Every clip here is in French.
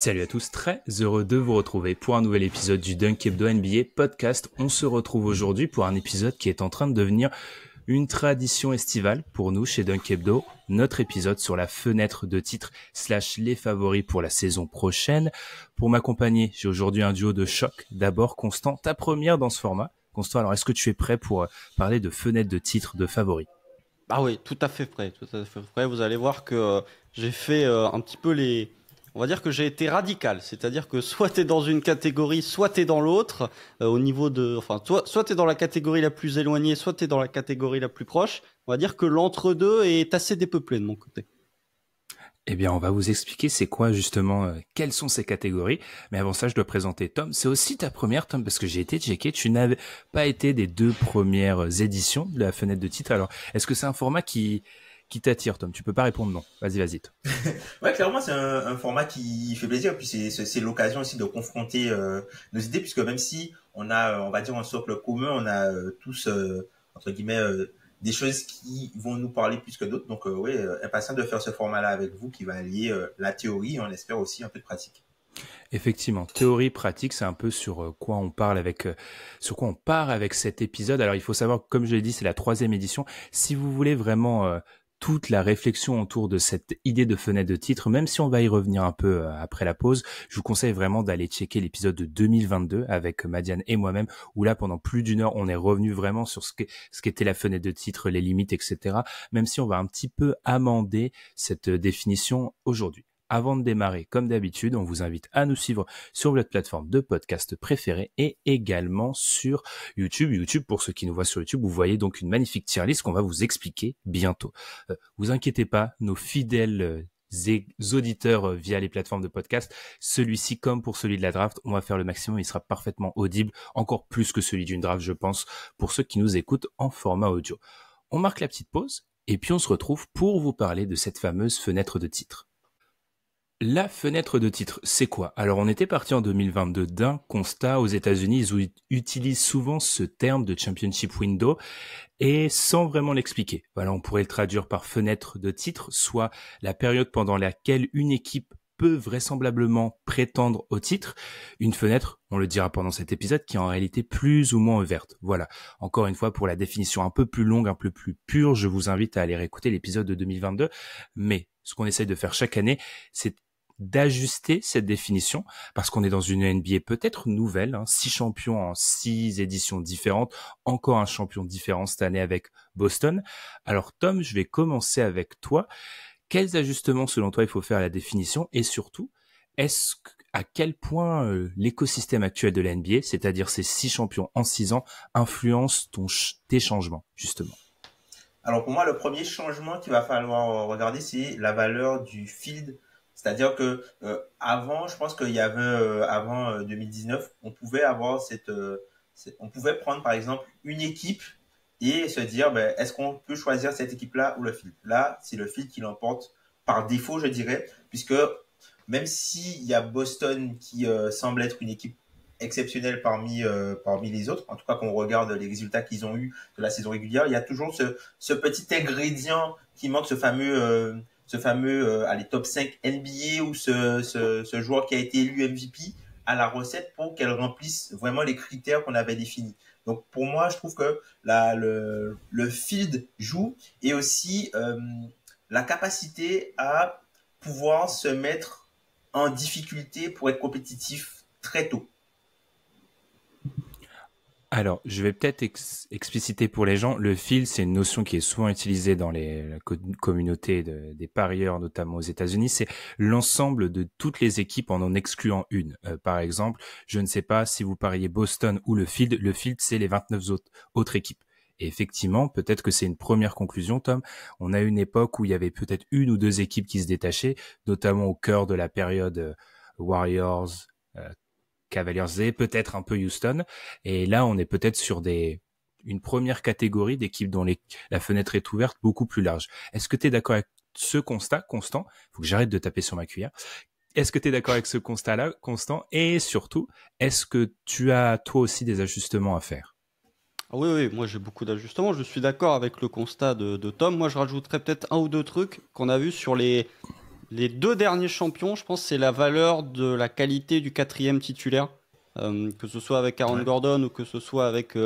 Salut à tous, très heureux de vous retrouver pour un nouvel épisode du Dunk Hebdo NBA podcast. On se retrouve aujourd'hui pour un épisode qui est en train de devenir une tradition estivale pour nous chez Dunk Hebdo, notre épisode sur la fenêtre de titre / les favoris pour la saison prochaine. Pour m'accompagner, j'ai aujourd'hui un duo de choc. D'abord, Constant, ta première dans ce format. Constant, alors est-ce que tu es prêt pour parler de fenêtre de titre de favoris? Ah oui, tout à fait prêt, tout à fait prêt. Vous allez voir que j'ai fait un petit peu les... On va dire que j'ai été radical, c'est-à-dire que soit tu es dans une catégorie, soit tu es dans l'autre, au niveau de... Enfin, soit tu es dans la catégorie la plus éloignée, soit tu es dans la catégorie la plus proche. On va dire que l'entre-deux est assez dépeuplé de mon côté. Eh bien, on va vous expliquer c'est quoi justement, quelles sont ces catégories. Mais avant ça, je dois présenter Tom. C'est aussi ta première, Tom, parce que j'ai été checké. Tu n'avais pas été des deux premières éditions de la fenêtre de titre. Alors, est-ce que c'est un format qui t'attire, Tom? Tu peux pas répondre non. Vas-y, Tom. Ouais, clairement, c'est un format qui fait plaisir. Puis c'est l'occasion aussi de confronter nos idées, puisque même si on a, on va dire, un socle commun, on a tous, entre guillemets, des choses qui vont nous parler plus que d'autres. Donc, oui, impatient de faire ce format-là avec vous qui va allier la théorie et on espère aussi un peu de pratique. Effectivement, théorie pratique, c'est un peu sur quoi on parle sur quoi on part avec cet épisode. Alors, il faut savoir, comme je l'ai dit, c'est la 3e édition. Si vous voulez vraiment toute la réflexion autour de cette idée de fenêtre de titre, même si on va y revenir un peu après la pause, je vous conseille vraiment d'aller checker l'épisode de 2022 avec Madiane et moi-même, où là, pendant plus d'1 heure, on est revenu vraiment sur ce qu'était la fenêtre de titre, les limites, etc. Même si on va un petit peu amender cette définition aujourd'hui. Avant de démarrer, comme d'habitude, on vous invite à nous suivre sur votre plateforme de podcast préférée et également sur YouTube. YouTube, pour ceux qui nous voient sur YouTube, vous voyez donc une magnifique tier list qu'on va vous expliquer bientôt. Vous inquiétez pas, nos fidèles auditeurs via les plateformes de podcast, celui-ci comme pour celui de la draft, on va faire le maximum, il sera parfaitement audible, encore plus que celui d'une draft, je pense, pour ceux qui nous écoutent en format audio. On marque la petite pause et puis on se retrouve pour vous parler de cette fameuse fenêtre de titre. La fenêtre de titre, c'est quoi? Alors, on était parti en 2022 d'un constat. Aux États-Unis, ils utilisent souvent ce terme de championship window et sans vraiment l'expliquer. Voilà, on pourrait le traduire par fenêtre de titre, soit la période pendant laquelle une équipe peut vraisemblablement prétendre au titre. Une fenêtre, on le dira pendant cet épisode, qui est en réalité plus ou moins ouverte. Voilà. Encore une fois, pour la définition un peu plus longue, un peu plus pure, je vous invite à aller réécouter l'épisode de 2022. Mais ce qu'on essaye de faire chaque année, c'est d'ajuster cette définition parce qu'on est dans une NBA peut-être nouvelle, 6 champions en 6 éditions différentes, encore un champion différent cette année avec Boston. Alors Tom, je vais commencer avec toi. Quels ajustements selon toi il faut faire à la définition et surtout, à quel point l'écosystème actuel de la NBA, c'est-à-dire ces 6 champions en 6 ans, influence tes changements justement? Alors pour moi, le premier changement qu'il va falloir regarder, c'est la valeur du field. C'est-à-dire que avant, je pense qu'il y avait avant 2019, on pouvait avoir on pouvait prendre par exemple une équipe et se dire, ben, est-ce qu'on peut choisir cette équipe-là ou le field? Là, c'est le field qui l'emporte par défaut, je dirais, puisque même s'il y a Boston qui semble être une équipe exceptionnelle parmi les autres, en tout cas qu'on regarde les résultats qu'ils ont eu de la saison régulière, il y a toujours ce petit ingrédient qui manque, ce fameux allez, top 5 NBA ou ce joueur qui a été élu MVP à la recette pour qu'elle remplisse vraiment les critères qu'on avait définis. Donc pour moi, je trouve que le field joue et aussi la capacité à pouvoir se mettre en difficulté pour être compétitif très tôt. Alors, je vais peut-être expliciter pour les gens. Le fil, c'est une notion qui est souvent utilisée dans la communauté des parieurs, notamment aux États-Unis. C'est l'ensemble de toutes les équipes en excluant une. Par exemple, je ne sais pas si vous pariez Boston ou le field. Le field, c'est les 29 autres équipes. Et effectivement, peut-être que c'est une première conclusion, Tom. On a une époque où il y avait peut-être une ou deux équipes qui se détachaient, notamment au cœur de la période Warriors, euh, Cavaliers et peut-être un peu Houston. Et là, on est peut-être sur une première catégorie d'équipes dont la fenêtre est ouverte beaucoup plus large. Est-ce que tu es d'accord avec ce constat, Constant? Faut que j'arrête de taper sur ma cuillère. Est-ce que tu es d'accord avec ce constat-là, Constant? Et surtout, est-ce que tu as toi aussi des ajustements à faire? Ah oui, oui, moi j'ai beaucoup d'ajustements. Je suis d'accord avec le constat de Tom. Moi je rajouterais peut-être un ou deux trucs qu'on a vu sur Les 2 derniers champions, je pense, c'est la valeur de la qualité du 4e titulaire, que ce soit avec Aaron Gordon ou que ce soit avec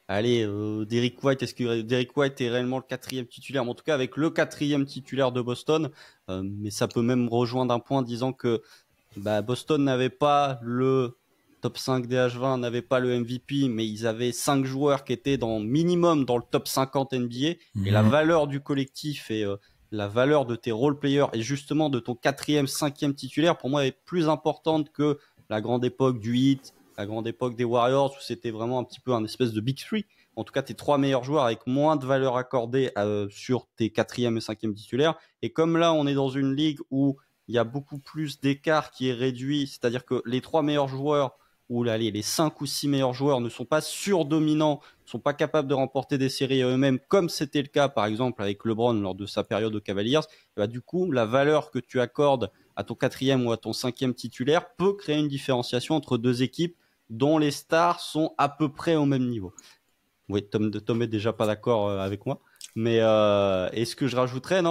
Derrick White. Est-ce que Derrick White est réellement le 4e titulaire? Mais en tout cas, avec le 4e titulaire de Boston, mais ça peut même rejoindre un point disant que Boston n'avait pas le top 5 des H20, n'avait pas le MVP, mais ils avaient 5 joueurs qui étaient minimum dans le top 50 NBA. Et la valeur du collectif et la valeur de tes role players et justement de ton 4e, 5e titulaire, pour moi, est plus importante que la grande époque du Heat, la grande époque des Warriors, où c'était vraiment un petit peu un espèce de Big Three. En tout cas, tes 3 meilleurs joueurs avec moins de valeur accordée sur tes 4e et 5e titulaires. Et comme là, on est dans une ligue où il y a beaucoup plus d'écart qui est réduit, c'est-à-dire que les 3 meilleurs joueurs ou les 5 ou 6 meilleurs joueurs ne sont pas surdominants, ne sont pas capables de remporter des séries eux-mêmes, comme c'était le cas par exemple avec LeBron lors de sa période aux Cavaliers, du coup, la valeur que tu accordes à ton 4e ou à ton 5e titulaire peut créer une différenciation entre 2 équipes dont les stars sont à peu près au même niveau. Oui, Tom est déjà pas d'accord avec moi, mais et ce que je rajouterais,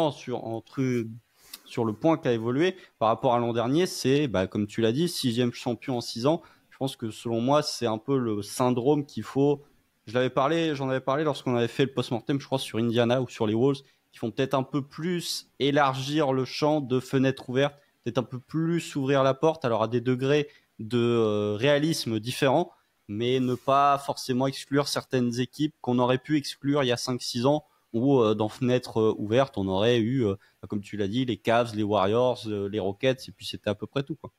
sur le point qui a évolué par rapport à l'an dernier, c'est, comme tu l'as dit, 6e champion en 6 ans. Je pense que selon moi, c'est un peu le syndrome qu'il faut. J'en avais parlé lorsqu'on avait fait le post-mortem, je crois, sur Indiana ou sur les Wolves, qui font peut-être un peu plus élargir le champ de fenêtres ouvertes, peut-être un peu plus ouvrir la porte, alors à des degrés de réalisme différents, mais ne pas forcément exclure certaines équipes qu'on aurait pu exclure il y a 5-6 ans, où dans fenêtre ouverte, on aurait eu, comme tu l'as dit, les Cavs, les Warriors, les Rockets, et puis c'était à peu près tout, quoi.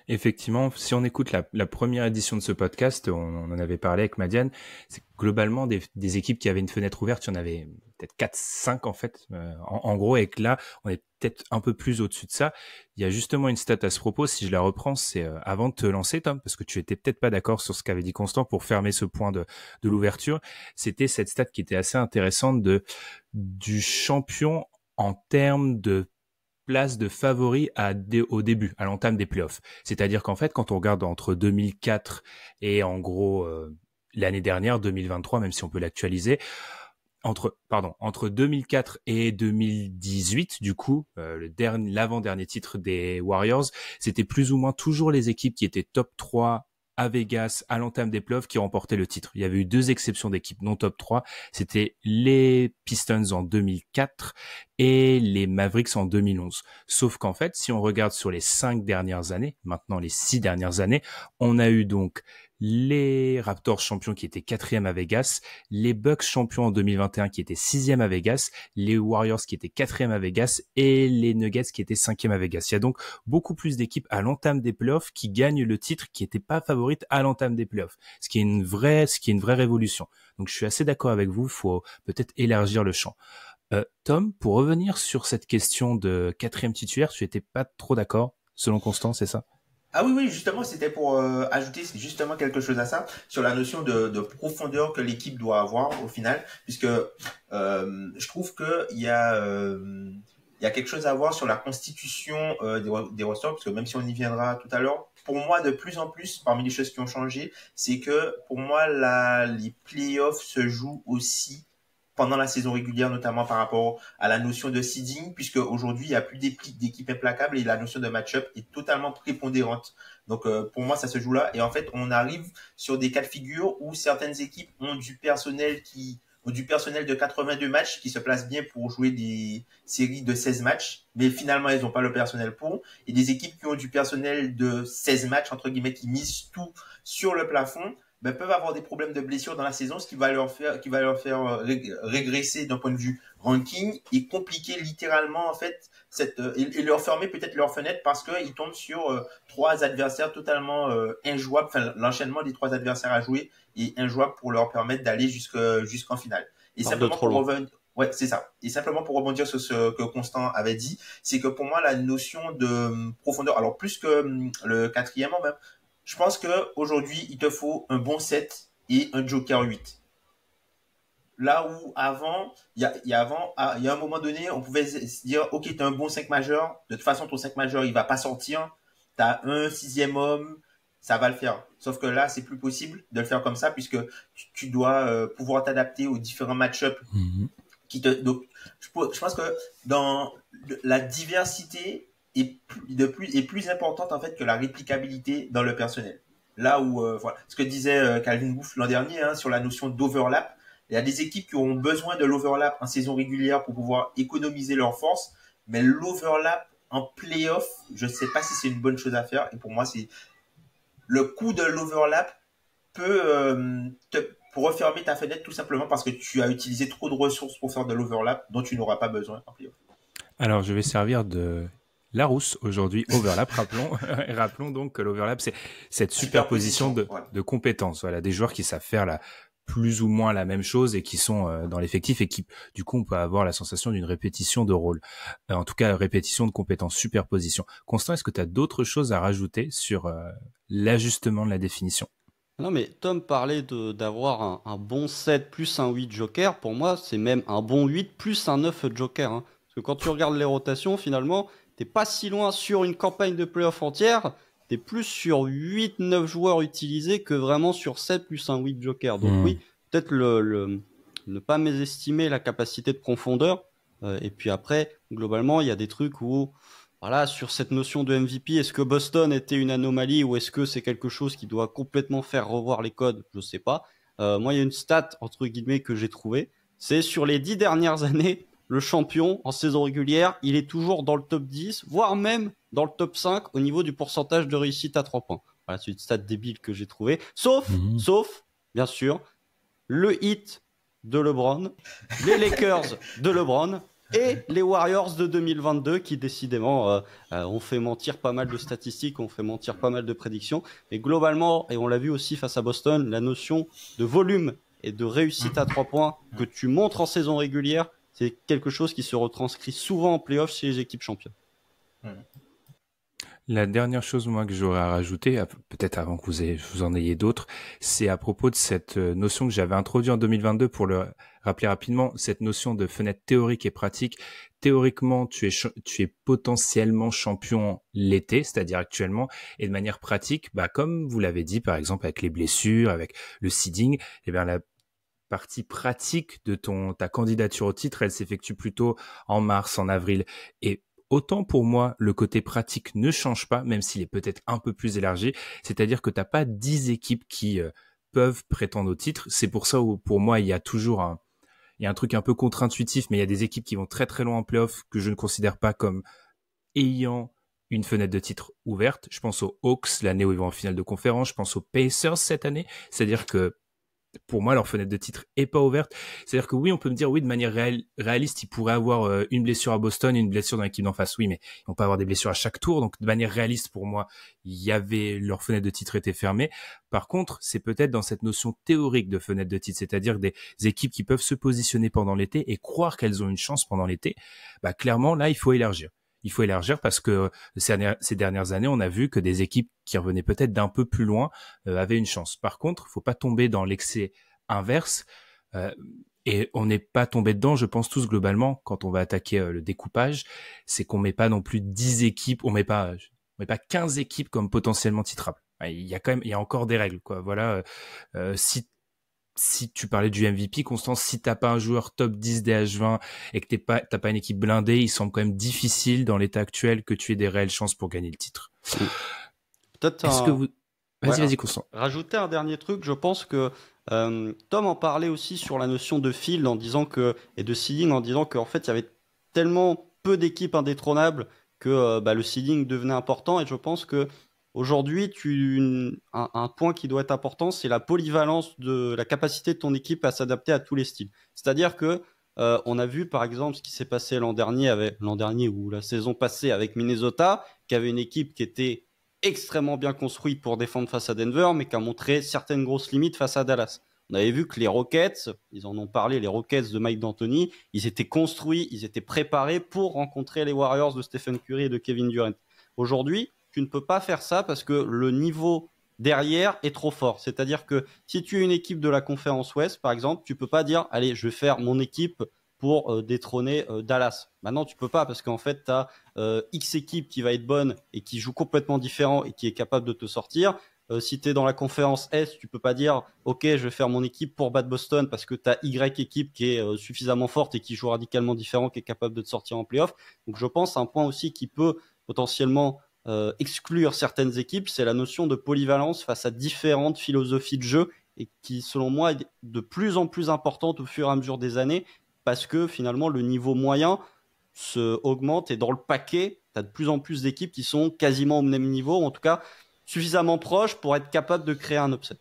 Effectivement, si on écoute la première édition de ce podcast, on en avait parlé avec Madiane, c'est globalement des équipes qui avaient une fenêtre ouverte, il y en avait peut-être 4-5 en fait, en gros, et que là, on est peut-être un peu plus au-dessus de ça. Il y a justement une stat à ce propos, si je la reprends, c'est avant de te lancer, Tom, parce que tu étais peut-être pas d'accord sur ce qu'avait dit Constant pour fermer ce point de l'ouverture, c'était cette stat qui était assez intéressante du champion en termes de place de favori au début, à l'entame des playoffs. C'est-à-dire qu'en fait, quand on regarde entre 2004 et en gros l'année dernière, 2023, même si on peut l'actualiser, entre 2004 et 2018, du coup, l'avant-dernier titre des Warriors, c'était plus ou moins toujours les équipes qui étaient top 3 à Vegas, à l'entame des playoffs, qui remportaient le titre. Il y avait eu 2 exceptions d'équipes non top 3. C'était les Pistons en 2004 et les Mavericks en 2011. Sauf qu'en fait, si on regarde sur les 5 dernières années, maintenant les 6 dernières années, on a eu donc les Raptors champions qui étaient 4e à Vegas, les Bucks champions en 2021 qui étaient 6e à Vegas, les Warriors qui étaient 4e à Vegas et les Nuggets qui étaient 5e à Vegas. Il y a donc beaucoup plus d'équipes à l'entame des playoffs qui gagnent le titre qui n'étaient pas favorites à l'entame des playoffs. Ce qui est une vraie révolution. Donc je suis assez d'accord avec vous, il faut peut-être élargir le champ. Tom, pour revenir sur cette question de 4e titulaire, tu étais pas trop d'accord, selon Constant, c'est ça? Ah oui, justement, c'était pour ajouter justement quelque chose à ça, sur la notion de profondeur que l'équipe doit avoir au final, puisque je trouve qu'il y a quelque chose à voir sur la constitution des rosters, parce que même si on y viendra tout à l'heure, pour moi, de plus en plus, parmi les choses qui ont changé, c'est que pour moi, les playoffs se jouent aussi pendant la saison régulière, notamment par rapport à la notion de seeding, puisque aujourd'hui, il n'y a plus d'équipe implacable et la notion de match-up est totalement prépondérante. Donc, pour moi, ça se joue là. Et en fait, on arrive sur des cas de figure où certaines équipes ont du personnel de 82 matchs qui se place bien pour jouer des séries de 16 matchs, mais finalement, elles n'ont pas le personnel pour. Et des équipes qui ont du personnel de 16 matchs, entre guillemets, qui misent tout sur le plafond, peuvent avoir des problèmes de blessures dans la saison, ce qui va leur faire régresser d'un point de vue ranking et compliquer littéralement en fait et leur fermer peut-être leur fenêtre parce qu'ils tombent sur 3 adversaires totalement injouables. Enfin, l'enchaînement des 3 adversaires à jouer est injouable pour leur permettre d'aller jusqu'en finale. Et simplement pour revenir, ouais, c'est ça. Et simplement pour rebondir sur ce que Constant avait dit, c'est que pour moi la notion de profondeur, alors plus que le 4e même, je pense qu'aujourd'hui, il te faut un bon 7 et un joker 8. Là où avant, il y a un moment donné, on pouvait se dire, OK, tu as un bon 5 majeur. De toute façon, ton 5 majeur, il va pas sortir. Tu as un 6e homme, ça va le faire. Sauf que là, c'est plus possible de le faire comme ça puisque tu dois pouvoir t'adapter aux différents match-ups. Donc, je pense que dans la diversité est plus importante en fait que la réplicabilité dans le personnel. Là où voilà, ce que disait Calvin Booth l'an dernier sur la notion d'overlap, il y a des équipes qui auront besoin de l'overlap en saison régulière pour pouvoir économiser leurs forces, mais l'overlap en playoff, je ne sais pas si c'est une bonne chose à faire. Et pour moi, c'est le coût de l'overlap peut pour refermer ta fenêtre tout simplement parce que tu as utilisé trop de ressources pour faire de l'overlap dont tu n'auras pas besoin en playoff. Alors, je vais servir de Larousse aujourd'hui, overlap, rappelons donc que l'overlap, c'est cette superposition de compétences, voilà, des joueurs qui savent faire plus ou moins la même chose et qui sont dans l'effectif et qui, du coup, on peut avoir la sensation d'une répétition de rôle. En tout cas, répétition de compétences, superposition. Constant, est-ce que tu as d'autres choses à rajouter sur l'ajustement de la définition? Non, mais Tom parlait d'avoir un bon 7 plus un 8 joker. Pour moi, c'est même un bon 8 plus un 9 joker. Parce que quand tu regardes les rotations, finalement, t'es pas si loin sur une campagne de playoff entière. T'es plus sur 8-9 joueurs utilisés que vraiment sur 7 plus un 8 joker. Donc oui, peut-être ne pas mésestimer la capacité de profondeur. Et puis après, globalement, il y a des trucs où, voilà, sur cette notion de MVP, est-ce que Boston était une anomalie ou est-ce que c'est quelque chose qui doit complètement faire revoir les codes? Je sais pas. Moi, il y a une stat, entre guillemets, que j'ai trouvée. C'est sur les 10 dernières années, le champion en saison régulière, il est toujours dans le top 10, voire même dans le top 5 au niveau du pourcentage de réussite à 3 points. Voilà, c'est une stat débile que j'ai trouvée. Sauf, bien sûr, le hit de LeBron, les Lakers de LeBron et les Warriors de 2022 qui décidément ont fait mentir pas mal de statistiques, ont fait mentir pas mal de prédictions. Mais globalement, et on l'a vu aussi face à Boston, la notion de volume et de réussite à 3 points que tu montres en saison régulière, c'est quelque chose qui se retranscrit souvent en playoff chez les équipes championnes. La dernière chose, moi, que j'aurais à rajouter, peut-être avant que vous en ayez d'autres, c'est à propos de cette notion que j'avais introduite en 2022 pour le rappeler rapidement, cette notion de fenêtre théorique et pratique. Théoriquement, tu es potentiellement champion l'été, c'est-à-dire actuellement, et de manière pratique, comme vous l'avez dit, par exemple, avec les blessures, avec le seeding, la partie pratique de ta candidature au titre, elle s'effectue plutôt en mars, en avril. Et autant pour moi, le côté pratique ne change pas, même s'il est peut-être un peu plus élargi. C'est-à-dire que t'as pas 10 équipes qui peuvent prétendre au titre. C'est pour ça où, pour moi, il y a un truc un peu contre-intuitif, mais il y a des équipes qui vont très très loin en playoff que je ne considère pas comme ayant une fenêtre de titre ouverte. Je pense aux Hawks l'année où ils vont en finale de conférence. Je pense aux Pacers cette année. C'est-à-dire que pour moi, leur fenêtre de titre est pas ouverte. C'est-à-dire que oui, on peut me dire, oui, de manière réaliste, ils pourraient avoir une blessure à Boston et une blessure dans l'équipe d'en face. Oui, mais ils vont pas avoir des blessures à chaque tour. Donc, de manière réaliste, pour moi, leur fenêtre de titre était fermée. Par contre, c'est peut-être dans cette notion théorique de fenêtre de titre, c'est-à-dire des équipes qui peuvent se positionner pendant l'été et croire qu'elles ont une chance pendant l'été. Clairement, là, il faut élargir. Il faut élargir parce que ces dernières années, on a vu que des équipes qui revenaient peut-être d'un peu plus loin avaient une chance. Par contre, il faut pas tomber dans l'excès inverse. Et on n'est pas tombé dedans, je pense tous globalement, quand on va attaquer le découpage, c'est qu'on met pas non plus 10 équipes, on met pas 15 équipes comme potentiellement titrables. Il y a encore des règles, quoi. Voilà, si tu parlais du MVP, Constance, si t'as pas un joueur top 10 DH20 et que t'as pas une équipe blindée, il semble quand même difficile dans l'état actuel que tu aies des réelles chances pour gagner le titre. Peut-être Vas-y, Constance. Rajouter un dernier truc, je pense que Tom en parlait aussi sur la notion de field et de seeding en disant qu'en fait il y avait tellement peu d'équipes indétrônables que le seeding devenait important, et je pense que aujourd'hui, un point qui doit être important, c'est la polyvalence de la capacité de ton équipe à s'adapter à tous les styles. C'est-à-dire que on a vu par exemple ce qui s'est passé l'an dernier ou la saison passée avec Minnesota, qui avait une équipe qui était extrêmement bien construite pour défendre face à Denver, mais qui a montré certaines grosses limites face à Dallas. On avait vu que les Rockets, ils en ont parlé, les Rockets de Mike D'Antoni, ils étaient construits, ils étaient préparés pour rencontrer les Warriors de Stephen Curry et de Kevin Durant. Aujourd'hui, tu ne peux pas faire ça parce que le niveau derrière est trop fort. C'est-à-dire que si tu es une équipe de la conférence Ouest, par exemple, tu peux pas dire « Allez, je vais faire mon équipe pour détrôner Dallas ». Maintenant, tu peux pas parce qu'en fait, tu as X équipe qui va être bonne et qui joue complètement différent et qui est capable de te sortir. Si tu es dans la conférence Est, tu peux pas dire « Ok, je vais faire mon équipe pour battre Boston » parce que tu as Y équipe qui est suffisamment forte et qui joue radicalement différent, qui est capable de te sortir en playoff. Donc, je pense un point aussi qui peut potentiellement exclure certaines équipes, c'est la notion de polyvalence face à différentes philosophies de jeu et qui, selon moi, est de plus en plus importante au fur et à mesure des années parce que finalement, le niveau moyen se augmente et dans le paquet, tu as de plus en plus d'équipes qui sont quasiment au même niveau, ou en tout cas suffisamment proches pour être capables de créer un upset.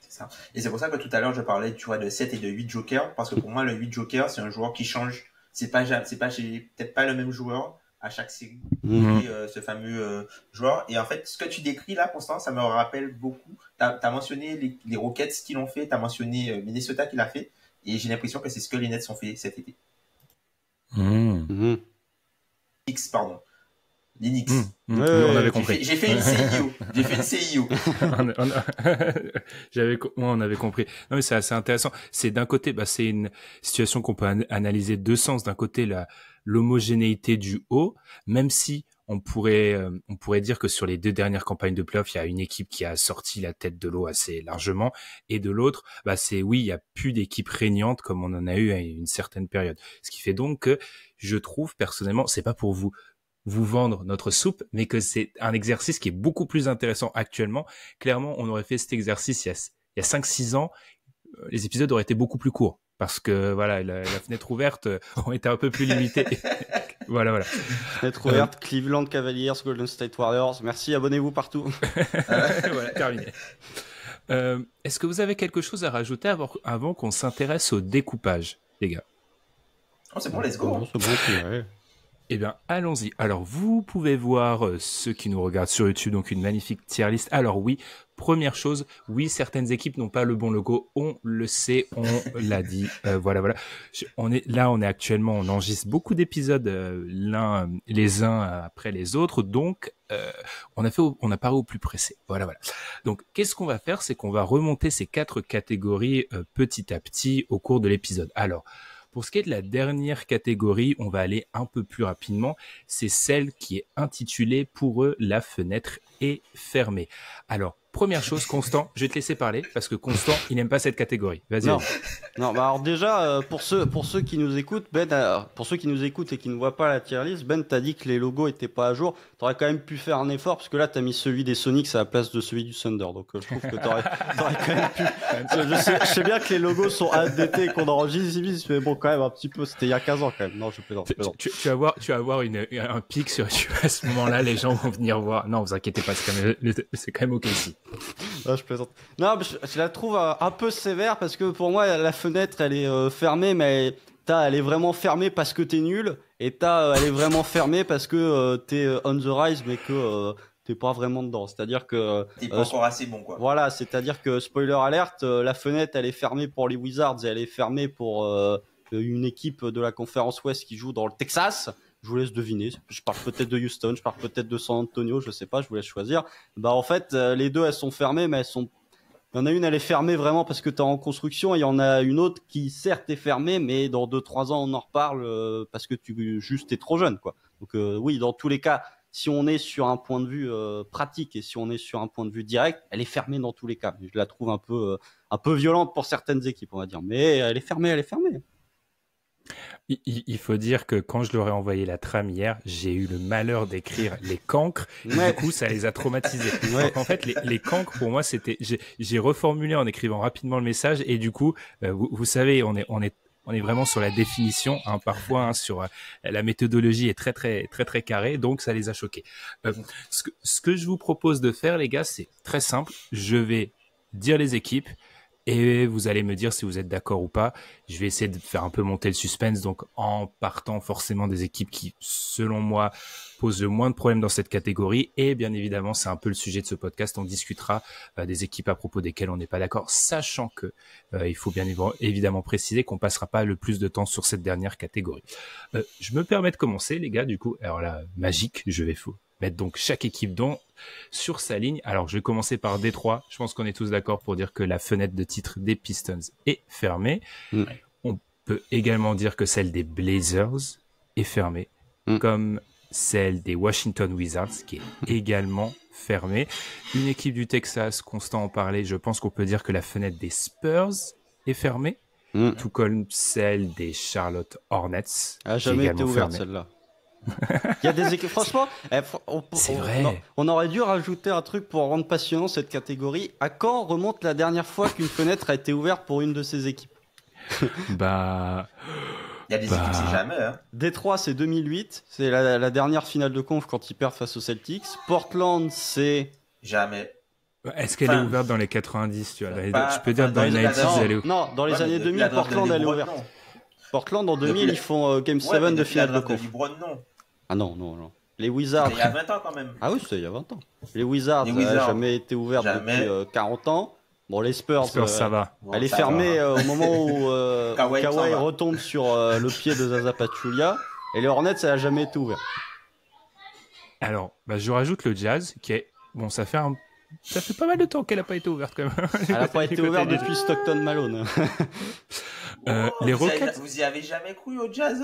C'est ça. Et c'est pour ça que tout à l'heure, je parlais de 7 et de 8 jokers, parce que pour moi, le 8 jokers, c'est un joueur qui change. C'est peut-être pas le même joueur à chaque série, ce fameux joueur. Et en fait, ce que tu décris là, Constant, ça me rappelle beaucoup. T'as mentionné les Rockets qui l'ont fait, t'as mentionné Minnesota qui l'a fait, et j'ai l'impression que c'est ce que les Nets ont fait cet été. X, pardon. Linux. On avait compris. J'ai fait une CIO. On avait compris. Non, mais c'est assez intéressant. C'est d'un côté, c'est une situation qu'on peut analyser deux sens. D'un côté, l'homogénéité du haut, même si on pourrait dire que sur les 2 dernières campagnes de playoffs, il y a une équipe qui a sorti la tête de l'eau assez largement, et de l'autre, il y a plus d'équipe régnante comme on en a eu à une certaine période. Ce qui fait donc que je trouve personnellement, c'est pas pour vous vendre notre soupe, mais que c'est un exercice qui est beaucoup plus intéressant actuellement. Clairement, on aurait fait cet exercice il y a 5-6 ans, les épisodes auraient été beaucoup plus courts. Parce que voilà, la fenêtre ouverte aurait été un peu plus limitée. voilà. Fenêtre ouverte, Cleveland Cavaliers, Golden State Warriors. Merci, abonnez-vous partout. Voilà, terminé. Est-ce que vous avez quelque chose à rajouter avant qu'on s'intéresse au découpage, les gars? Oh, c'est bon, let's go. C'est bon, ouais. Eh bien, allons-y. Alors, vous pouvez voir ceux qui nous regardent sur YouTube, donc une magnifique tier list. Alors oui, première chose, oui, certaines équipes n'ont pas le bon logo. On le sait, on l'a dit. Voilà. On est actuellement, on enregistre beaucoup d'épisodes les uns après les autres. Donc, on a paré au plus pressé. Voilà. Donc, qu'est-ce qu'on va faire? C'est qu'on va remonter ces 4 catégories petit à petit au cours de l'épisode. Alors, pour ce qui est de la dernière catégorie, on va aller un peu plus rapidement. C'est celle qui est intitulée pour eux la fenêtre est fermée. Alors, première chose, Constant, je vais te laisser parler parce que Constant, il n'aime pas cette catégorie. Vas-y. Non, alors déjà, pour ceux qui nous écoutent, pour ceux qui nous écoutent et qui ne voient pas la tier list, Ben, t'as dit que les logos étaient pas à jour. T'aurais quand même pu faire un effort parce que là, t'as mis celui des Sonics à la place de celui du Thunder. Donc, je trouve que t'aurais quand même pu. Je sais bien que les logos sont ADT et qu'on enregistre, mais bon, quand même, un petit peu, c'était il y a 15 ans quand même. Non, je plaisante. Tu vas avoir un pic sur à ce moment-là, les gens vont venir voir. Non, vous inquiétez pas, c'est quand même ok ici. Non, je plaisante. Non, mais je la trouve un peu sévère parce que pour moi, la fenêtre, elle est fermée, mais elle est vraiment fermée parce que t'es nul, et elle est vraiment fermée parce que t'es on the rise, mais que t'es pas vraiment dedans. C'est-à-dire que t'es pas encore assez bon, quoi. Voilà, c'est-à-dire que spoiler alert, la fenêtre, elle est fermée pour les Wizards, et elle est fermée pour une équipe de la conférence Ouest qui joue dans le Texas. Je vous laisse deviner. Je parle peut-être de Houston, je parle peut-être de San Antonio, je sais pas, je vous laisse choisir. En fait, les deux, elles sont fermées, mais il y en a une, elle est fermée vraiment parce que t'es en construction, et il y en a une autre qui, certes, est fermée, mais dans 2-3 ans, on en reparle parce que t'es trop jeune, quoi. Donc, oui, dans tous les cas, si on est sur un point de vue pratique et si on est sur un point de vue direct, elle est fermée dans tous les cas. Je la trouve un peu violente pour certaines équipes, on va dire. Mais elle est fermée. Il faut dire que quand je leur ai envoyé la trame hier, j'ai eu le malheur d'écrire les cancres. Et du coup, ça les a traumatisés. Donc, en fait, les cancres, pour moi, j'ai reformulé en écrivant rapidement le message. Et du coup, vous savez, on est vraiment sur la définition, parfois, sur la méthodologie est très, très, très, très carrée. Donc, ça les a choqués. Ce que je vous propose de faire, les gars, c'est très simple. Je vais dire les équipes. Et vous allez me dire si vous êtes d'accord ou pas. Je vais essayer de faire un peu monter le suspense, donc en partant forcément des équipes qui, selon moi, posent le moins de problèmes dans cette catégorie. Et bien évidemment, c'est un peu le sujet de ce podcast. On discutera des équipes à propos desquelles on n'est pas d'accord, sachant que il faut bien évidemment préciser qu'on passera pas le plus de temps sur cette dernière catégorie. Je me permets de commencer, les gars. Du coup, alors là, magique, je vais mettre donc chaque équipe sur sa ligne. Alors, je vais commencer par Détroit. Je pense qu'on est tous d'accord pour dire que la fenêtre de titre des Pistons est fermée. On peut également dire que celle des Blazers est fermée, comme celle des Washington Wizards, qui est également fermée. Une équipe du Texas, Constant en parlait, je pense qu'on peut dire que la fenêtre des Spurs est fermée, tout comme celle des Charlotte Hornets. Elle n'a jamais été ouverte, celle-là. Il y a des équipes, franchement, C'est vrai. on aurait dû rajouter un truc pour rendre passionnant cette catégorie. À quand remonte la dernière fois qu'une fenêtre a été ouverte pour une de ces équipes? Bah, Il y a des Bah. équipes, c'est jamais. Hein. Détroit, c'est 2008. C'est la dernière finale de conf quand ils perdent face aux Celtics. Portland, c'est... Jamais. est-ce qu'elle est Enfin, ouverte dans les 90, tu vois? pas- Je peux dire enfin, dans les dans les 90s, années- elle est ouverte. Non, dans les Ouais, mais années depuis 2000, la draft de Portland, elle est LeBron, ouverte. non. Portland, en 2000, Depuis la- ils font Game 7 Ouais, mais de depuis la finale de draft de conf. LeBron, non. Ah non. Les Wizards... C'était il y a 20 ans quand même. Ah oui, c'était il y a 20 ans. Les Wizards, Les elle n'a Wizards, jamais été ouverte jamais. depuis 40 ans. Bon, les Spurs, Spurs, ça va. Bon, elle est ça fermée va. au moment où Kawhi s'en Kawhi va. retombe sur le pied de Zaza Pachulia. Et les Hornets, ça n'a jamais été ouvert. Alors, bah, je rajoute le Jazz, qui est... Bon, ça fait pas mal de temps qu'elle a pas été ouverte, quand même. Elle n'a pas été Du côté ouverte du- depuis Stockton Malone. les Vous y avez- Rockets. Vous y avez jamais cru au Jazz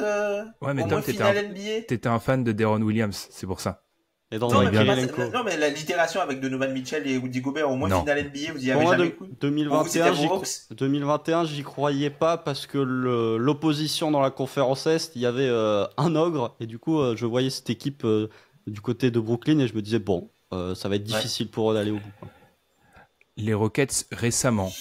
Ouais, mais au Tom, moins finale NBA? T'étais un fan de Deron Williams, c'est pour ça. Et dans Non, Ouais, mais, bien. Kirilenko. non, mais l'itération avec Donovan Mitchell et Rudy Gobert, au moins Non. finale NBA, vous y Pour avez moi, jamais cru? Pour vous, 2021, c'était vos Hawks? 2021, j'y croyais pas parce que l'opposition dans la conférence Est, il y avait un ogre. Et du coup, je voyais cette équipe du côté de Brooklyn et je me disais, bon, ça va être difficile pour eux d'aller au bout, quoi. Les Rockets,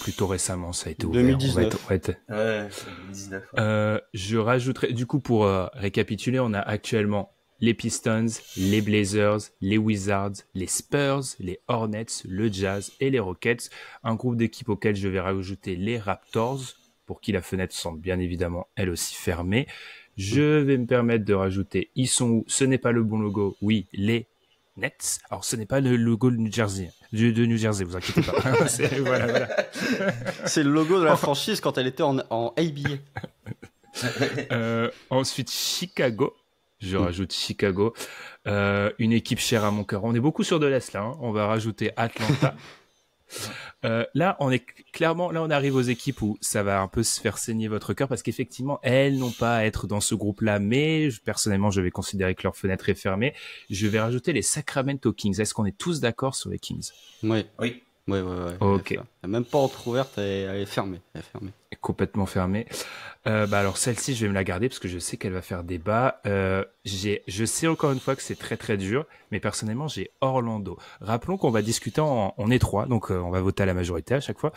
plutôt récemment, ça a été ouvert. 2019. On va être- Ouais, 2019. Ouais. Je rajouterai, du coup, pour récapituler, on a actuellement les Pistons, les Blazers, les Wizards, les Spurs, les Hornets, le Jazz et les Rockets. Un groupe d'équipes auquel je vais rajouter les Raptors, pour qui la fenêtre semble bien évidemment elle aussi fermée. Je vais me permettre de rajouter, ils sont où? Ce n'est pas le bon logo. Oui, les Nets. Alors, ce n'est pas le logo de New Jersey. De New Jersey, vous inquiétez pas. Voilà. C'est le logo de la franchise quand elle était en ABA. Ensuite, Chicago. Je rajoute Chicago. Une équipe chère à mon cœur. On est beaucoup sur de l'Est, là. Hein. On va rajouter Atlanta. Là, on arrive aux équipes où ça va un peu se faire saigner votre cœur parce qu'effectivement, elles n'ont pas à être dans ce groupe-là, mais personnellement, je vais considérer que leur fenêtre est fermée. Je vais rajouter les Sacramento Kings. Est-ce qu'on est tous d'accord sur les Kings? Oui. Oui. Ouais. Ok. Elle est même pas entrouverte, elle est fermée. Complètement fermée. Alors celle-ci, je vais me la garder parce que je sais qu'elle va faire débat. Je sais encore une fois que c'est très très dur, mais personnellement, j'ai Orlando. Rappelons qu'on va discuter on est trois, donc on va voter à la majorité à chaque fois.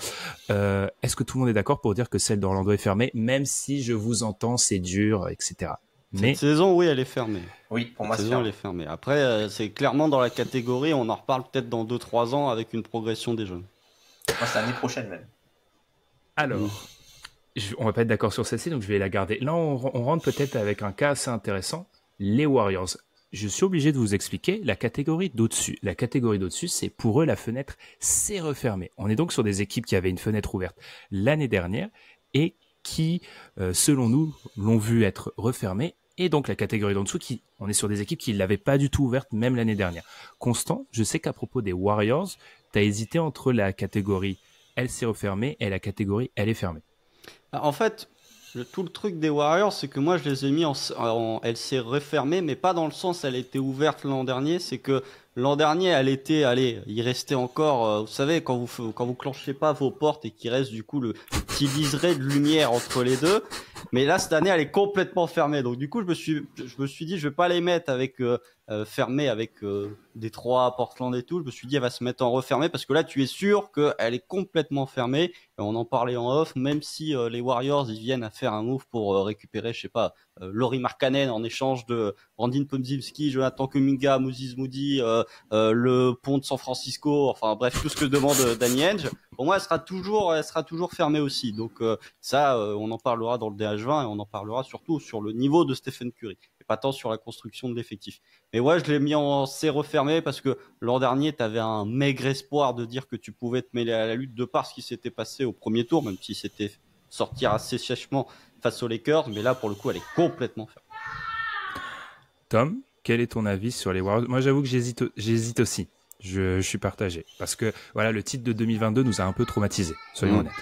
Est-ce que tout le monde est d'accord pour dire que celle d'Orlando est fermée, même si je vous entends, c'est dur, etc. Mais Cette saison, oui, elle est fermée. Oui, pour moi, Cette c'est saison, fermé. elle est fermée. Après, c'est clairement dans la catégorie, on en reparle peut-être dans 2-3 ans avec une progression des jeunes. Moi, c'est l'année prochaine même. alors, on va pas être d'accord sur celle-ci, donc je vais la garder. Là, on rentre peut-être avec un cas assez intéressant, les Warriors. Je suis obligé de vous expliquer la catégorie d'au-dessus. La catégorie d'au-dessus, c'est pour eux, la fenêtre s'est refermée. On est donc sur des équipes qui avaient une fenêtre ouverte l'année dernière et qui, selon nous, l'ont vu être refermée. Et donc la catégorie d'en dessous, on est sur des équipes qui ne l'avaient pas du tout ouverte même l'année dernière. Constant, je sais qu'à propos des Warriors, tu as hésité entre la catégorie elle s'est refermée et la catégorie elle est fermée. En fait, tout le truc des Warriors, c'est que moi, je les ai mis elle s'est refermée, mais pas dans le sens elle était ouverte l'an dernier. C'est que l'an dernier, elle était, il restait encore, vous savez, quand vous clenchez pas vos portes et qu'il reste du coup le petit liseré de lumière entre les deux. Mais là, cette année, elle est complètement fermée. Donc du coup, je me suis dit, je vais pas les mettre avec fermée avec Détroit, Portland et tout. Je me suis dit, elle va se mettre en refermée parce que là, tu es sûr qu'elle est complètement fermée. Et on en parlait en off, même si les Warriors ils viennent à faire un move pour récupérer, je sais pas, Lauri Markkanen en échange de Brandin Podziemski, Jonathan Kuminga, Moses Moody, le pont de San Francisco, enfin bref, tout ce que demande Danny Ainge. Pour moi, elle sera toujours fermée aussi. Donc ça, on en parlera dans le DH20 et on en parlera surtout sur le niveau de Stephen Curry et pas tant sur la construction de l'effectif. Mais ouais, je l'ai mis en C refermé parce que l'an dernier, tu avais un maigre espoir de dire que tu pouvais te mêler à la lutte de par ce qui s'était passé au premier tour, même si c'était sortir assez sèchement face aux Lakers. Mais là, pour le coup, elle est complètement fermée. Tom, quel est ton avis sur les Warriors? Moi, j'avoue que j'hésite aussi. Je suis partagé. Parce que voilà, le titre de 2022 nous a un peu traumatisés, soyons honnêtes.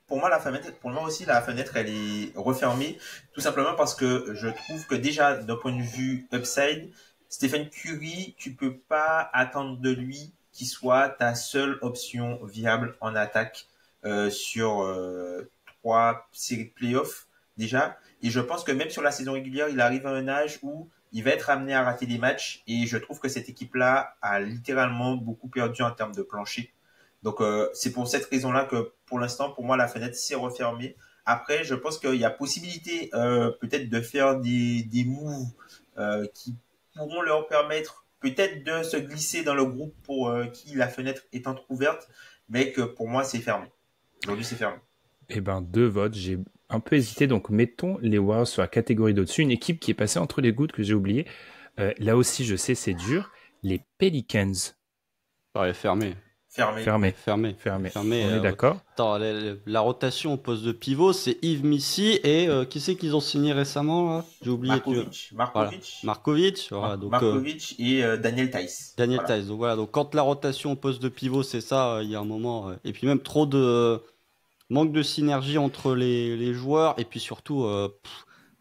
Pour moi, la fenêtre, elle est refermée, tout simplement parce que je trouve que déjà, d'un point de vue upside, Stephen Curry, tu peux pas attendre de lui qu'il soit ta seule option viable en attaque sur 3 séries de playoffs. déjà. Et je pense que même sur la saison régulière, il arrive à un âge où il va être amené à rater des matchs. Et je trouve que cette équipe-là a littéralement beaucoup perdu en termes de plancher. Donc, c'est pour cette raison-là que, pour l'instant, pour moi, la fenêtre s'est refermée. Après, je pense qu'il y a possibilité peut-être de faire des moves qui pourront leur permettre peut-être de se glisser dans le groupe pour qui la fenêtre est entrouverte, mais que pour moi, c'est fermé. Aujourd'hui, c'est fermé. Eh ben, 2 votes. J'ai un peu hésité. Donc, mettons les Warriors sur la catégorie d'au-dessus. Une équipe qui est passée entre les gouttes que j'ai oublié. Là aussi, je sais, c'est dur. Les Pelicans. Ouais, fermé. Fermé. On est d'accord. Attends, la rotation au poste de pivot, c'est Yves Missy et qui c'est qu'ils ont signé récemment là? J'ai oublié. Markovic. Voilà, donc, Markovic et Daniel Theis. Daniel Theis. Donc voilà, donc quand la rotation au poste de pivot, c'est ça, il y a un moment. Et puis même trop de manque de synergie entre les joueurs et puis surtout.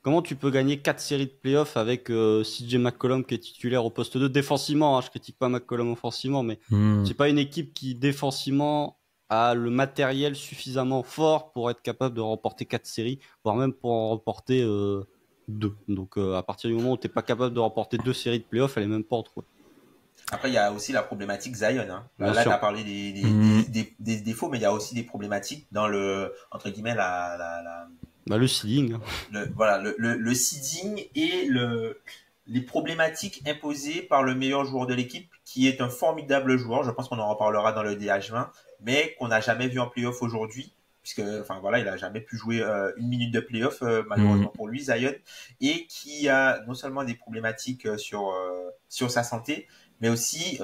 Comment tu peux gagner 4 séries de playoffs avec CJ McCollum qui est titulaire au poste 2 défensivement, je critique pas McCollum offensivement, mais c'est pas une équipe qui défensivement a le matériel suffisamment fort pour être capable de remporter 4 séries, voire même pour en remporter 2. Donc à partir du moment où t'es pas capable de remporter 2 séries de playoffs, elle est même pas entrouvée. Après, il y a aussi la problématique Zion. Hein. Là, tu as parlé des défauts, mais il y a aussi des problématiques dans le, entre guillemets, le seeding. Le seeding et les problématiques imposées par le meilleur joueur de l'équipe, qui est un formidable joueur. Je pense qu'on en reparlera dans le DH20, mais qu'on n'a jamais vu en playoff aujourd'hui, puisque, enfin voilà, il a jamais pu jouer une minute de playoff, malheureusement pour lui, Zion, et qui a non seulement des problématiques sur sa santé, mais aussi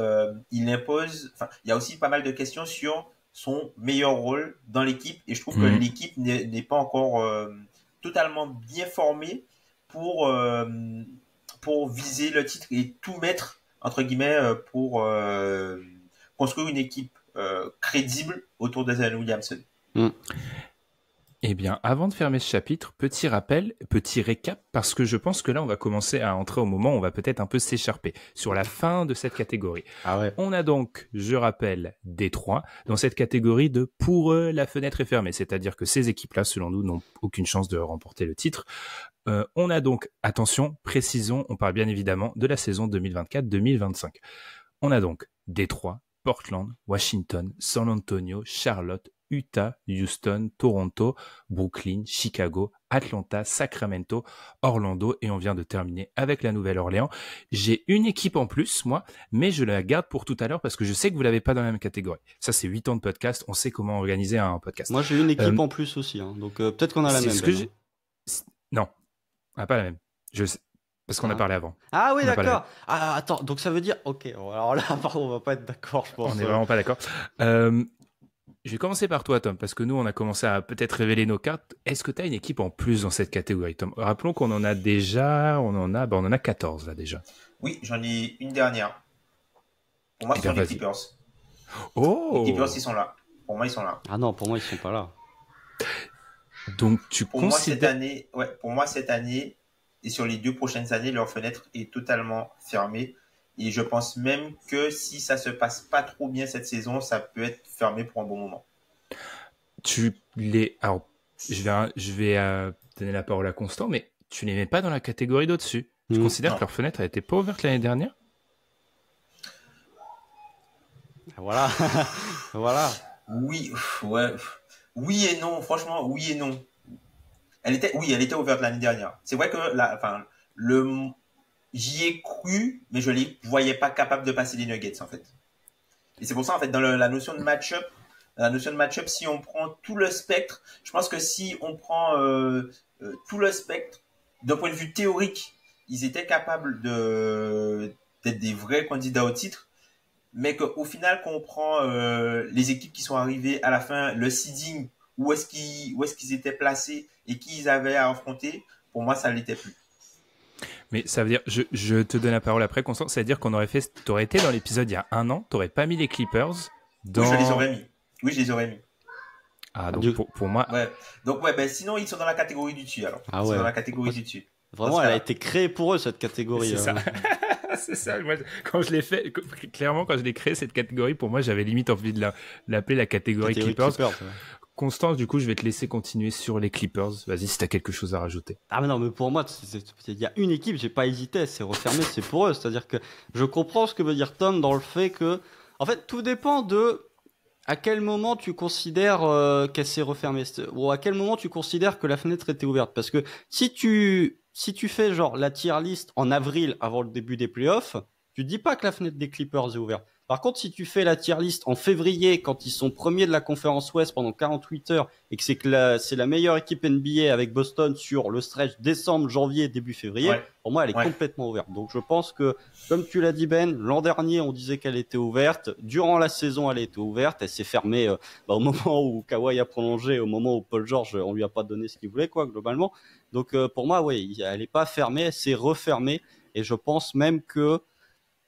il y a aussi pas mal de questions sur son meilleur rôle dans l'équipe, et je trouve que l'équipe n'est pas encore totalement bien formée pour viser le titre et tout mettre entre guillemets pour construire une équipe crédible autour de Zion Williamson. Eh bien, avant de fermer ce chapitre, petit rappel, petit récap, parce que je pense que là, on va commencer à entrer au moment où on va peut-être un peu s'écharper sur la fin de cette catégorie. Ah ouais. On a donc, je rappelle, Détroit dans cette catégorie de pour eux, la fenêtre est fermée, c'est-à-dire que ces équipes-là, selon nous, n'ont aucune chance de remporter le titre. On a donc, attention, précisons, on parle bien évidemment de la saison 2024-2025. On a donc Détroit, Portland, Washington, San Antonio, Charlotte, Utah, Houston, Toronto, Brooklyn, Chicago, Atlanta, Sacramento, Orlando et on vient de terminer avec la Nouvelle-Orléans. J'ai une équipe en plus, moi, mais je la garde pour tout à l'heure parce que je sais que vous l'avez pas dans la même catégorie. Ça, c'est 8 ans de podcast, on sait comment organiser un podcast. Moi, j'ai une équipe en plus aussi, hein. Donc peut-être qu'on a la même. Non, on n'a pas la même. Je sais. Parce qu'on a parlé avant. Ah oui, d'accord. Ah, attends, donc ça veut dire... Ok, alors là, pardon, on va pas être d'accord, je pense. On n'est vraiment pas d'accord. Je vais commencer par toi, Tom, parce que nous, on a commencé à peut-être révéler nos cartes. Est-ce que tu as une équipe en plus dans cette catégorie, Tom? Rappelons qu'on en a déjà, on en a 14 là déjà. Oui, j'en ai une dernière. Pour moi, ce sont les Clippers. Oh! Les Clippers, ils sont là. Pour moi, ils sont là. Ah non, pour moi, ils sont pas là. Donc, tu considères... Pour moi, cette année, et sur les 2 prochaines années, leur fenêtre est totalement fermée. Et je pense même que si ça se passe pas trop bien cette saison, ça peut être fermé pour un bon moment. Alors, je vais donner la parole à Constant, mais tu les mets pas dans la catégorie d'au-dessus. Tu considères que leur fenêtre a été pas ouverte l'année dernière? Voilà. Voilà. Oui, ouais. Oui et non. Franchement, oui et non. Elle était ouverte l'année dernière. C'est vrai que j'y ai cru, mais je les voyais pas capables de passer les Nuggets, en fait. Et c'est pour ça, en fait, dans la notion de match-up, si on prend tout le spectre, je pense que si on prend tout le spectre, d'un point de vue théorique, ils étaient capables d'être des vrais candidats au titre, mais qu'au final, quand on prend les équipes qui sont arrivées à la fin, le seeding, où est-ce qu'ils étaient placés et qui ils avaient à affronter, pour moi, ça ne l'était plus. Mais ça veut dire, je te donne la parole après, Constant, ça veut dire qu'on t'aurais été dans l'épisode il y a 1 an, t'aurais pas mis les Clippers dans... Oui, je les aurais mis. Ah, donc pour moi... Ouais. Donc ouais, ben sinon, ils sont dans la catégorie du dessus, alors. Ah ouais. Ils sont dans la catégorie du dessus. Vraiment, elle a été créée pour eux, cette catégorie. C'est ça. C'est ça. Moi, quand je l'ai fait, clairement, quand je l'ai créé, cette catégorie, pour moi, j'avais limite envie de l'appeler la catégorie Clippers. Constance, du coup, je vais te laisser continuer sur les Clippers. Vas-y, si tu as quelque chose à rajouter. Ah mais non, mais pour moi, il y a une équipe, j'ai pas hésité, c'est refermé, c'est pour eux. C'est-à-dire que je comprends ce que veut dire Tom dans le fait que, en fait, tout dépend de à quel moment tu considères qu'elle s'est refermée, ou à quel moment tu considères que la fenêtre était ouverte. Parce que si tu fais genre la tier list en avril avant le début des playoffs, tu dis pas que la fenêtre des Clippers est ouverte. Par contre, si tu fais la tier list en février, quand ils sont premiers de la conférence Ouest pendant 48 heures, et que c'est la meilleure équipe NBA avec Boston sur le stretch décembre, janvier, début février, ouais. Pour moi, elle est complètement ouverte. Donc, je pense que, comme tu l'as dit Ben, l'an dernier, on disait qu'elle était ouverte. Durant la saison, elle était ouverte. Elle s'est fermée au moment où Kawhi a prolongé, au moment où Paul George, on lui a pas donné ce qu'il voulait, quoi, globalement. Donc, pour moi, oui, elle est pas fermée, elle s'est refermée. Et je pense même que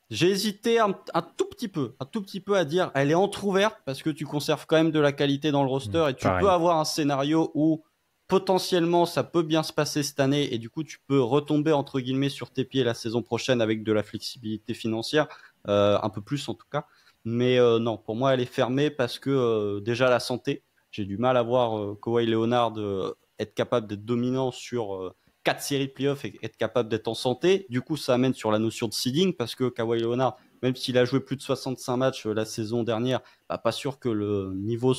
j'ai hésité un tout petit peu à dire elle est entrouverte parce que tu conserves quand même de la qualité dans le roster et tu peux avoir un scénario où potentiellement ça peut bien se passer cette année et du coup tu peux retomber entre guillemets sur tes pieds la saison prochaine avec de la flexibilité financière, un peu plus en tout cas. Mais non, pour moi elle est fermée parce que déjà la santé, j'ai du mal à voir Kawhi Leonard être capable d'être dominant sur 4 séries de playoffs et être capable d'être en santé. Du coup, ça amène sur la notion de seeding parce que Kawhi Leonard, même s'il a joué plus de 65 matchs la saison dernière, pas sûr que le niveau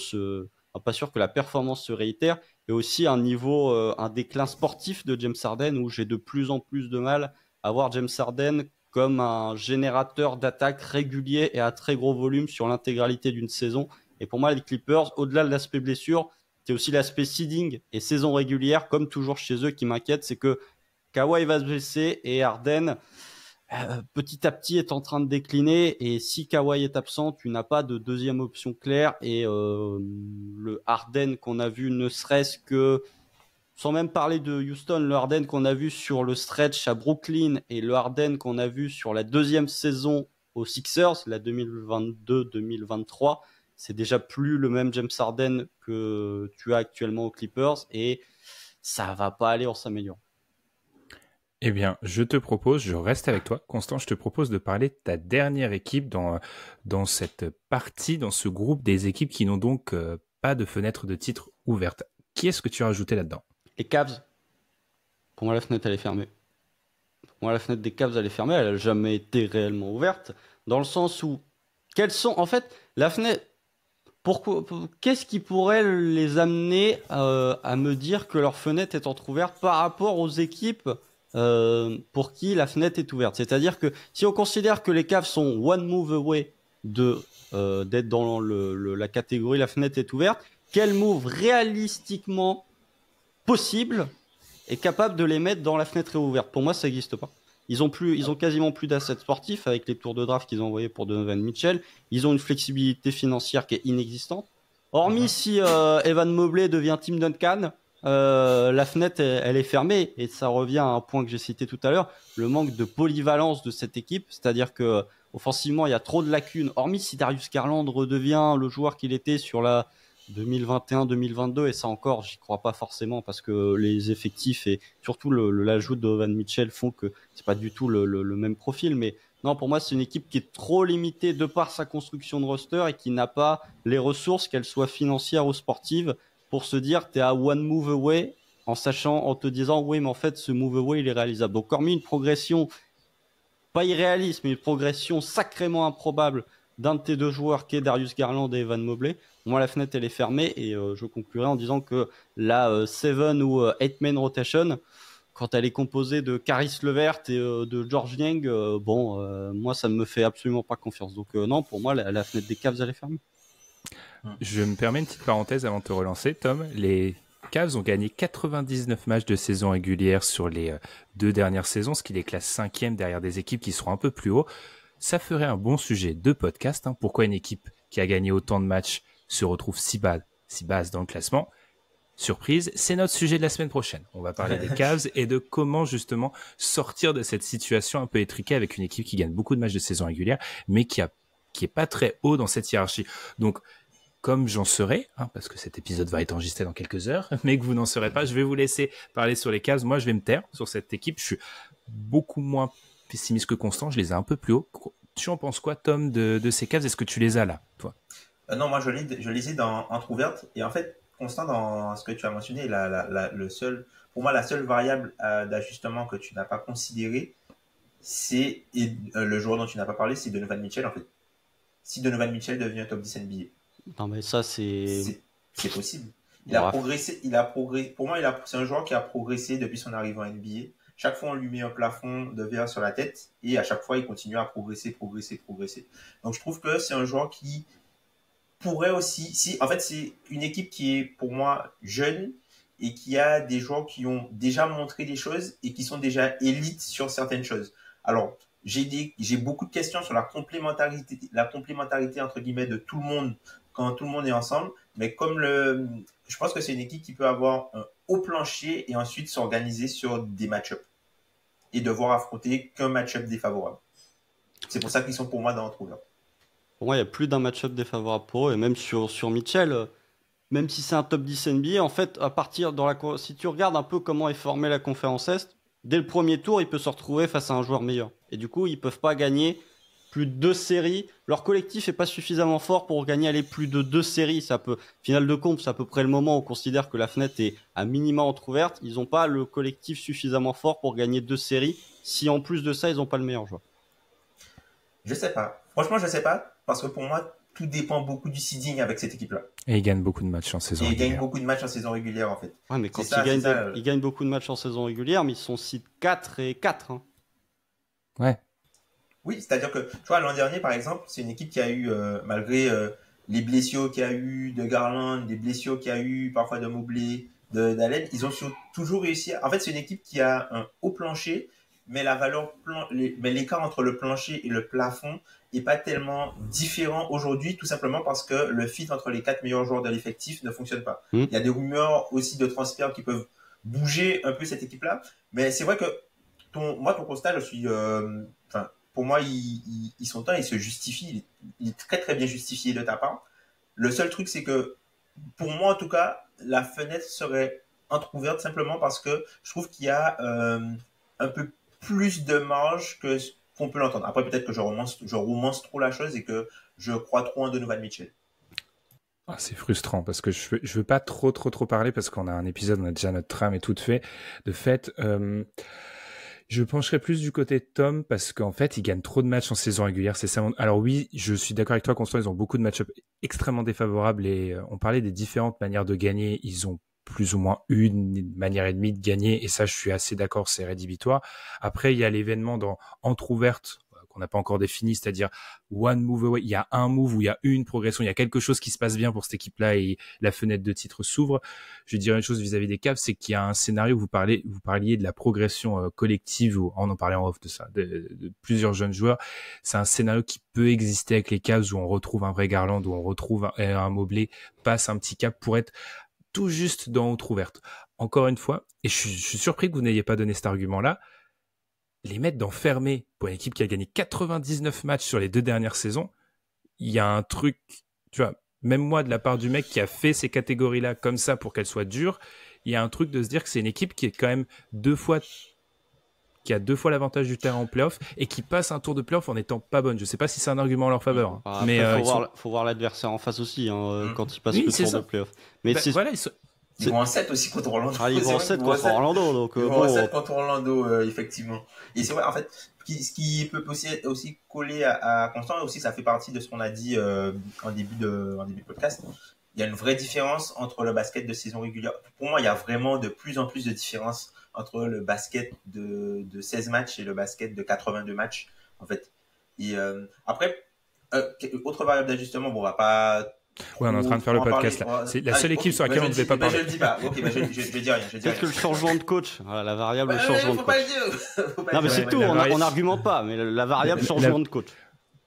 pas sûr que la performance se réitère. Et aussi un déclin sportif de James Harden où j'ai de plus en plus de mal à voir James Harden comme un générateur d'attaques régulier et à très gros volume sur l'intégralité d'une saison. Et pour moi, les Clippers, au-delà de l'aspect blessure, c'est aussi l'aspect seeding et saison régulière, comme toujours chez eux, qui m'inquiète, c'est que Kawhi va se blesser et Harden, petit à petit, est en train de décliner. Et si Kawhi est absent, tu n'as pas de deuxième option claire. Et le Harden qu'on a vu, ne serait-ce que, sans même parler de Houston, le Harden qu'on a vu sur le stretch à Brooklyn et le Harden qu'on a vu sur la deuxième saison aux Sixers, la 2022-2023, c'est déjà plus le même James Harden que tu as actuellement aux Clippers et ça va pas aller en s'améliorant. Eh bien, je reste avec toi. Constant, je te propose de parler de ta dernière équipe dans cette partie, dans ce groupe des équipes qui n'ont donc pas de fenêtre de titre ouverte. Qui est-ce que tu as ajouté là-dedans? Les Cavs. Pour moi, la fenêtre, elle est fermée. Pour moi, la fenêtre des Cavs, elle est fermée. Elle n'a jamais été réellement ouverte. Dans le sens où, en fait, la fenêtre... Qu'est-ce qui pourrait les amener à me dire que leur fenêtre est entrouverte par rapport aux équipes pour qui la fenêtre est ouverte? C'est-à-dire que si on considère que les Cavs sont one move away d'être dans la catégorie la fenêtre est ouverte, quel move réalistiquement possible est capable de les mettre dans la fenêtre est ouverte? Pour moi, ça n'existe pas. Ils ont quasiment plus d'assets sportifs avec les tours de draft qu'ils ont envoyés pour Donovan Mitchell. Ils ont une flexibilité financière qui est inexistante. Hormis si Evan Mobley devient Tim Duncan, la fenêtre elle est fermée et ça revient à un point que j'ai cité tout à l'heure, le manque de polyvalence de cette équipe, c'est-à-dire que offensivement il y a trop de lacunes. Hormis si Darius Garland redevient le joueur qu'il était sur la 2021-2022 et ça encore j'y crois pas forcément parce que les effectifs et surtout l'ajout de Donovan Mitchell font que c'est pas du tout le même profil, mais non, pour moi c'est une équipe qui est trop limitée de par sa construction de roster et qui n'a pas les ressources, qu'elles soient financières ou sportives, pour se dire t'es à one move away en te disant oui mais en fait ce move away il est réalisable. Donc hormis une progression pas irréaliste mais une progression sacrément improbable d'un de tes deux joueurs qui est Darius Garland et Evan Mobley, moi la fenêtre elle est fermée et je conclurai en disant que la 7 ou 8 man rotation, quand elle est composée de Caris LeVert et de George Niang, moi ça ne me fait absolument pas confiance. Donc non, pour moi la fenêtre des Cavs elle est fermée. Je me permets une petite parenthèse avant de te relancer, Tom. Les Cavs ont gagné 99 matchs de saison régulière sur les 2 dernières saisons, ce qui les classe 5e derrière des équipes qui seront un peu plus haut. Ça ferait un bon sujet de podcast. Pourquoi une équipe qui a gagné autant de matchs se retrouve si bas dans le classement? Surprise, c'est notre sujet de la semaine prochaine. On va parler des Cavs et de comment justement sortir de cette situation un peu étriquée avec une équipe qui gagne beaucoup de matchs de saison régulière, mais qui est pas très haut dans cette hiérarchie. Donc, comme j'en serai, parce que cet épisode va être enregistré dans quelques heures, mais que vous n'en serez pas, je vais vous laisser parler sur les Cavs. Moi, je vais me taire sur cette équipe. Je suis beaucoup moins pessimiste que Constant. Je les ai un peu plus haut. Tu en penses quoi, Tom, de ces Cavs? Est-ce que tu les as là, toi? Non, moi je les ai dans entre ouvertes et en fait constant dans ce que tu as mentionné. Pour moi, la seule variable d'ajustement que tu n'as pas considérée, c'est le joueur dont tu n'as pas parlé, c'est Donovan Mitchell en fait. Si Donovan Mitchell devient un top 10 NBA, Non, mais ça, c'est possible. Il a progressé. Pour moi, c'est un joueur qui a progressé depuis son arrivée en NBA. Chaque fois, on lui met un plafond de verre sur la tête et à chaque fois, il continue à progresser. Donc, je trouve que c'est un joueur qui pourrait aussi, en fait, c'est une équipe qui est pour moi jeune et qui a des joueurs qui ont déjà montré des choses et qui sont déjà élites sur certaines choses. Alors, j'ai beaucoup de questions sur la complémentarité entre guillemets de tout le monde quand tout le monde est ensemble, mais je pense que c'est une équipe qui peut avoir un haut plancher et ensuite s'organiser sur des match-ups et devoir affronter qu'un match-up défavorable. C'est pour ça qu'ils sont pour moi dans l'entrouvert. Pour moi, il y a plus d'un match-up défavorable pour eux, et même sur Mitchell, même si c'est un top 10 NBA, en fait, si tu regardes un peu comment est formée la conférence Est, dès le premier tour, il peut se retrouver face à un joueur meilleur. Et du coup, ils peuvent pas gagner plus de 2 séries. Leur collectif est pas suffisamment fort pour gagner plus de 2 séries. Finale de conf, c'est à peu près le moment où on considère que la fenêtre est à minima entrouverte. Ils ont pas le collectif suffisamment fort pour gagner 2 séries. Si en plus de ça, ils ont pas le meilleur joueur. Je sais pas. Franchement, je sais pas. Parce que pour moi, tout dépend beaucoup du seeding avec cette équipe-là. Et ils gagnent beaucoup de matchs en saison régulière. Ils gagnent beaucoup de matchs en saison régulière, en fait. Ouais, mais quand ils gagnent beaucoup de matchs en saison régulière, mais ils sont seed 4 et 4. Hein. Ouais. Oui, c'est-à-dire que, tu vois, l'an dernier, par exemple, c'est une équipe qui a eu, malgré les blessures qu'il y a eu de Garland, des blessures qu'il y a eu parfois de Mobley, d'Allen, ils ont toujours réussi. En fait, c'est une équipe qui a un haut plancher, mais mais l'écart entre le plancher et le plafond est pas tellement différent aujourd'hui, tout simplement parce que le fit entre les 4 meilleurs joueurs de l'effectif ne fonctionne pas. Il y a des rumeurs aussi de transferts qui peuvent bouger un peu cette équipe-là, mais c'est vrai que ton constat, pour moi, il se justifie, il est très très bien justifié de ta part. Le seul truc, c'est que, pour moi en tout cas, la fenêtre serait entrouverte simplement parce que je trouve qu'il y a un peu plus de marge qu'on peut l'entendre. Après, peut-être que je romance trop la chose et que je crois trop en Donovan Mitchell. Ah, c'est frustrant parce que je veux pas trop parler parce qu'on a un épisode, on a déjà notre trame et tout fait. De fait, je pencherais plus du côté de Tom parce qu'en fait, ils gagnent trop de matchs en saison régulière. C'est ça. Alors oui, je suis d'accord avec toi, Constant, ils ont beaucoup de match-up extrêmement défavorables et on parlait des différentes manières de gagner. Ils ont plus ou moins une manière et demie de gagner et ça, je suis assez d'accord, c'est rédhibitoire. Après, il y a l'événement dans Entrouverte qu'on n'a pas encore défini, c'est-à-dire one move away. Il y a un move où il y a une progression, il y a quelque chose qui se passe bien pour cette équipe-là et la fenêtre de titre s'ouvre. Je vais dire une chose vis-à-vis des Cavs, c'est qu'il y a un scénario où vous parliez de la progression collective, on en parlait en off de ça, de plusieurs jeunes joueurs. C'est un scénario qui peut exister avec les Cavs où on retrouve un vrai Garland, où on retrouve un Mobley, passe un petit cap pour être tout juste dans Entrouverte. Encore une fois, et je suis surpris que vous n'ayez pas donné cet argument-là, les mettre dans fermé pour une équipe qui a gagné 99 matchs sur les 2 dernières saisons, il y a un truc, tu vois, même moi de la part du mec qui a fait ces catégories-là comme ça pour qu'elles soient dures, il y a un truc de se dire que c'est une équipe qui est quand même qui a 2 fois l'avantage du terrain en playoff et qui passe un tour de playoff en étant pas bonne. Je sais pas si c'est un argument en leur faveur. Après, mais faut voir l'adversaire en face aussi quand ils passent le tour de playoff. Mais voilà, ils vont en 7 aussi contre Orlando. Ils vont en 7 contre Orlando. Donc, ils vont en 7 contre Orlando, effectivement. Et c'est vrai, en fait, ce qui peut aussi coller à Constant, aussi, ça fait partie de ce qu'on a dit en début de podcast. Il y a une vraie différence entre le basket de saison régulière. Pour moi, il y a vraiment de plus en plus de différence entre le basket de 16 matchs et le basket de 82 matchs, en fait. Et après, autre variable d'ajustement, bon, on va pas... Ouais, on est en train de faire le podcast là. C'est la seule équipe sur laquelle on ne devait pas parler. Je le dis pas. Ok, je dis rien. Peut-être que le changement de coach, la variable changement de coach. Pas le dire. Non, mais c'est tout. On n'argumente pas, mais la variable changement de coach.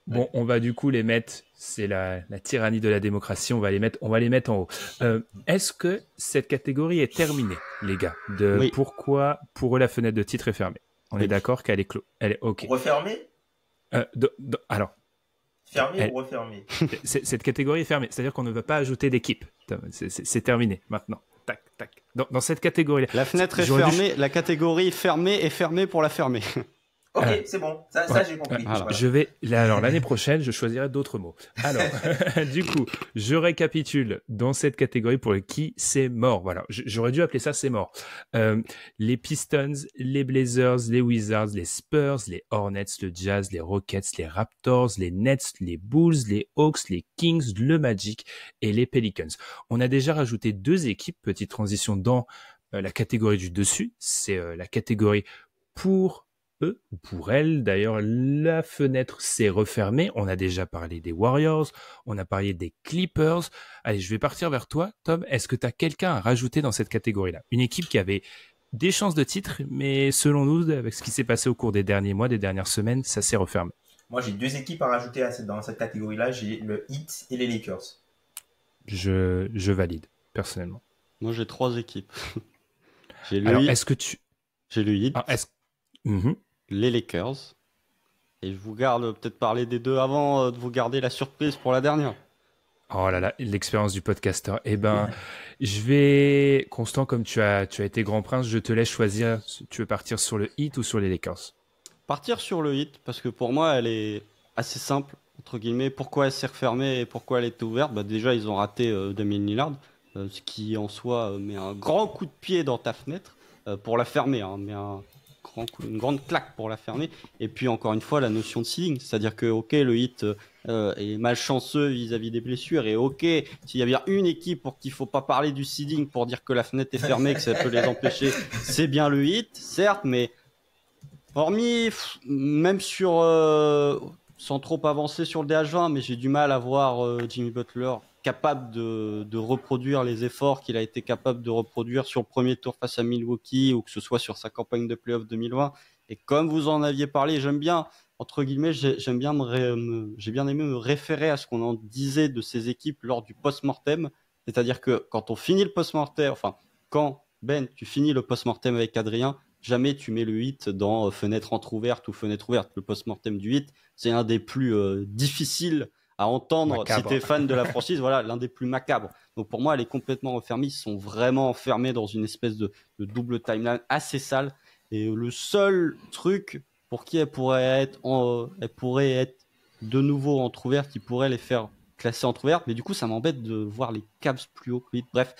Bon, on va du coup les mettre. C'est la tyrannie de la démocratie. On va les mettre en haut. Est-ce que cette catégorie est terminée, les gars? Oui. Pourquoi pour eux la fenêtre de titre est fermée? On est d'accord qu'elle est close. Elle est ok. Refermée? Alors. Fermé ou refermé? Cette catégorie est fermée, c'est-à-dire qu'on ne va pas ajouter d'équipe. C'est terminé maintenant. Tac, tac. Dans cette catégorie-là. La fenêtre est fermée, la catégorie fermée est fermée pour la fermer. Ok, c'est bon. Ça Ouais. j'ai compris. Voilà. Voilà. Alors, l'année prochaine, je choisirai d'autres mots. Alors, du coup, je récapitule dans cette catégorie pour qui c'est mort. Voilà. J'aurais dû appeler ça c'est mort. Les Pistons, les Blazers, les Wizards, les Spurs, les Hornets, le Jazz, les Rockets, les Raptors, les Nets, les Bulls, les Hawks, les Kings, le Magic et les Pelicans. On a déjà rajouté 2 équipes, petite transition dans la catégorie du dessus. C'est la catégorie pour eux ou pour elles. D'ailleurs, la fenêtre s'est refermée. On a déjà parlé des Warriors, on a parlé des Clippers. Allez, je vais partir vers toi, Tom. Est-ce que tu as quelqu'un à rajouter dans cette catégorie-là? Une équipe qui avait des chances de titre, mais selon nous, avec ce qui s'est passé au cours des derniers mois, des dernières semaines, ça s'est refermé. Moi, j'ai 2 équipes à rajouter dans cette catégorie-là. J'ai le Heat et les Lakers. Je valide, personnellement. Moi, j'ai 3 équipes. J'ai le Alors, Heat, est-ce que tu... j'ai le Heat, Ah, Mhm. les Lakers. Et je vous garde peut-être parler des deux avant de vous garder la surprise pour la dernière. Oh là là, l'expérience du podcasteur. Eh ben, je vais, Constant, comme tu as été grand prince, je te laisse choisir. Tu veux partir sur le Heat ou sur les Lakers? Partir sur le Heat, parce que pour moi, elle est assez simple, entre guillemets. Pourquoi elle s'est refermée et pourquoi elle était ouverte? Bah, déjà, ils ont raté Damian Lillard, ce qui en soi met un grand coup de pied dans ta fenêtre pour la fermer, hein, mais une grande claque pour la fermer. Et puis, encore une fois, la notion de seeding, c'est-à-dire que, ok, le Heat est malchanceux vis-à-vis des blessures, et ok, s'il y a bien une équipe pour qu'il faut pas parler du seeding pour dire que la fenêtre est fermée, que ça peut les empêcher, c'est bien le Heat, certes, mais hormis, même sur, sans trop avancer sur le DH20, mais j'ai du mal à voir Jimmy Butler capable de reproduire les efforts qu'il a été capable de reproduire sur le premier tour face à Milwaukee ou que ce soit sur sa campagne de playoff 2020. Et comme vous en aviez parlé, j'aime bien, entre guillemets, j'aime bien j'ai bien aimé me référer à ce qu'on en disait de ces équipes lors du post-mortem. C'est-à-dire que quand on finit le post-mortem, enfin, quand Ben, tu finis le post-mortem avec Adrien, jamais tu mets le hit dans fenêtre entrouverte ou fenêtre ouverte. Le post-mortem du hit, c'est un des plus difficiles à entendre Macabre. si tu es fan de la franchise. Voilà, l'un des plus macabres. Donc pour moi, elle est complètement refermée. Ils sont vraiment enfermés dans une espèce de double timeline assez sale. Et le seul truc pour qui elle pourrait être de nouveau entrouverte, qui pourrait les faire classer entrouverte. Mais du coup, ça m'embête de voir les Cavs plus haut que le hit. Bref,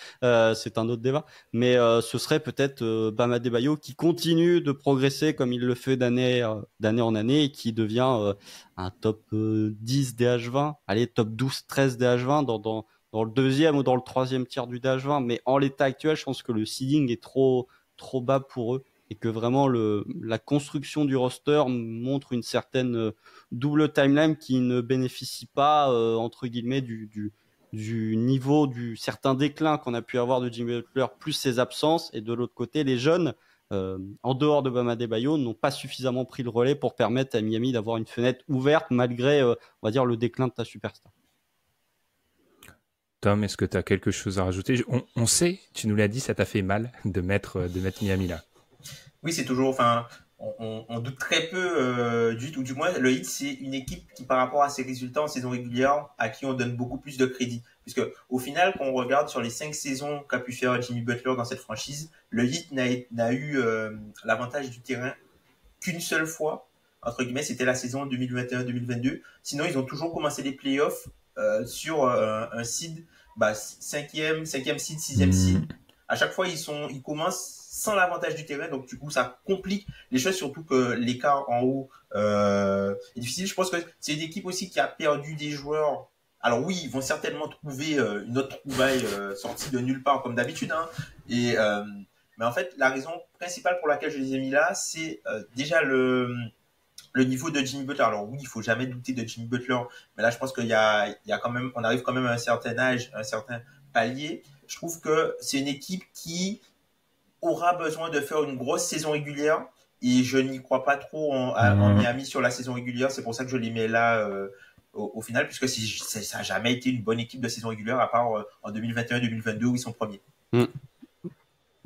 c'est un autre débat. Mais ce serait peut-être Bam Adebayo qui continue de progresser comme il le fait d'année en année et qui devient un top 10 DH20, allez, top 12-13 DH20 dans le deuxième ou dans le troisième tiers du DH20. Mais en l'état actuel, je pense que le seeding est trop bas pour eux et que vraiment la construction du roster montre une certaine double timeline qui ne bénéficie pas, entre guillemets, du niveau, du certain déclin qu'on a pu avoir de Jimmy Butler, plus ses absences, et de l'autre côté, les jeunes, en dehors de Bam Adebayo, n'ont pas suffisamment pris le relais pour permettre à Miami d'avoir une fenêtre ouverte malgré, on va dire, le déclin de ta superstar. Tom, est-ce que tu as quelque chose à rajouter? On sait, tu nous l'as dit, ça t'a fait mal de mettre Miami là. Oui, c'est toujours, enfin, on doute très peu du Heat, ou du moins le Heat, c'est une équipe qui, par rapport à ses résultats en saison régulière, à qui on donne beaucoup plus de crédit. Puisque au final, quand on regarde sur les 5 saisons qu'a pu faire Jimmy Butler dans cette franchise, le Heat n'a eu l'avantage du terrain qu'une seule fois. Entre guillemets, c'était la saison 2021-2022. Sinon, ils ont toujours commencé les playoffs sur un seed, 5e seed, 6e seed. À chaque fois, ils commencent sans l'avantage du terrain, donc du coup, ça complique les choses, surtout que l'écart en haut est difficile. Je pense que c'est une équipe aussi qui a perdu des joueurs. Alors oui, ils vont certainement trouver une autre trouvaille sortie de nulle part, comme d'habitude. Hein. Mais en fait, la raison principale pour laquelle je les ai mis là, c'est déjà le niveau de Jimmy Butler. Alors oui, il faut jamais douter de Jimmy Butler, mais là, je pense qu'il y a quand même, on arrive quand même à un certain âge, un certain palier. Je trouve que c'est une équipe qui aura besoin de faire une grosse saison régulière et je n'y crois pas trop en Miami sur la saison régulière. C'est pour ça que je les mets là au final, puisque ça n'a jamais été une bonne équipe de saison régulière à part en 2021-2022 où ils sont premiers.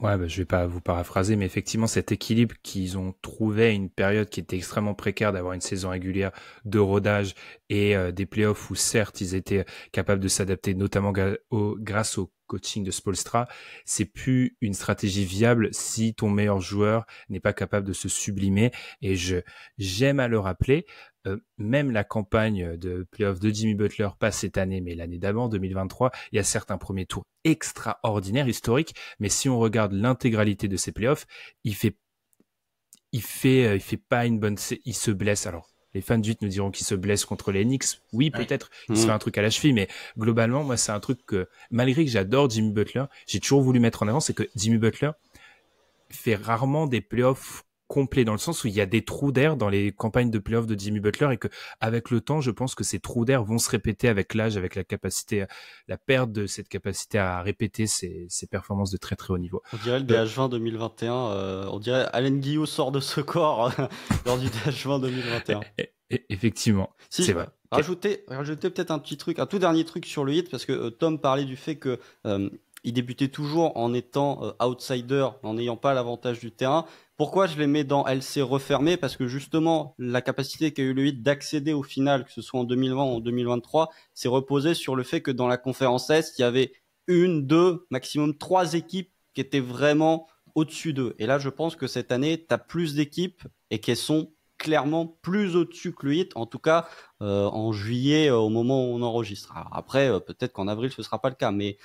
Ouais, bah, je vais pas vous paraphraser, mais effectivement, cet équilibre qu'ils ont trouvé à une période qui était extrêmement précaire d'avoir une saison régulière de rodage et des playoffs où certes ils étaient capables de s'adapter, notamment grâce au coaching de Spoelstra, c'est plus une stratégie viable si ton meilleur joueur n'est pas capable de se sublimer. Et j'aime à le rappeler. Même la campagne de playoff de Jimmy Butler, pas cette année, mais l'année d'avant, 2023, il y a certains premiers tours extraordinaires, historiques, mais si on regarde l'intégralité de ces playoffs, il fait pas une bonne, il se blesse. Alors, les fans du 8 nous diront qu'il se blesse contre les Knicks. Oui, peut-être, il se fait un truc à la cheville, mais globalement, moi, c'est un truc que, malgré que j'adore Jimmy Butler, j'ai toujours voulu mettre en avant, c'est que Jimmy Butler fait rarement des playoffs complets, dans le sens où il y a des trous d'air dans les campagnes de playoffs de Jimmy Butler, et que avec le temps, je pense que ces trous d'air vont se répéter avec l'âge, avec la capacité, la perte de cette capacité à répéter ses performances de très très haut niveau. On dirait le DH20 2021, on dirait Alain Guillot sort de ce corps lors du DH20 2021. Effectivement, si, c'est vrai. Rajouter peut-être un petit truc, un tout dernier truc sur le hit, parce que Tom parlait du fait que il débutait toujours en étant outsider, en n'ayant pas l'avantage du terrain. Pourquoi je les mets dans LC refermé? Parce que justement, la capacité qu'a eu le Heat d'accéder au final, que ce soit en 2020 ou en 2023, s'est reposée sur le fait que dans la conférence Est, il y avait une, deux, maximum 3 équipes qui étaient vraiment au-dessus d'eux. Et là, je pense que cette année, tu as plus d'équipes et qu'elles sont clairement plus au-dessus que le Heat, en tout cas en juillet, au moment où on enregistre. Alors après, peut-être qu'en avril, ce sera pas le cas, mais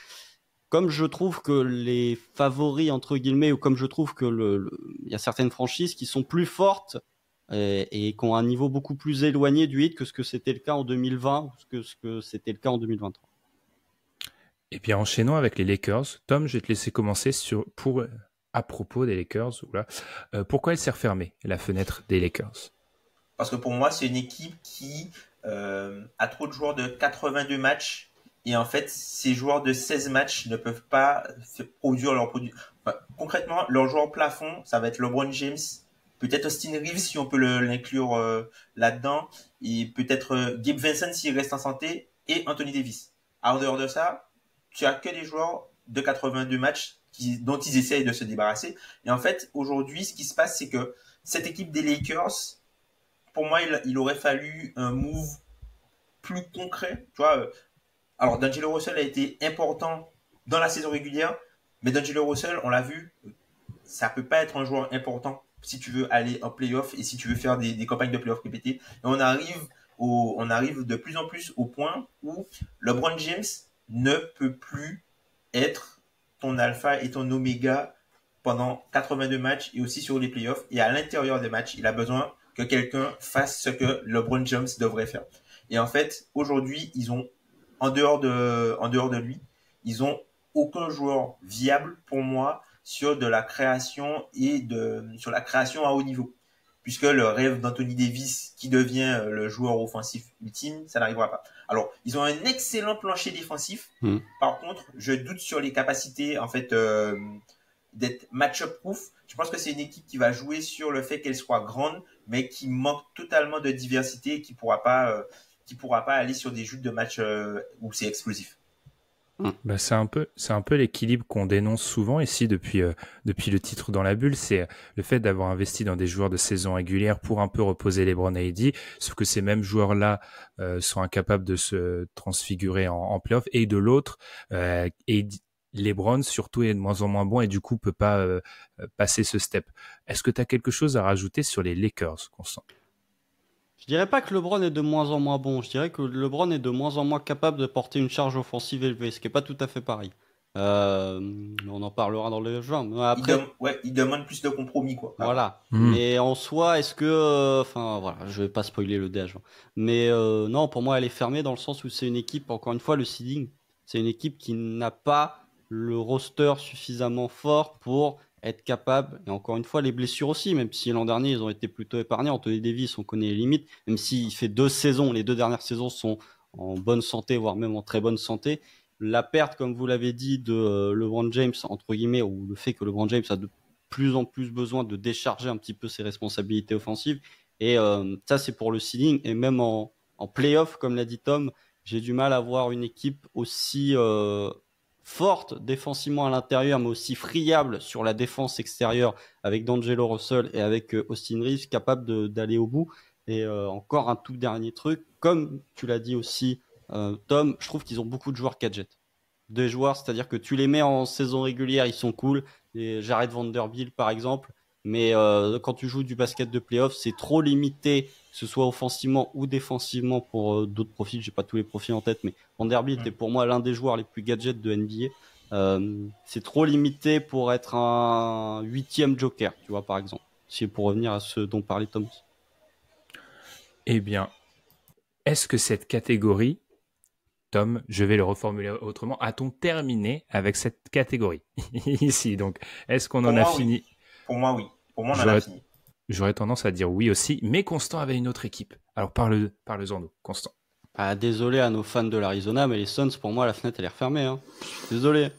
comme je trouve que les favoris, entre guillemets, ou comme je trouve que il y a certaines franchises qui sont plus fortes et qui ont un niveau beaucoup plus éloigné du Heat que ce que c'était le cas en 2020 ou ce que c'était le cas en 2023. Et puis enchaînons avec les Lakers. Tom, je vais te laisser commencer à propos des Lakers. Pourquoi elle s'est refermée, la fenêtre des Lakers? Parce que pour moi, c'est une équipe qui a trop de joueurs de 82 matchs. Et en fait, ces joueurs de 16 matchs ne peuvent pas produire leur produit. Enfin, concrètement, leur joueur plafond, ça va être LeBron James, peut-être Austin Reeves si on peut l'inclure là-dedans, et peut-être Gabe Vincent s'il reste en santé, et Anthony Davis. En dehors de ça, tu as que des joueurs de 82 matchs dont ils essayent de se débarrasser. Et en fait, aujourd'hui, ce qui se passe, c'est que cette équipe des Lakers, pour moi, il aurait fallu un move plus concret. Tu vois, alors D'Angelo Russell a été important dans la saison régulière, mais D'Angelo Russell, on l'a vu, ça peut pas être un joueur important si tu veux aller en playoff et si tu veux faire des campagnes de playoff répétées. Et on arrive de plus en plus au point où LeBron James ne peut plus être ton alpha et ton oméga pendant 82 matchs et aussi sur les playoffs. Et à l'intérieur des matchs, il a besoin que quelqu'un fasse ce que LeBron James devrait faire. Et en fait, aujourd'hui, ils ont, en dehors de lui, ils ont aucun joueur viable pour moi sur de la création sur la création à haut niveau. Puisque le rêve d'Anthony Davis qui devient le joueur offensif ultime, ça n'arrivera pas. Alors, ils ont un excellent plancher défensif. Par contre, je doute sur les capacités, en fait, d'être match-up proof. Je pense que c'est une équipe qui va jouer sur le fait qu'elle soit grande, mais qui manque totalement de diversité et qui pourra pas aller sur des joutes de match où c'est explosif. Bah, c'est un peu l'équilibre qu'on dénonce souvent ici depuis le titre dans la bulle, c'est le fait d'avoir investi dans des joueurs de saison régulière pour un peu reposer LeBron et AD, sauf que ces mêmes joueurs-là sont incapables de se transfigurer en playoff, et de l'autre, LeBron surtout est de moins en moins bon et du coup peut pas passer ce step. Est-ce que tu as quelque chose à rajouter sur les Lakers, Constant? Je dirais pas que LeBron est de moins en moins bon. Je dirais que LeBron est de moins en moins capable de porter une charge offensive élevée, ce qui est pas tout à fait pareil. On en parlera dans le jeu. Mais après, il demande plus de compromis, quoi. Voilà. Mais en soi, est-ce que, enfin voilà, je vais pas spoiler le DH. Mais non, pour moi, elle est fermée dans le sens où c'est une équipe. Encore une fois, le seeding, c'est une équipe qui n'a pas le roster suffisamment fort pour être capable, et encore une fois, les blessures aussi, même si l'an dernier, ils ont été plutôt épargnés. Anthony Davis, on connaît les limites, même s'il fait 2 saisons, les 2 dernières saisons sont en bonne santé, voire même en très bonne santé. La perte, comme vous l'avez dit, de LeBron James, entre guillemets, ou le fait que LeBron James a de plus en plus besoin de décharger un petit peu ses responsabilités offensives. Et ça, c'est pour le seeding. Et même en play-off, comme l'a dit Tom, j'ai du mal à voir une équipe aussi forte défensivement à l'intérieur, mais aussi friable sur la défense extérieure avec D'Angelo Russell et avec Austin Reeves, capable d'aller au bout. Et encore un tout dernier truc, comme tu l'as dit aussi, Tom, je trouve qu'ils ont beaucoup de joueurs gadgets. Des joueurs, c'est-à-dire que tu les mets en saison régulière, ils sont cool. Et Jared Vanderbilt, par exemple. Mais quand tu joues du basket de playoff, c'est trop limité, que ce soit offensivement ou défensivement pour d'autres profils. J'ai pas tous les profils en tête, mais Vanderbilt est pour moi l'un des joueurs les plus gadgets de NBA. C'est trop limité pour être un 8e joker, tu vois, par exemple. C'est pour revenir à ce dont parlait Tom. Eh bien, est-ce que cette catégorie, Tom, je vais le reformuler autrement, a-t-on terminé avec cette catégorie ici? Donc, est-ce qu'on en a fini? Pour moi, oui. Pour moi, on en a fini. J'aurais tendance à dire oui aussi, mais Constant avait une autre équipe. Alors, parle-en nous, Constant. Ah, désolé à nos fans de l'Arizona, mais les Suns, pour moi, la fenêtre, elle est refermée. Hein. Désolé.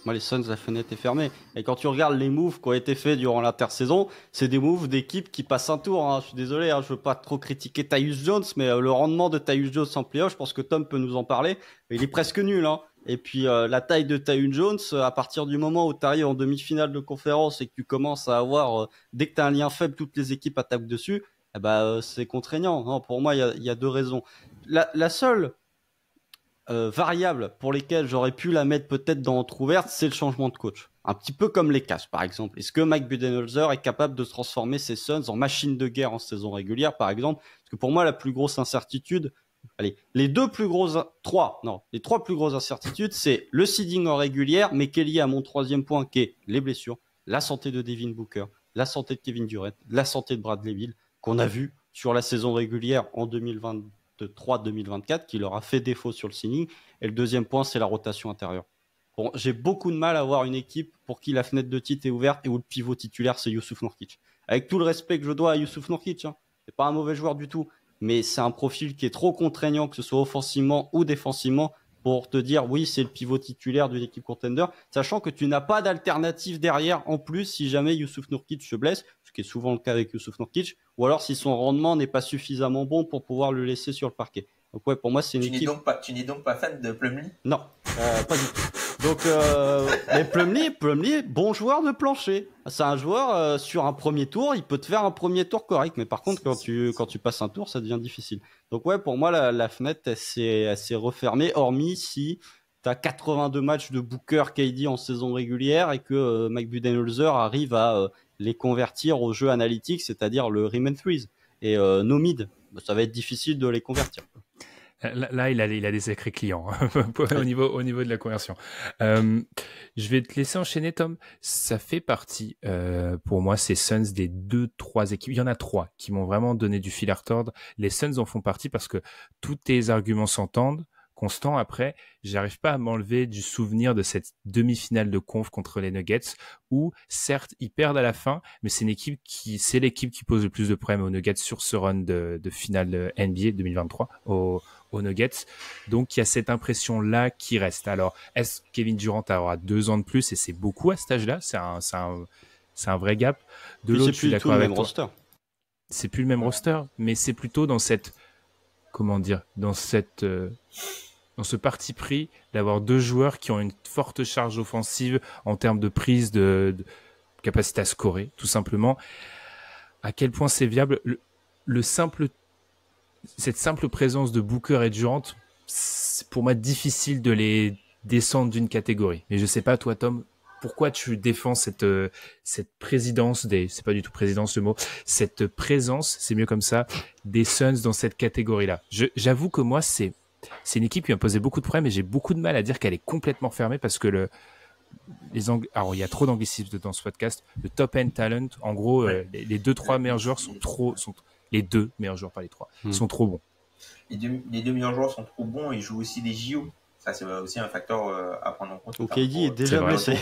Moi, les Suns, la fenêtre est fermée. Et quand tu regardes les moves qui ont été faits durant l'intersaison, c'est des moves d'équipes qui passent un tour. Hein. Je suis désolé, je veux pas trop critiquer Tyus Jones, mais le rendement de Tyus Jones en playoff, je pense que Tom peut nous en parler. Il est presque nul. Hein. Et puis, la taille de Tyus Jones, à partir du moment où tu arrives en demi-finale de conférence et que tu commences à avoir, dès que tu as un lien faible, toutes les équipes attaquent dessus, c'est contraignant. Non, pour moi, il y a deux raisons. La seule variable pour lesquelles j'aurais pu la mettre peut-être dans entrouverte, c'est le changement de coach. Un petit peu comme les Cavs, par exemple. Est-ce que Mike Budenholzer est capable de transformer ses Suns en machine de guerre en saison régulière, par exemple? Parce que pour moi, la plus grosse incertitude, les trois plus grosses incertitudes, c'est le seeding en régulière, mais qui est lié à mon troisième point, qui est les blessures, la santé de Devin Booker, la santé de Kevin Durant, la santé de Bradley Beal, qu'on a vu sur la saison régulière en 2023-2024, qui leur a fait défaut sur le seeding. Et le deuxième point, c'est la rotation intérieure. Bon, j'ai beaucoup de mal à voir une équipe pour qui la fenêtre de titre est ouverte et où le pivot titulaire, c'est Youssouf Nourkic. Avec tout le respect que je dois à Youssouf Nourkic, c'est pas un mauvais joueur du tout, mais c'est un profil qui est trop contraignant, que ce soit offensivement ou défensivement, pour te dire oui, c'est le pivot titulaire d'une équipe contender, sachant que tu n'as pas d'alternative derrière en plus si jamais Youssouf Nourkic se blesse, ce qui est souvent le cas avec Youssouf Nourkic, ou alors si son rendement n'est pas suffisamment bon pour pouvoir le laisser sur le parquet. Donc ouais, pour moi, c'est une équipe... Tu n'es donc pas fan de Plumlee? Non, pas du tout. Donc, mais Plumlee, bon joueur de plancher. C'est un joueur, sur un premier tour, il peut te faire un premier tour correct. Mais par contre, quand tu passes un tour, ça devient difficile. Donc ouais, pour moi, la fenêtre, elle s'est refermée, hormis si tu as 82 matchs de Booker KD en saison régulière et que Mike Budenholzer arrive à les convertir au jeu analytique, c'est-à-dire le rim and threes. Et no mid, ça va être difficile de les convertir. Là, il a des sacrés clients au niveau de la conversion. Je vais te laisser enchaîner, Tom. Ça fait partie, pour moi, ces Suns des 2-3 équipes. Il y en a 3 qui m'ont vraiment donné du fil à retordre. Les Suns en font partie parce que tous tes arguments s'entendent. Constant, après, j'arrive pas à m'enlever du souvenir de cette demi-finale de conf contre les Nuggets où, certes, ils perdent à la fin, mais c'est l'équipe qui pose le plus de problèmes aux Nuggets sur ce run de finale de NBA 2023 aux Nuggets. Donc, il y a cette impression-là qui reste. Alors, est-ce que Kevin Durant aura 2 ans de plus et c'est beaucoup à cet âge-là? C'est un vrai gap. De l'autre, je suis d'accord avec toi. C'est plus le même roster, mais c'est plutôt dans cette, dans ce parti pris d'avoir 2 joueurs qui ont une forte charge offensive en termes de prise, de capacité à scorer, tout simplement. À quel point c'est viable cette simple présence de Booker et Durant, c'est pour moi difficile de les descendre d'une catégorie. Mais je sais pas, toi, Tom, pourquoi tu défends cette présidence c'est pas du tout présidence le mot, cette présence, c'est mieux comme ça, des Suns dans cette catégorie-là. J'avoue que moi, c'est une équipe qui m'a posé beaucoup de problèmes et j'ai beaucoup de mal à dire qu'elle est complètement fermée parce que alors il y a trop d'anglicisme dans ce podcast. Le top end talent, en gros, les 2-3 meilleurs joueurs les 2 meilleurs joueurs, pas les 3, sont trop bons. Les deux meilleurs joueurs sont trop bons et jouent aussi des JO. Ça, c'est aussi un facteur à prendre en compte. Ok, est déjà blessé.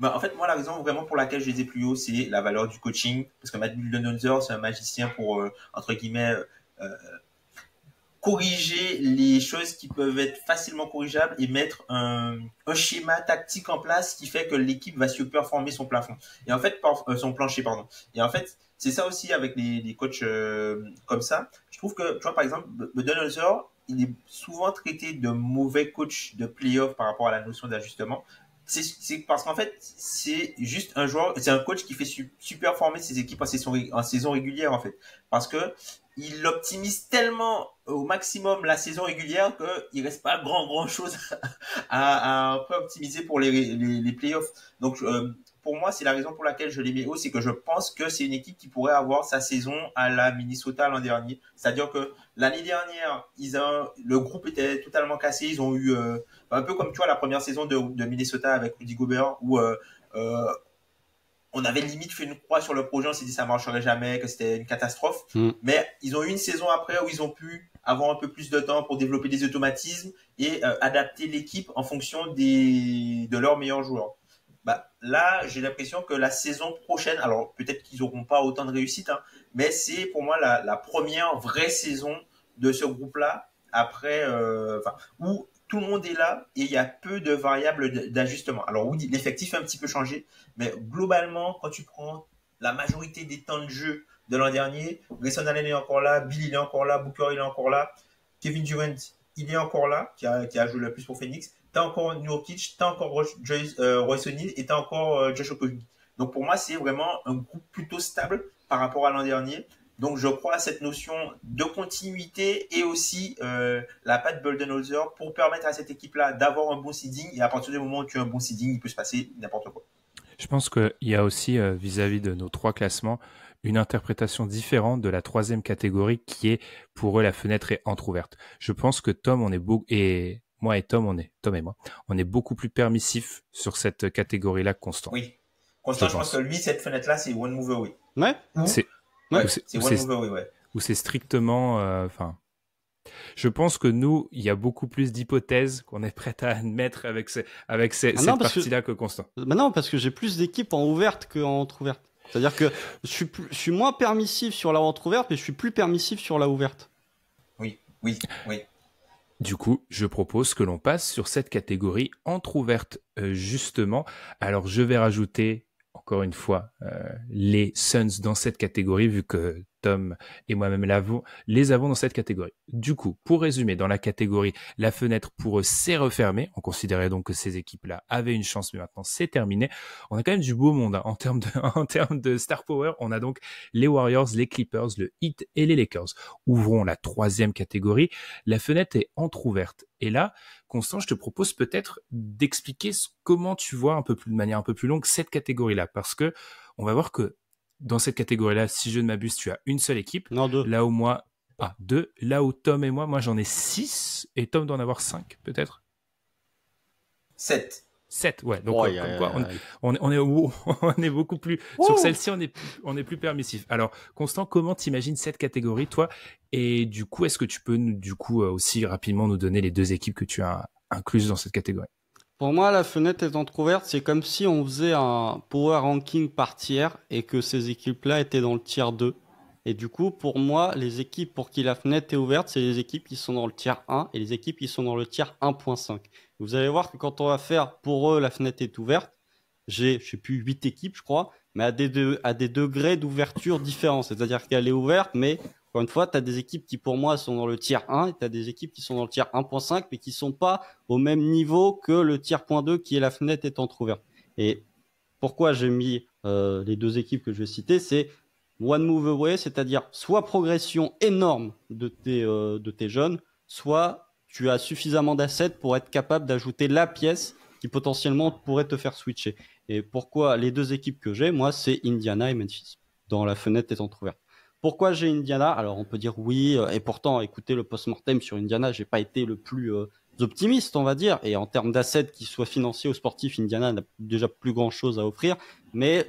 En fait, moi, la raison vraiment pour laquelle je les ai plus hauts, c'est la valeur du coaching. Parce que Matt Budenholzer, c'est un magicien pour, entre guillemets, corriger les choses qui peuvent être facilement corrigeables et mettre un schéma tactique en place qui fait que l'équipe va surperformer son plafond. Et en fait, son plancher, pardon. Et en fait, c'est ça aussi avec les coachs comme ça. Je trouve que, tu vois, par exemple, Budenholzer, il est souvent traité de mauvais coach de playoff par rapport à la notion d'ajustement. C'est parce qu'en fait, c'est juste un joueur, c'est un coach qui fait super former ses équipes en saison régulière, en fait. Parce que il optimise tellement au maximum la saison régulière qu'il reste pas grand chose à optimiser pour les playoffs. Donc, pour moi, c'est la raison pour laquelle je les mets haut, c'est que je pense que c'est une équipe qui pourrait avoir sa saison à la Minnesota l'an dernier. C'est-à-dire que l'année dernière, le groupe était totalement cassé. Ils ont eu un peu comme tu vois la première saison de Minnesota avec Rudy Gobert où on avait limite fait une croix sur le projet, on s'est dit ça marcherait jamais, que c'était une catastrophe. Mais ils ont eu une saison après où ils ont pu avoir un peu plus de temps pour développer des automatismes et adapter l'équipe en fonction de leurs meilleurs joueurs. Bah, là, j'ai l'impression que la saison prochaine, alors peut-être qu'ils n'auront pas autant de réussite, hein, mais c'est pour moi la première vraie saison de ce groupe-là, après, où tout le monde est là et il y a peu de variables d'ajustement. Alors oui, l'effectif a un petit peu changé, mais globalement, quand tu prends la majorité des temps de jeu de l'an dernier, Grayson Allen est encore là, Bill il est encore là, Booker il est encore là, Kevin Durant il est encore là, qui a joué le plus pour Phoenix. T'as encore Nurkic, t'as encore Royce O'Neal et t'as encore Josh Okogie. Donc pour moi, c'est vraiment un groupe plutôt stable par rapport à l'an dernier. Donc je crois à cette notion de continuité et aussi la patte Budenholzer pour permettre à cette équipe-là d'avoir un bon seeding. Et à partir du moment où tu as un bon seeding, il peut se passer n'importe quoi. Je pense qu'il y a aussi, vis-à-vis de nos 3 classements, une interprétation différente de la 3e catégorie qui est, pour eux, la fenêtre est entrouverte. Je pense que Tom et moi, on est beaucoup plus permissif sur cette catégorie-là que Constant. Oui. Constant, je pense que lui, cette fenêtre-là, c'est one move away. Ouais. C'est one move away, ouais. Où c'est strictement, je pense que nous, il y a beaucoup plus d'hypothèses qu'on est prêt à admettre avec cette partie-là que Constant. Bah non, parce que j'ai plus d'équipes en ouverte qu'en entrouverte. C'est-à-dire que je suis moins permissif sur la entrouverte, mais je suis plus permissif sur la ouverte. Oui. Du coup, je propose que l'on passe sur cette catégorie entrouverte, justement. Alors, je vais rajouter, encore une fois, les Suns dans cette catégorie, vu que Tom et moi-même les avons dans cette catégorie. Du coup, pour résumer, dans la catégorie, la fenêtre pour eux s'est refermée. On considérait donc que ces équipes-là avaient une chance, mais maintenant c'est terminé. On a quand même du beau monde, hein. En termes de star power. On a donc les Warriors, les Clippers, le Heat et les Lakers. Ouvrons la 3e catégorie. La fenêtre est entrouverte. Et là, Constant, je te propose peut-être d'expliquer comment tu vois de manière un peu plus longue cette catégorie-là, parce que on va voir que dans cette catégorie-là, si je ne m'abuse, tu as une seule équipe. Non, 2. Là où moi, 2. Là où Tom et moi j'en ai 6 et Tom doit en avoir 5 peut-être. 7, ouais. Donc on est beaucoup plus sur celle-ci, on est plus permissif. Alors Constant, comment t'imagines cette catégorie toi? Et du coup, est-ce que tu peux aussi rapidement nous donner les 2 équipes que tu as incluses dans cette catégorie? Pour moi, la fenêtre est entrouverte, c'est comme si on faisait un power ranking par tiers et que ces équipes-là étaient dans le tiers 2. Et du coup, pour moi, les équipes pour qui la fenêtre est ouverte, c'est les équipes qui sont dans le tiers 1 et les équipes qui sont dans le tiers 1.5. Vous allez voir que quand on va faire pour eux, la fenêtre est ouverte, j'ai, je sais plus, 8 équipes, je crois, mais à des degrés d'ouverture différents. C'est-à-dire qu'elle est ouverte, mais encore une fois, tu as des équipes qui, pour moi, sont dans le tiers 1 et tu as des équipes qui sont dans le tiers 1.5, mais qui sont pas au même niveau que le tiers 2 qui est la fenêtre est entrouverte. Et pourquoi j'ai mis les 2 équipes que je vais citer, c'est one move away, c'est-à-dire soit progression énorme de tes jeunes, soit tu as suffisamment d'assets pour être capable d'ajouter la pièce qui potentiellement pourrait te faire switcher. Et pourquoi les 2 équipes que j'ai, moi, c'est Indiana et Memphis, dans la fenêtre est entrouverte. Pourquoi j'ai Indiana? Alors on peut dire oui, et pourtant, écoutez, le post-mortem sur Indiana, j'ai pas été le plus optimiste, on va dire, et en termes d'assets qui soient financiers aux sportifs, Indiana n'a déjà plus grand-chose à offrir, mais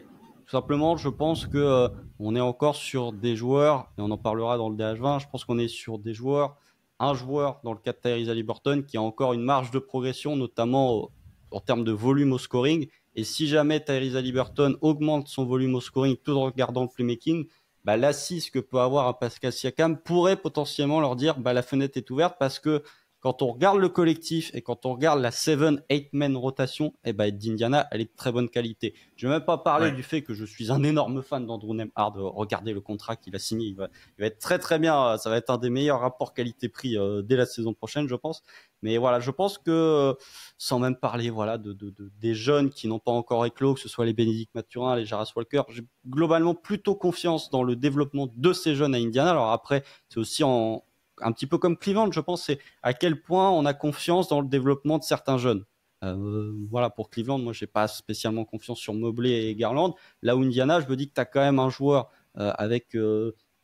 tout simplement, je pense que on est encore sur des joueurs, et on en parlera dans le DH20, je pense qu'on est sur des joueurs, un joueur dans le cas de Tyrese Haliburton qui a encore une marge de progression, notamment en termes de volume au scoring, et si jamais Tyrese Haliburton augmente son volume au scoring tout en regardant le playmaking, l'assise que peut avoir un Pascal Siakam pourrait potentiellement leur dire la fenêtre est ouverte parce que quand on regarde le collectif et quand on regarde la 7-8-man rotation, d'Indiana, elle est de très bonne qualité. Je vais même pas parler du fait que je suis un énorme fan d'Andrew Nembhard. Regardez le contrat qu'il a signé, il va être très très bien. Ça va être un des meilleurs rapports qualité-prix dès la saison prochaine, je pense. Mais voilà, je pense que sans même parler des jeunes qui n'ont pas encore éclos, que ce soit les Bénédicte Mathurin, les Jarace Walker, j'ai globalement plutôt confiance dans le développement de ces jeunes à Indiana. Alors après, c'est aussi un petit peu comme Cleveland, je pense, c'est à quel point on a confiance dans le développement de certains jeunes. Pour Cleveland, moi, j'ai pas spécialement confiance sur Mobley et Garland. Là où Indiana, je me dis que tu as quand même un joueur avec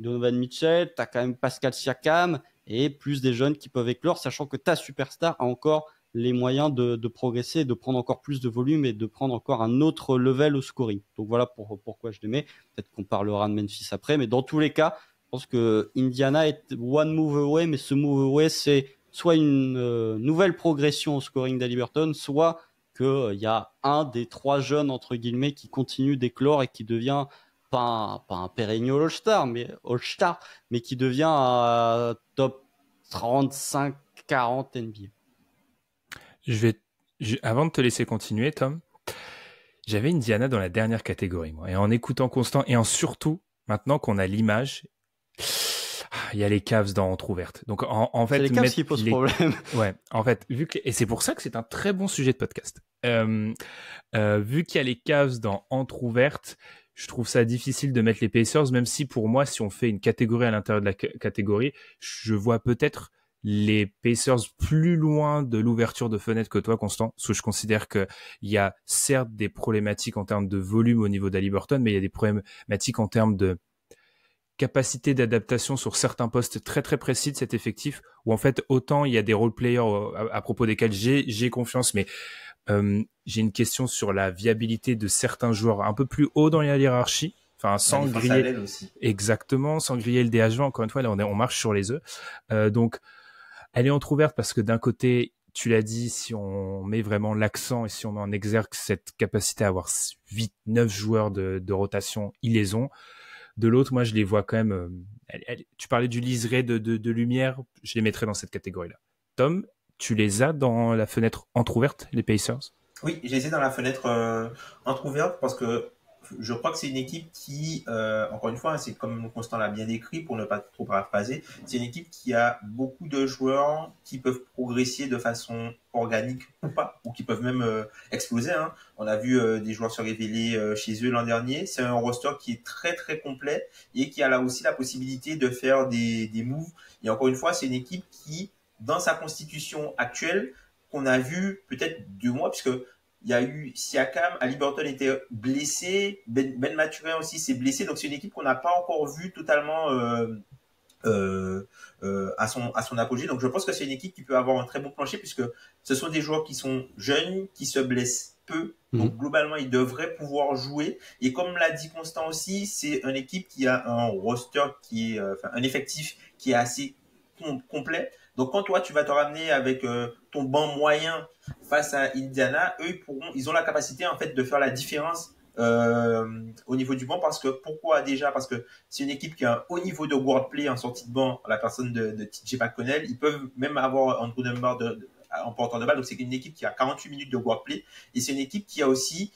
Donovan Mitchell, tu as quand même Pascal Siakam et plus des jeunes qui peuvent éclore, sachant que ta superstar a encore les moyens de progresser, de prendre encore plus de volume et de prendre encore un autre level au scoring. Donc voilà pourquoi je l'aimais. Peut-être qu'on parlera de Memphis après, mais dans tous les cas, je pense que Indiana est one move away, mais ce move away, c'est soit une nouvelle progression au scoring d'Haliburton, soit qu'il y a un des 3 jeunes, entre guillemets, qui continue d'éclore et qui devient pas un perennial All-Star, mais qui devient top 35-40 NBA. Avant de te laisser continuer, Tom, j'avais Indiana dans la dernière catégorie, moi. Et en écoutant Constant, et surtout, maintenant qu'on a l'image, il y a les Cavs dans Entrouverte. Donc, en fait, c'est les Cavs qui posent problème. Ouais. En fait, et c'est pour ça que c'est un très bon sujet de podcast. Vu qu'il y a les Cavs dans Entrouverte, je trouve ça difficile de mettre les Pacers, même si pour moi, si on fait une catégorie à l'intérieur de la catégorie, je vois peut-être les Pacers plus loin de l'ouverture de fenêtre que toi, Constant, parce que je considère qu'il y a certes des problématiques en termes de volume au niveau d'Haliburton, mais il y a des problématiques en termes de capacité d'adaptation sur certains postes très très précis de cet effectif, où en fait autant il y a des role players à propos desquels j'ai confiance, mais j'ai une question sur la viabilité de certains joueurs un peu plus haut dans la hiérarchie, enfin sans griller exactement, sans griller le DH20. Encore une fois, là on marche sur les œufs. Donc elle est entrouverte parce que d'un côté, tu l'as dit, si on met vraiment l'accent et si on met en exergue cette capacité à avoir 8-9 joueurs de rotation, ils les ont. De l'autre, moi, je les vois quand même... tu parlais du liseré de lumière, je les mettrais dans cette catégorie-là. Tom, tu les as dans la fenêtre entrouverte, les Pacers? Oui, je les ai dans la fenêtre entrouverte parce que je crois que c'est une équipe qui, encore une fois, c'est comme Constant l'a bien décrit, pour ne pas trop paraphraser, c'est une équipe qui a beaucoup de joueurs qui peuvent progresser de façon organique ou pas, ou qui peuvent même exploser. Hein. On a vu des joueurs se révéler chez eux l'an dernier. C'est un roster qui est très très complet et qui a là aussi la possibilité de faire des moves. Et encore une fois, c'est une équipe qui, dans sa constitution actuelle, qu'on a vu peut-être 2 mois, puisque il y a eu Siakam, Haliburton était blessé, Ben Mathurin aussi s'est blessé, donc c'est une équipe qu'on n'a pas encore vue totalement à son apogée. Donc je pense que c'est une équipe qui peut avoir un très bon plancher, puisque ce sont des joueurs qui sont jeunes, qui se blessent peu, donc globalement ils devraient pouvoir jouer. Et comme l'a dit Constant aussi, c'est une équipe qui a un roster qui est, un effectif qui est assez complet. Donc quand toi tu vas te ramener avec ton banc moyen face à Indiana, eux ils ont la capacité en fait de faire la différence au niveau du banc. Pourquoi déjà? Parce que c'est une équipe qui a un haut niveau de wordplay en sortie de banc, la personne de TJ McConnell. Ils peuvent même avoir un coup number en portant de balle. Donc c'est une équipe qui a 48 minutes de wordplay et c'est une équipe qui a aussi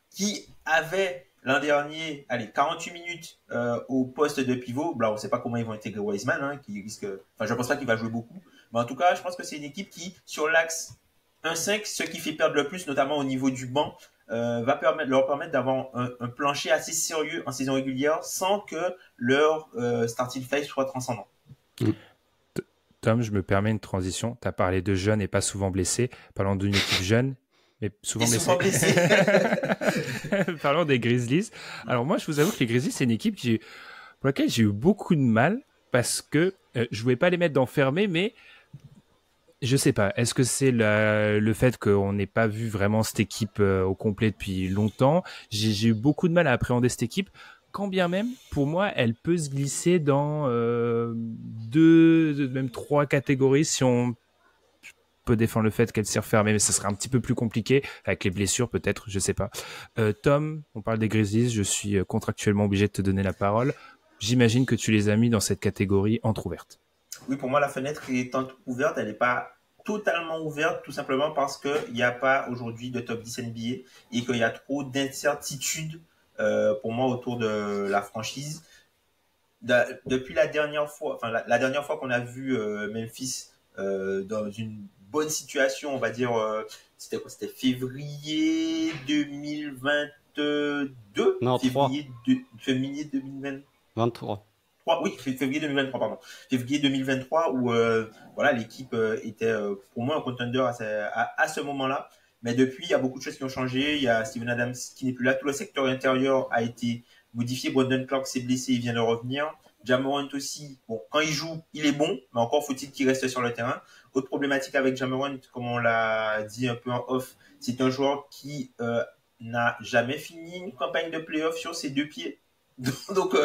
qui avait l'an dernier, 48 minutes au poste de pivot. Là, on ne sait pas comment ils vont intégrer Wiseman, hein, qui risque. Enfin, je ne pense pas qu'il va jouer beaucoup. Mais en tout cas, je pense que c'est une équipe qui, sur l'axe 1-5, ce qui fait perdre le plus, notamment au niveau du banc, va leur permettre d'avoir un plancher assez sérieux en saison régulière sans que leur starting five soit transcendant. Tom, je me permets une transition. Tu as parlé de jeunes et pas souvent blessés. Parlons d'une équipe jeune. Mais souvent blessé. Parlons des Grizzlies. Alors moi, je vous avoue que les Grizzlies, c'est une équipe pour laquelle j'ai eu beaucoup de mal parce que je voulais pas les mettre d'enfermés, mais je sais pas. Est-ce que c'est le fait qu'on n'ait pas vu vraiment cette équipe au complet depuis longtemps? J'ai eu beaucoup de mal à appréhender cette équipe. Quand bien même, pour moi, elle peut se glisser dans 2, même 3 catégories si on peut défendre le fait qu'elle s'est refermée, mais ça serait un petit peu plus compliqué avec les blessures peut-être, je sais pas. Tom, on parle des Grizzlies, je suis contractuellement obligé de te donner la parole. J'imagine que tu les as mis dans cette catégorie entrouverte. Oui, pour moi, la fenêtre étant ouverte, elle n'est pas totalement ouverte, tout simplement parce qu'il n'y a pas aujourd'hui de top 10 NBA et qu'il y a trop d'incertitudes pour moi autour de la franchise. Depuis la dernière fois, enfin la dernière fois qu'on a vu Memphis dans une bonne situation, on va dire, c'était quoi? C'était février 2022, Non, 3, février 2020. 23. Oui, février 2023, pardon. Février 2023, où voilà, l'équipe était pour moi un contender à ce moment-là. Mais depuis, il y a beaucoup de choses qui ont changé. Il y a Steven Adams qui n'est plus là. Tout le secteur intérieur a été modifié. Brandon Clark s'est blessé, il vient de revenir. Ja Morant aussi, bon, quand il joue, il est bon, mais encore faut-il qu'il reste sur le terrain. Autre problématique avec Ja Morant, comme on l'a dit un peu en off, c'est un joueur qui n'a jamais fini une campagne de playoff sur ses deux pieds. Donc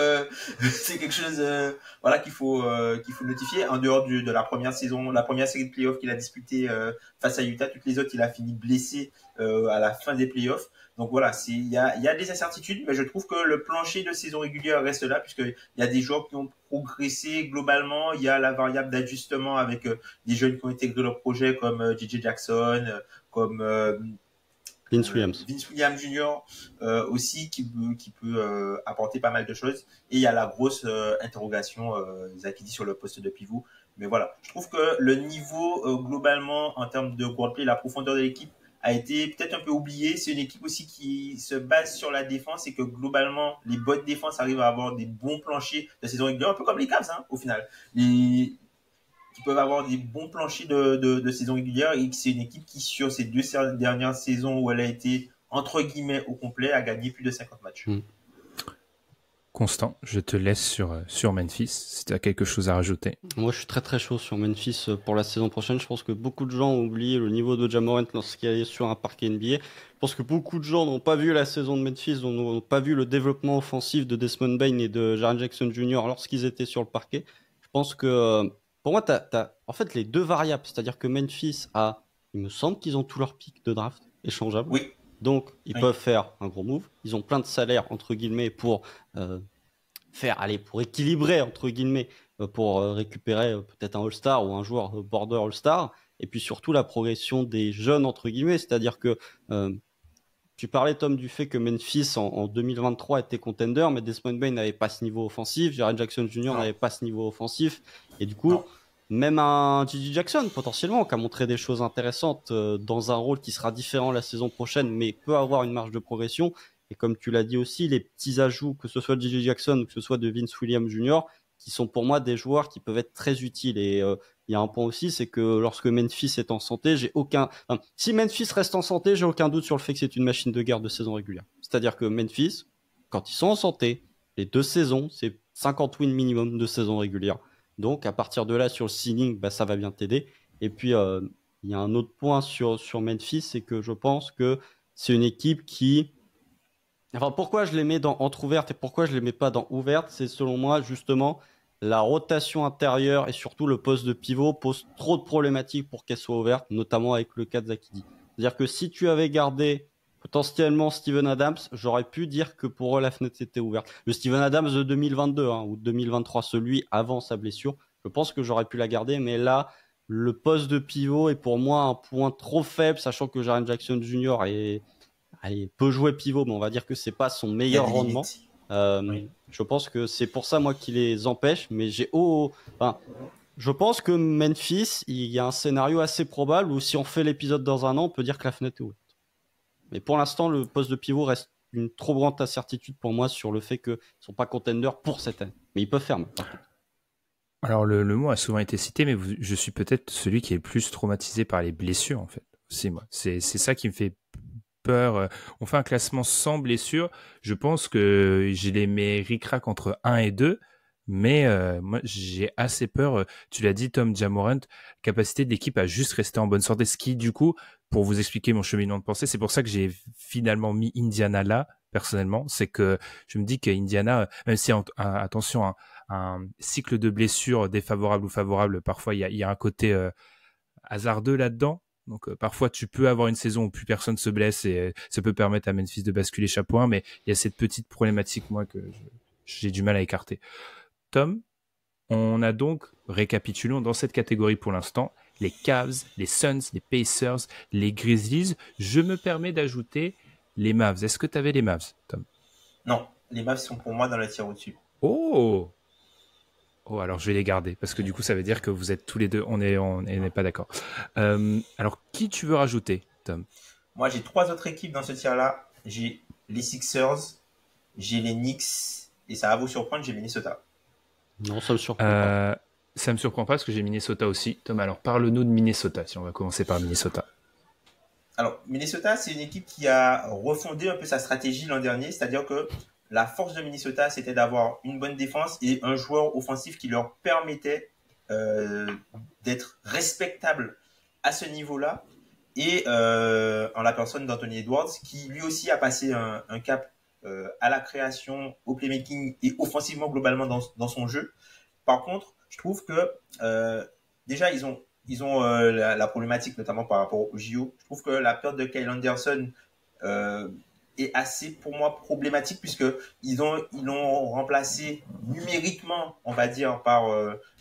c'est quelque chose voilà qu'il faut notifier. En dehors de la première saison, la première série de playoffs qu'il a disputée face à Utah, toutes les autres il a fini blessé à la fin des playoffs. Donc voilà, il y a des incertitudes, mais je trouve que le plancher de saison régulière reste là, puisque il y a des joueurs qui ont progressé globalement. Il y a la variable d'ajustement avec des jeunes qui ont intégré leur projet comme JJ Jackson, comme Vince Williams. Vince Williams Jr. Aussi qui peut apporter pas mal de choses. Et il y a la grosse interrogation Zakidi sur le poste de pivot. Mais voilà, je trouve que le niveau globalement en termes de wordplay, la profondeur de l'équipe a été peut-être un peu oublié. C'est une équipe aussi qui se base sur la défense et que globalement les bonnes défenses arrivent à avoir des bons planchers de saison régulière, un peu comme les Cavs au final. Qui peuvent avoir des bons planchers de saison régulière et c'est une équipe qui, sur ces deux dernières saisons où elle a été entre guillemets au complet, a gagné plus de 50 matchs. Constant, je te laisse sur Memphis, si tu as quelque chose à rajouter. Moi, je suis très très chaud sur Memphis pour la saison prochaine. Je pense que beaucoup de gens ont oublié le niveau de Ja Morant lorsqu'il est sur un parquet NBA. Je pense que beaucoup de gens n'ont pas vu la saison de Memphis, n'ont pas vu le développement offensif de Desmond Bane et de Jaren Jackson Jr. lorsqu'ils étaient sur le parquet. Je pense que pour moi, t'as en fait les deux variables, c'est-à-dire que Memphis il me semble qu'ils ont tous leurs pics de draft échangeables. Oui. Donc, ils peuvent faire un gros move. Ils ont plein de salaires, entre guillemets, pour pour équilibrer, entre guillemets, pour récupérer peut-être un All-Star ou un joueur border All-Star. Et puis surtout, la progression des jeunes, entre guillemets. C'est-à-dire que tu parlais, Tom, du fait que Memphis, en 2023, était contender, mais Desmond Bane n'avait pas ce niveau offensif. Jaren Jackson Jr. n'avait pas ce niveau offensif. Et du coup... Même un JJ Jackson, potentiellement, qui a montré des choses intéressantes dans un rôle qui sera différent la saison prochaine, mais peut avoir une marge de progression. Et comme tu l'as dit aussi, les petits ajouts, que ce soit de JJ Jackson ou que ce soit de Vince Williams Jr., qui sont pour moi des joueurs qui peuvent être très utiles. Et il y a un point aussi, c'est que lorsque Memphis est en santé, si Memphis reste en santé, j'ai aucun doute sur le fait que c'est une machine de guerre de saison régulière. C'est-à-dire que Memphis, quand ils sont en santé, les deux saisons, c'est 50 wins minimum de saison régulière. Donc, à partir de là, sur le seeding, ça va bien t'aider. Et puis, il y a un autre point sur Memphis, c'est que je pense que c'est une équipe qui... Enfin, pourquoi je les mets dans entre-ouverte et pourquoi je les mets pas dans ouverte, c'est selon moi, justement, la rotation intérieure et surtout le poste de pivot pose trop de problématiques pour qu'elle soit ouverte, notamment avec le cas de Zakidi. C'est-à-dire que si tu avais gardé potentiellement Steven Adams, j'aurais pu dire que pour eux, la fenêtre était ouverte. Le Steven Adams de 2022 ou 2023, celui avant sa blessure, je pense que j'aurais pu la garder. Mais là, le poste de pivot est pour moi un point trop faible, sachant que Jaren Jackson Jr. peut jouer pivot, mais on va dire que c'est pas son meilleur rendement. Oui. Je pense que c'est pour ça, moi, qui les empêche. Mais je pense que Memphis, il y a un scénario assez probable où si on fait l'épisode dans un an, on peut dire que la fenêtre est ouverte. Mais pour l'instant, le poste de pivot reste une trop grande incertitude pour moi sur le fait qu'ils ne sont pas contenders pour cette année. Mais ils peuvent faire. Alors, le mot a souvent été cité, mais je suis peut-être celui qui est le plus traumatisé par les blessures, en fait. C'est moi. C'est ça qui me fait peur. On fait un classement sans blessure. Je pense que je les mets ric-rac entre 1 et 2. Mais moi, j'ai assez peur. Tu l'as dit, Tom, Ja Morant, capacité de l'équipe à juste rester en bonne santé. Ce qui, du coup, pour vous expliquer mon cheminement de pensée, c'est pour ça que j'ai finalement mis Indiana là, personnellement. C'est que je me dis qu'Indiana, même si, attention, un cycle de blessures défavorable ou favorable, parfois, il y a un côté hasardeux là-dedans. Donc, parfois, tu peux avoir une saison où plus personne se blesse et ça peut permettre à Memphis de basculer chapeau 1, mais il y a cette petite problématique, moi, que j'ai du mal à écarter. Tom, On a donc, récapitulons, dans cette catégorie pour l'instant, les Cavs, les Suns, les Pacers, les Grizzlies. Je me permets d'ajouter les Mavs. Est-ce que tu avais les Mavs, Tom? Non, les Mavs sont pour moi dans la tier au-dessus. Oh, alors je vais les garder parce que du coup ça veut dire que vous êtes tous les deux, on n'est pas d'accord. Alors qui tu veux rajouter, Tom? Moi j'ai 3 autres équipes dans ce tiers-là. J'ai les Sixers, j'ai les Knicks et ça va vous surprendre, j'ai Minnesota. Non, ça me surprend pas. Ça me surprend pas parce que j'ai Minnesota aussi. Tom, alors parle-nous de Minnesota si on va commencer par Minnesota. Alors Minnesota c'est une équipe qui a refondé un peu sa stratégie l'an dernier, c'est-à-dire que la force de Minnesota, c'était d'avoir une bonne défense et un joueur offensif qui leur permettait d'être respectable à ce niveau-là. Et en la personne d'Anthony Edwards, qui lui aussi a passé un cap à la création, au playmaking et offensivement globalement dans son jeu. Par contre, je trouve que déjà, ils ont la problématique, notamment par rapport au JO. Je trouve que la perte de Kyle Anderson est assez pour moi problématique puisque ils l'ont remplacé numériquement, on va dire, par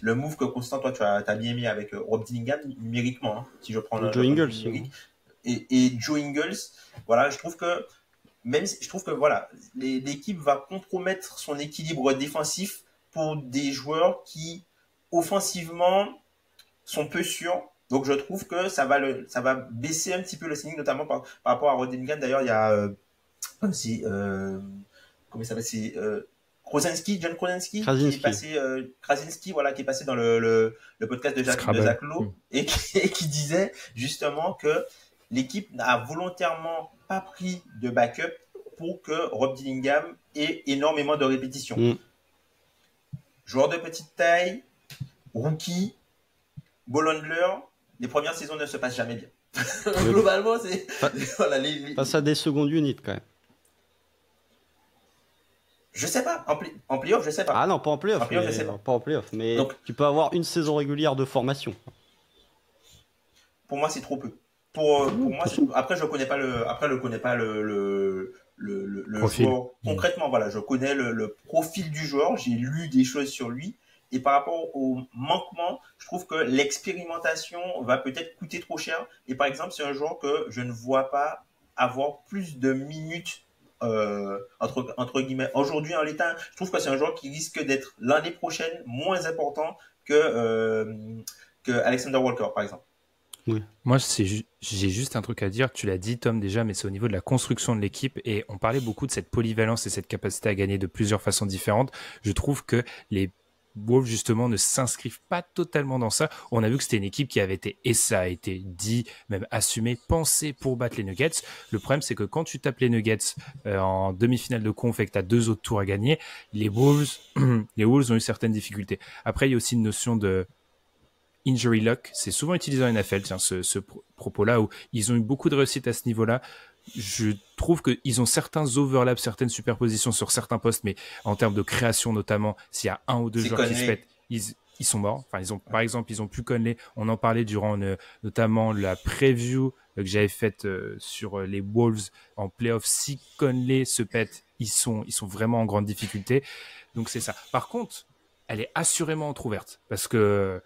le move que Constant, toi tu as bien mis avec Rob Dillingham numériquement, hein, si je prends Joe Ingles et Joe Ingles. Voilà, je trouve que voilà, l'équipe va compromettre son équilibre défensif pour des joueurs qui offensivement sont peu sûrs. Donc je trouve que ça va baisser un petit peu le ceiling, notamment par rapport à Rod Dillingham. D'ailleurs, il y a aussi comment il s'appelle, c'est John Krasinski qui est passé Krasinski, voilà, qui est passé dans le podcast de Zach Lowe et qui disait justement que l'équipe n'a volontairement pas pris de backup pour que Rob Dillingham ait énormément de répétitions. Joueur de petite taille, rookie, ball handler, les premières saisons ne se passent jamais bien. Globalement, c'est voilà, face à des secondes units quand même. Je sais pas, en playoff, je sais pas. Ah non, pas en playoff. Je sais pas. Pas en playoff, mais donc, tu peux avoir une saison régulière de formation. Pour moi, c'est trop peu. Pour moi, après je connais pas le joueur concrètement. Voilà, je connais le profil du joueur, j'ai lu des choses sur lui. Et par rapport au manquement, je trouve que l'expérimentation va peut-être coûter trop cher. Et par exemple, c'est un joueur que je ne vois pas avoir plus de minutes entre guillemets. Aujourd'hui, en l'état, je trouve que c'est un joueur qui risque d'être l'année prochaine moins important que Alexander Walker, par exemple. Oui. Moi, j'ai juste un truc à dire. Tu l'as dit, Tom, déjà, mais c'est au niveau de la construction de l'équipe. Et on parlait beaucoup de cette polyvalence et cette capacité à gagner de plusieurs façons différentes. Je trouve que les Wolves, justement, ne s'inscrivent pas totalement dans ça. On a vu que c'était une équipe qui avait été, et ça a été dit, même assumé, pensé pour battre les Nuggets. Le problème, c'est que quand tu tapes les Nuggets en demi-finale de conf et que tu as 2 autres tours à gagner, les Wolves ont eu certaines difficultés. Après, il y a aussi une notion de injury luck, c'est souvent utilisé en NFL, tiens, ce propos-là, où ils ont eu beaucoup de réussite à ce niveau-là. Je trouve qu'ils ont certains overlaps, certaines superpositions sur certains postes, mais en termes de création notamment, s'il y a un ou deux joueurs qui se pètent, ils sont morts. Enfin, par exemple, ils ont plus Conley. On en parlait durant notamment la preview que j'avais faite sur les Wolves en playoff. Si Conley se pète, ils sont vraiment en grande difficulté. Donc c'est ça. Par contre, elle est assurément entrouverte parce que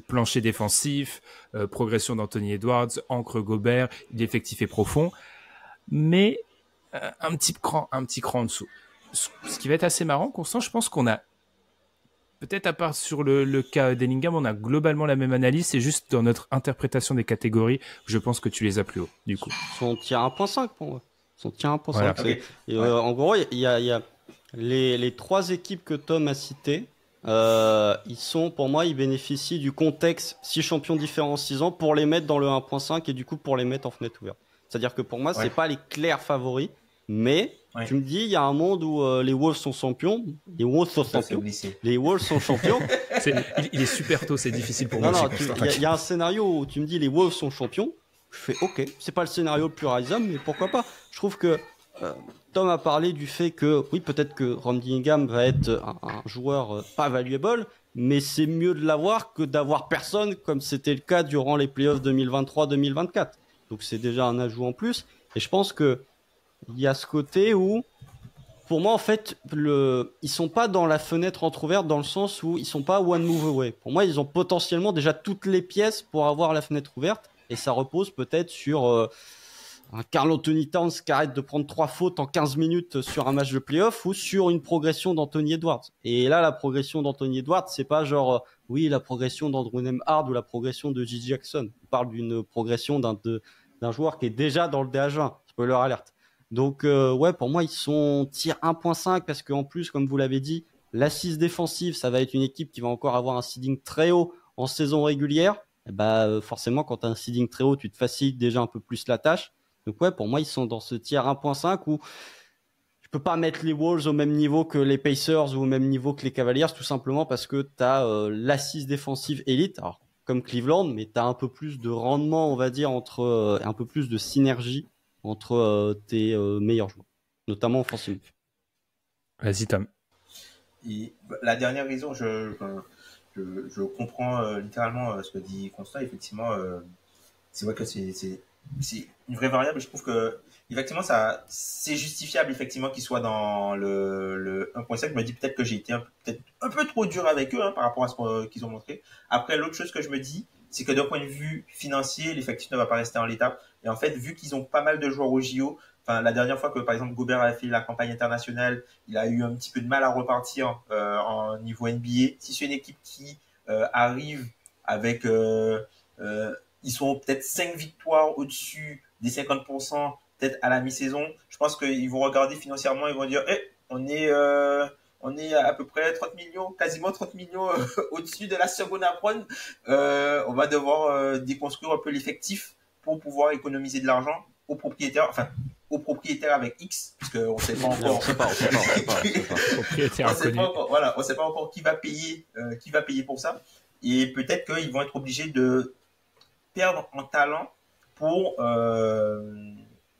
plancher défensif, progression d'Anthony Edwards, Ancre Gobert, l'effectif est profond, mais un petit cran en dessous. Ce qui va être assez marrant, Constant, je pense qu'on a, peut-être à part sur le cas d'Ellingham, on a globalement la même analyse, c'est juste dans notre interprétation des catégories, je pense que tu les as plus haut, du coup. Son tir 1.5 pour moi. Son tir 1.5. Voilà. Okay. En gros, il y a les 3 équipes que Tom a citées. Ils sont, pour moi, ils bénéficient du contexte 6 champions différents en 6 ans pour les mettre dans le 1.5 et du coup pour les mettre en fenêtre ouverte. C'est-à-dire que pour moi, c'est pas les clairs favoris, mais tu me dis, il y a un monde où les Wolves sont champions, les Wolves sont champions, Il est super tôt, c'est difficile pour moi. Non, il y a un scénario où tu me dis les Wolves sont champions, je fais ok, c'est pas le scénario le plus réalisable, mais pourquoi pas. Je trouve que Tom a parlé du fait que, oui, peut-être que Rob Dillingham va être un joueur pas valuable, mais c'est mieux de l'avoir que d'avoir personne, comme c'était le cas durant les playoffs 2023-2024. Donc c'est déjà un ajout en plus. Et je pense que il y a ce côté où Pour moi, en fait, ils sont pas dans la fenêtre entrouverte dans le sens où ils sont pas one move away. Pour moi, ils ont potentiellement déjà toutes les pièces pour avoir la fenêtre ouverte et ça repose peut-être sur un Karl Anthony Towns qui arrête de prendre 3 fautes en 15 minutes sur un match de playoff ou sur une progression d'Anthony Edwards. Et là, la progression d'Anthony Edwards, c'est pas genre, oui, la progression d'Andrew Nembhard ou la progression de J.J. Jackson. On parle d'une progression d'un joueur qui est déjà dans le DH20. Spoiler alert. Donc, ouais, pour moi, ils sont tir 1.5 parce qu'en plus, comme vous l'avez dit, l'assise défensive, ça va être une équipe qui va encore avoir un seeding très haut en saison régulière. Et bah, forcément, quand tu as un seeding très haut, tu te facilites déjà un peu plus la tâche. Donc, ouais, pour moi, ils sont dans ce tiers 1.5 où je peux pas mettre les Wolves au même niveau que les Pacers ou au même niveau que les Cavaliers, tout simplement parce que tu as l'assise défensive élite. Alors, comme Cleveland, mais tu as un peu plus de rendement, on va dire, un peu plus de synergie entre tes meilleurs joueurs, notamment offensivement. Vas-y, Tom. Et la dernière raison, je comprends littéralement ce que dit Constant. Effectivement, c'est vrai que c'est une vraie variable. Je trouve que effectivement, c'est justifiable effectivement qu'ils soient dans le 1.5. Je me dis peut-être que j'ai été peut-être un peu trop dur avec eux par rapport à ce qu'ils ont montré. Après, l'autre chose que je me dis, c'est que d'un point de vue financier, l'effectif ne va pas rester en l'état. Et en fait, vu qu'ils ont pas mal de joueurs au JO, enfin, la dernière fois que, par exemple, Gobert a fait la campagne internationale, il a eu un petit peu de mal à repartir en niveau NBA. Si c'est une équipe qui arrive avec... ils sont peut-être 5 victoires au-dessus des 50%, peut-être à la mi-saison. Je pense qu'ils vont regarder financièrement, ils vont dire on est à peu près 30 millions, quasiment 30 millions au-dessus de la seconde à prendre. On va devoir déconstruire un peu l'effectif pour pouvoir économiser de l'argent aux propriétaires, enfin aux propriétaires avec X, puisque on sait pas encore. On sait pas. Propriétaire inconnu. Voilà, on sait pas encore qui va payer pour ça. Et peut-être qu'ils vont être obligés de perdre en talent pour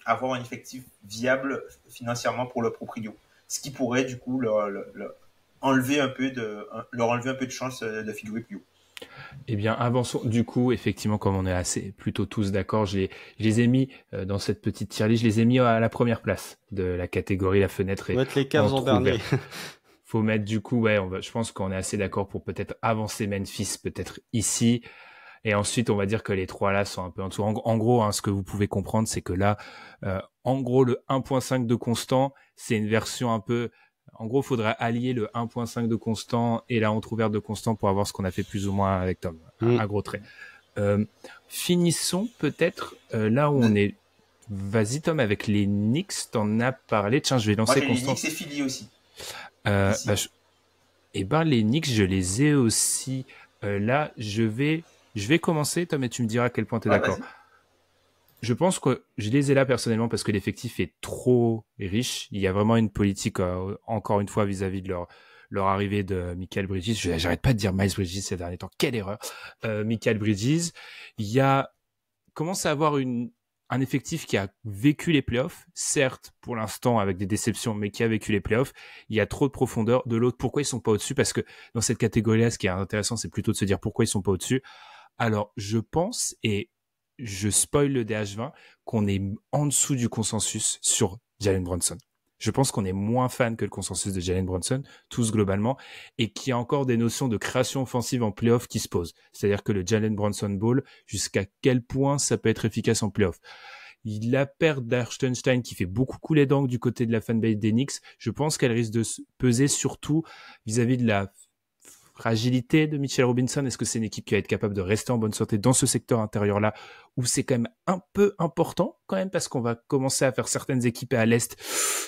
avoir un effectif viable financièrement pour le proprio. Ce qui pourrait du coup leur enlever un peu de chance de figurer plus haut. Eh bien, avançons. Du coup, effectivement, comme on est plutôt tous d'accord, je les ai mis dans cette petite tier list, je les ai mis à la première place de la catégorie la fenêtre. On va mettre les Cavs en dernier. Faut mettre du coup, ouais, je pense qu'on est assez d'accord pour peut-être avancer Memphis, peut-être ici. Et ensuite, on va dire que les trois là sont un peu en dessous. En gros, ce que vous pouvez comprendre, c'est que là, en gros, le 1.5 de Constant, c'est une version un peu... En gros, il faudra allier le 1.5 de Constant et la entrouverte de Constant pour avoir ce qu'on a fait plus ou moins avec Tom. Un gros trait. Finissons peut-être là où on est... Vas-y Tom, avec les Knicks, t'en as parlé. Tiens, je vais lancer Moi, Constant. Les Knicks et Philly aussi. Les Knicks, je les ai aussi. Là, je vais commencer, Tom, et tu me diras à quel point tu es d'accord. Vas-y. Je pense que je les ai là personnellement parce que l'effectif est trop riche. Il y a vraiment une politique, encore une fois, vis-à-vis de leur arrivée de Michael Bridges. J'arrête pas de dire Miles Bridges ces derniers temps. Quelle erreur. Michael Bridges. Commence à avoir un effectif qui a vécu les playoffs, certes pour l'instant avec des déceptions, mais qui a vécu les playoffs. Il y a trop de profondeur. De l'autre, pourquoi ils sont pas au-dessus? Parce que dans cette catégorie-là, ce qui est intéressant, c'est plutôt de se dire pourquoi ils sont pas au-dessus. Alors, je pense, et je spoil le DH20, qu'on est en dessous du consensus sur Jalen Brunson. Je pense qu'on est moins fan que le consensus de Jalen Brunson, tous globalement, et qu'il y a encore des notions de création offensive en playoff qui se posent. C'est-à-dire que le Jalen Brunson Ball, jusqu'à quel point ça peut être efficace en playoff. La perte d'Hartenstein qui fait beaucoup couler d'encre du côté de la fanbase des Knicks, je pense qu'elle risque de peser surtout vis-à-vis de la fragilité de Mitchell Robinson. Est-ce que c'est une équipe qui va être capable de rester en bonne santé dans ce secteur intérieur-là, où c'est quand même un peu important quand même, parce qu'on va commencer à faire certaines équipes à l'Est.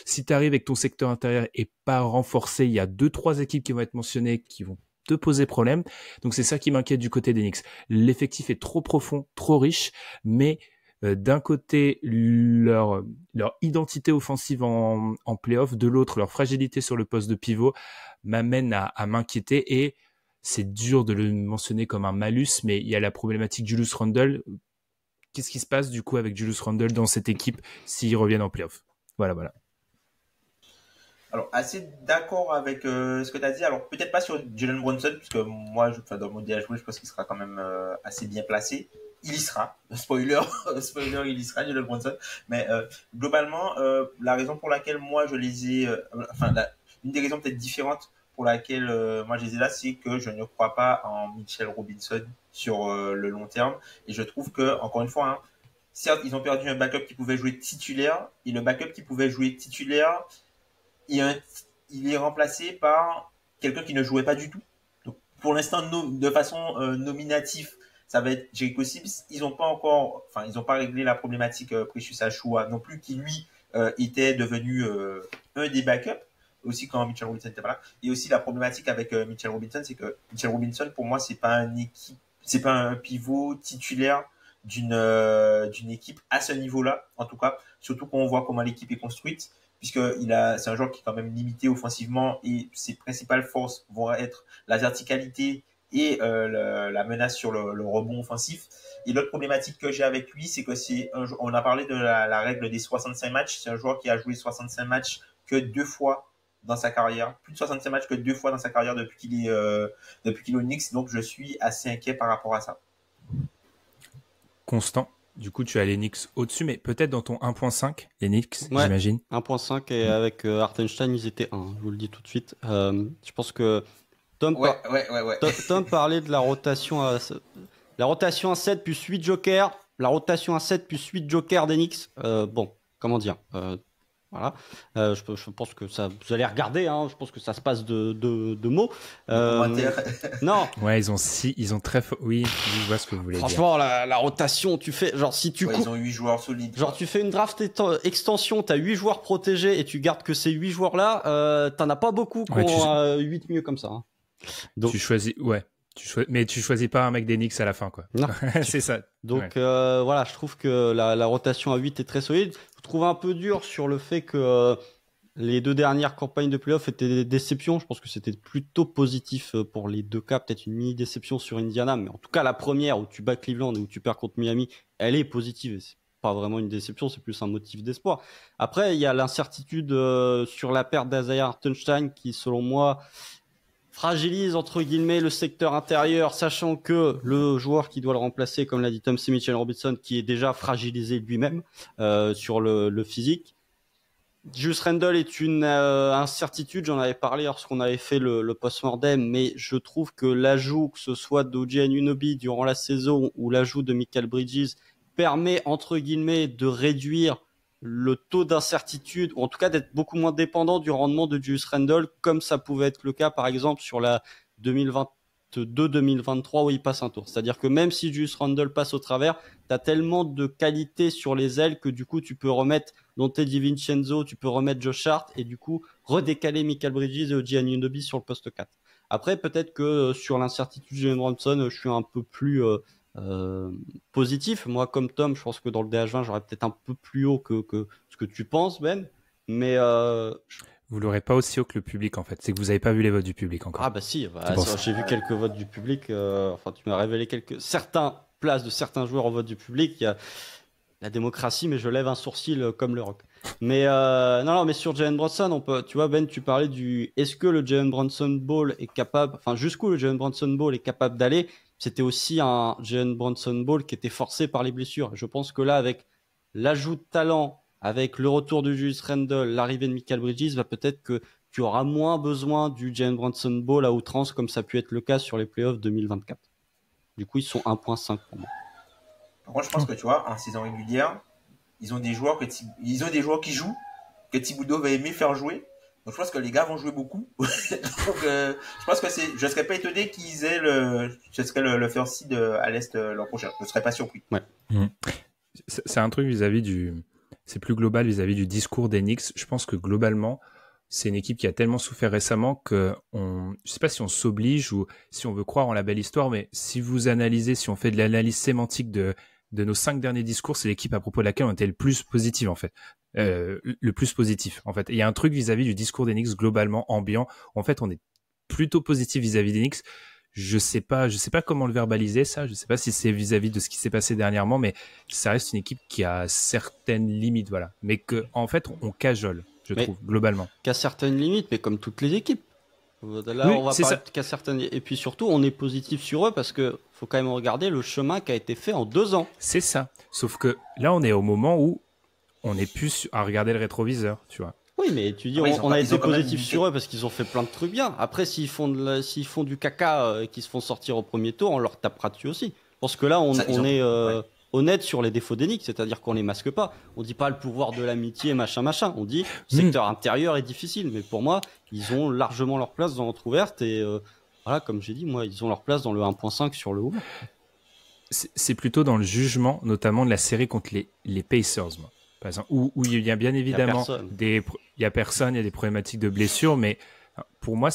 Si tu arrives avec ton secteur intérieur et pas renforcé, il y a 2-3 équipes qui vont être mentionnées qui vont te poser problème. Donc c'est ça qui m'inquiète du côté des Knicks. L'effectif est trop profond, trop riche, mais d'un côté leur identité offensive en play-off, de l'autre leur fragilité sur le poste de pivot m'amène à m'inquiéter, et c'est dur de le mentionner comme un malus, mais il y a la problématique Julius Randle. Qu'est-ce qui se passe du coup avec Julius Randle dans cette équipe s'ils reviennent en play-off? Voilà. Alors, assez d'accord avec ce que tu as dit. Alors, peut-être pas sur Jalen Brunson, puisque moi, dans mon DH, je pense qu'il sera quand même assez bien placé. il y sera. Spoiler, spoiler, il y sera, Jalen Brunson. Mais globalement, la raison pour laquelle moi je les ai, une des raisons peut-être différentes pour laquelle moi je les ai là, c'est que je ne crois pas en Mitchell Robinson sur le long terme. Et je trouve que, encore une fois, hein, certes, ils ont perdu un backup qui pouvait jouer titulaire, et le backup qui pouvait jouer titulaire, il est remplacé par quelqu'un qui ne jouait pas du tout. Donc, pour l'instant, de façon nominative, ça va être Jericho Sims. Ils n'ont pas réglé la problématique Precious Achiuwa non plus, qui lui était devenu un des backups, aussi quand Mitchell Robinson n'était pas là. Et aussi la problématique avec Mitchell Robinson, c'est que Mitchell Robinson, pour moi, c'est pas un pivot titulaire d'une équipe à ce niveau-là, en tout cas, surtout quand on voit comment l'équipe est construite, puisque c'est un joueur qui est quand même limité offensivement et ses principales forces vont être la verticalité et la menace sur le rebond offensif. Et l'autre problématique que j'ai avec lui, c'est que on a parlé de la règle des 65 matchs, c'est un joueur qui a joué 65 matchs que 2 fois dans sa carrière, plus de 65 matchs que 2 fois dans sa carrière depuis qu'il est au Knicks, donc je suis assez inquiet par rapport à ça. Constant. Du coup, tu as les Knicks au-dessus, mais peut-être dans ton 1.5, les Knicks, j'imagine. 1.5 et avec Hartenstein, ils étaient 1, je vous le dis tout de suite. Je pense que Tom parlait de la rotation à 7 plus 8 jokers. La rotation à 7 plus 8 jokers des Knicks. Comment dire voilà. Je pense que ça, vous allez regarder, hein, je pense que ça se passe de mots. Non. Ouais, ils ont très fort. Oui, je vois ce que vous voulez dire. Franchement, la rotation, tu fais, genre, si tu ils ont 8 joueurs solides. Genre, tu fais une draft extension, t'as 8 joueurs protégés et tu gardes que ces 8 joueurs-là, t'en as pas beaucoup qui ont 8 mieux comme ça. Hein. Donc, tu choisis, mais tu choisis pas un mec des Knicks à la fin, quoi. Non. C'est ça. Donc, voilà, je trouve que la rotation à 8 est très solide. Je trouve un peu dur sur le fait que les 2 dernières campagnes de playoff étaient des déceptions. Je pense que c'était plutôt positif pour les 2 cas. Peut-être une mini-déception sur Indiana. Mais en tout cas, la première où tu bats Cleveland et où tu perds contre Miami, elle est positive. Et c'est pas vraiment une déception, c'est plus un motif d'espoir. Après, il y a l'incertitude sur la perte d'Isaiah Hartenstein qui, selon moi, fragilise entre guillemets le secteur intérieur, sachant que le joueur qui doit le remplacer, comme l'a dit Tom, c'est Mitchell Robinson, qui est déjà fragilisé lui-même sur le physique. Julius Randle est une incertitude, j'en avais parlé lorsqu'on avait fait le post-mortem, mais je trouve que l'ajout, que ce soit d'OG Anunoby durant la saison ou l'ajout de Mikal Bridges, permet entre guillemets de réduire le taux d'incertitude, ou en tout cas d'être beaucoup moins dépendant du rendement de Julius Randle, comme ça pouvait être le cas par exemple sur la 2022-2023 où il passe un tour. C'est-à-dire que même si Julius Randle passe au travers, tu as tellement de qualité sur les ailes que du coup tu peux remettre Donte DiVincenzo, tu peux remettre Josh Hart et du coup redécaler Mikal Bridges et OG Anunoby sur le poste 4. Après, peut-être que sur l'incertitude de Jalen Brunson, je suis un peu plus positif. Moi, comme Tom, je pense que dans le DH20, j'aurais peut-être un peu plus haut que ce que tu penses, Ben. Mais vous l'aurez pas aussi haut que le public, en fait. C'est que vous avez pas vu les votes du public encore. Ah bah si, j'ai vu quelques votes du public. Enfin, tu m'as révélé certains places de certains joueurs au vote du public. Il y a la démocratie, mais je lève un sourcil comme le rock. Mais non, mais sur Jalen Brunson, tu vois, Ben, tu parlais est-ce que le Jalen Brunson Ball est capable, enfin jusqu'où le Jalen Brunson Ball est capable d'aller. C'était aussi un Jalen Brunson Ball qui était forcé par les blessures. Je pense que là, avec l'ajout de talent, avec le retour de Julius Randle, l'arrivée de Mikal Bridges, peut-être que tu auras moins besoin du Jalen Brunson Ball à outrance, comme ça a pu être le cas sur les playoffs 2024. Du coup, ils sont 1.5 pour moi. Par contre, je pense que tu vois, en saison régulière, ils ont des joueurs qui jouent, que Thibodeau va aimer faire jouer. Donc je pense que les gars vont jouer beaucoup. Donc je pense que je serais pas étonné qu'ils aient le first seed à l'Est l'an prochain. Je serais pas surpris. Ouais. C'est un truc c'est plus global vis-à-vis du discours des Knicks. Je pense que globalement, c'est une équipe qui a tellement souffert récemment je sais pas si on s'oblige ou si on veut croire en la belle histoire, mais si on fait de l'analyse sémantique de nos 5 derniers discours, c'est l'équipe à propos de laquelle on était le plus positif, en fait. Le plus positif, en fait. Il y a un truc vis-à-vis du discours des Knicks globalement ambiant. En fait, on est plutôt positif vis-à-vis des Knicks. Je sais pas comment le verbaliser, ça. Je sais pas si c'est vis-à-vis de ce qui s'est passé dernièrement, mais ça reste une équipe qui a certaines limites, voilà. Mais en fait, on cajole, je trouve, globalement. Qui a certaines limites, mais comme toutes les équipes. Là, on va parler qu'à certaines. Et puis surtout, on est positif sur eux parce que faut quand même regarder le chemin qui a été fait en 2 ans. C'est ça. Sauf que là, on est au moment où on n'est plus à regarder le rétroviseur, tu vois. Oui, mais tu dis, on a été positif sur eux parce qu'ils ont fait plein de trucs bien. Après, s'ils font du caca et qu'ils se font sortir au premier tour, on leur tapera dessus aussi. Parce que là, on est honnête sur les défauts d'Enix, c'est-à-dire qu'on les masque pas. On dit pas le pouvoir de l'amitié, machin. On dit le secteur intérieur est difficile. Mais pour moi, ils ont largement leur place dans l'entrouverte et voilà, comme j'ai dit, moi, ils ont leur place dans le 1.5 sur le ouvert. C'est plutôt dans le jugement, notamment de la série contre les Pacers, moi. Par exemple, où il y a bien évidemment il y a personne, il y a des problématiques de blessures, mais pour moi,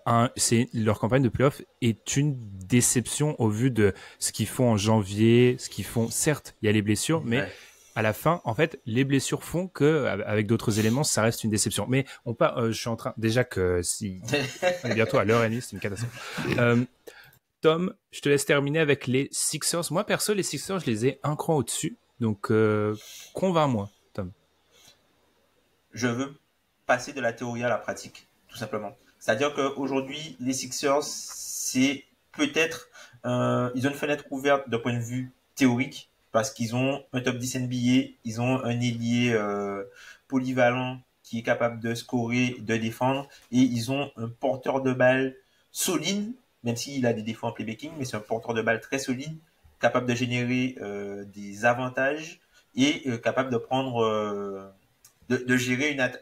leur campagne de playoff est une déception au vu de ce qu'ils font en janvier, ce qu'ils font. Certes, il y a les blessures, mais à la fin, en fait, les blessures font que, avec d'autres éléments, ça reste une déception. Mais je suis en train, déjà que si, on est bientôt à l'heure et demie, c'est une catastrophe. Tom, je te laisse terminer avec les Sixers. Moi, perso, les Sixers, je les ai un cran au-dessus. Donc, convainc-moi, Tom. Je veux passer de la théorie à la pratique, tout simplement. C'est-à-dire qu'aujourd'hui, les Sixers, c'est peut-être... ils ont une fenêtre ouverte d'un point de vue théorique, parce qu'ils ont un top 10 NBA, ils ont un ailier polyvalent qui est capable de scorer, de défendre, et ils ont un porteur de balle solide, même s'il a des défauts en playmaking, mais c'est un porteur de balle très solide, capable de générer des avantages et capable de prendre,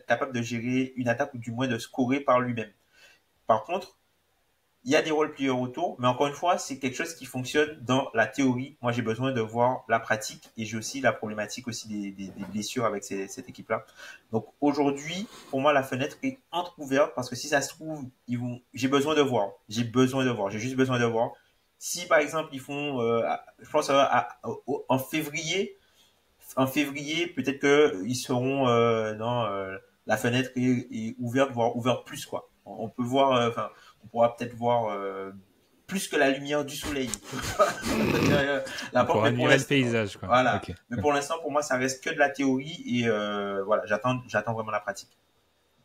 capable de gérer une attaque ou du moins de scorer par lui-même. Par contre, il y a des role players autour, mais encore une fois, c'est quelque chose qui fonctionne dans la théorie. Moi, j'ai besoin de voir la pratique et j'ai aussi la problématique aussi des blessures avec cette équipe-là. Donc aujourd'hui, pour moi, la fenêtre est entrouverte parce que si ça se trouve, j'ai besoin de voir. J'ai juste besoin de voir. Si par exemple ils font, je pense en février, peut-être que ils seront la fenêtre est ouverte, voire ouverte plus quoi. On peut voir, on pourra peut-être voir plus que la lumière du soleil. Pour admirer le paysage quoi. Voilà. Okay. Mais pour l'instant, pour moi, ça reste que de la théorie et voilà, j'attends vraiment la pratique.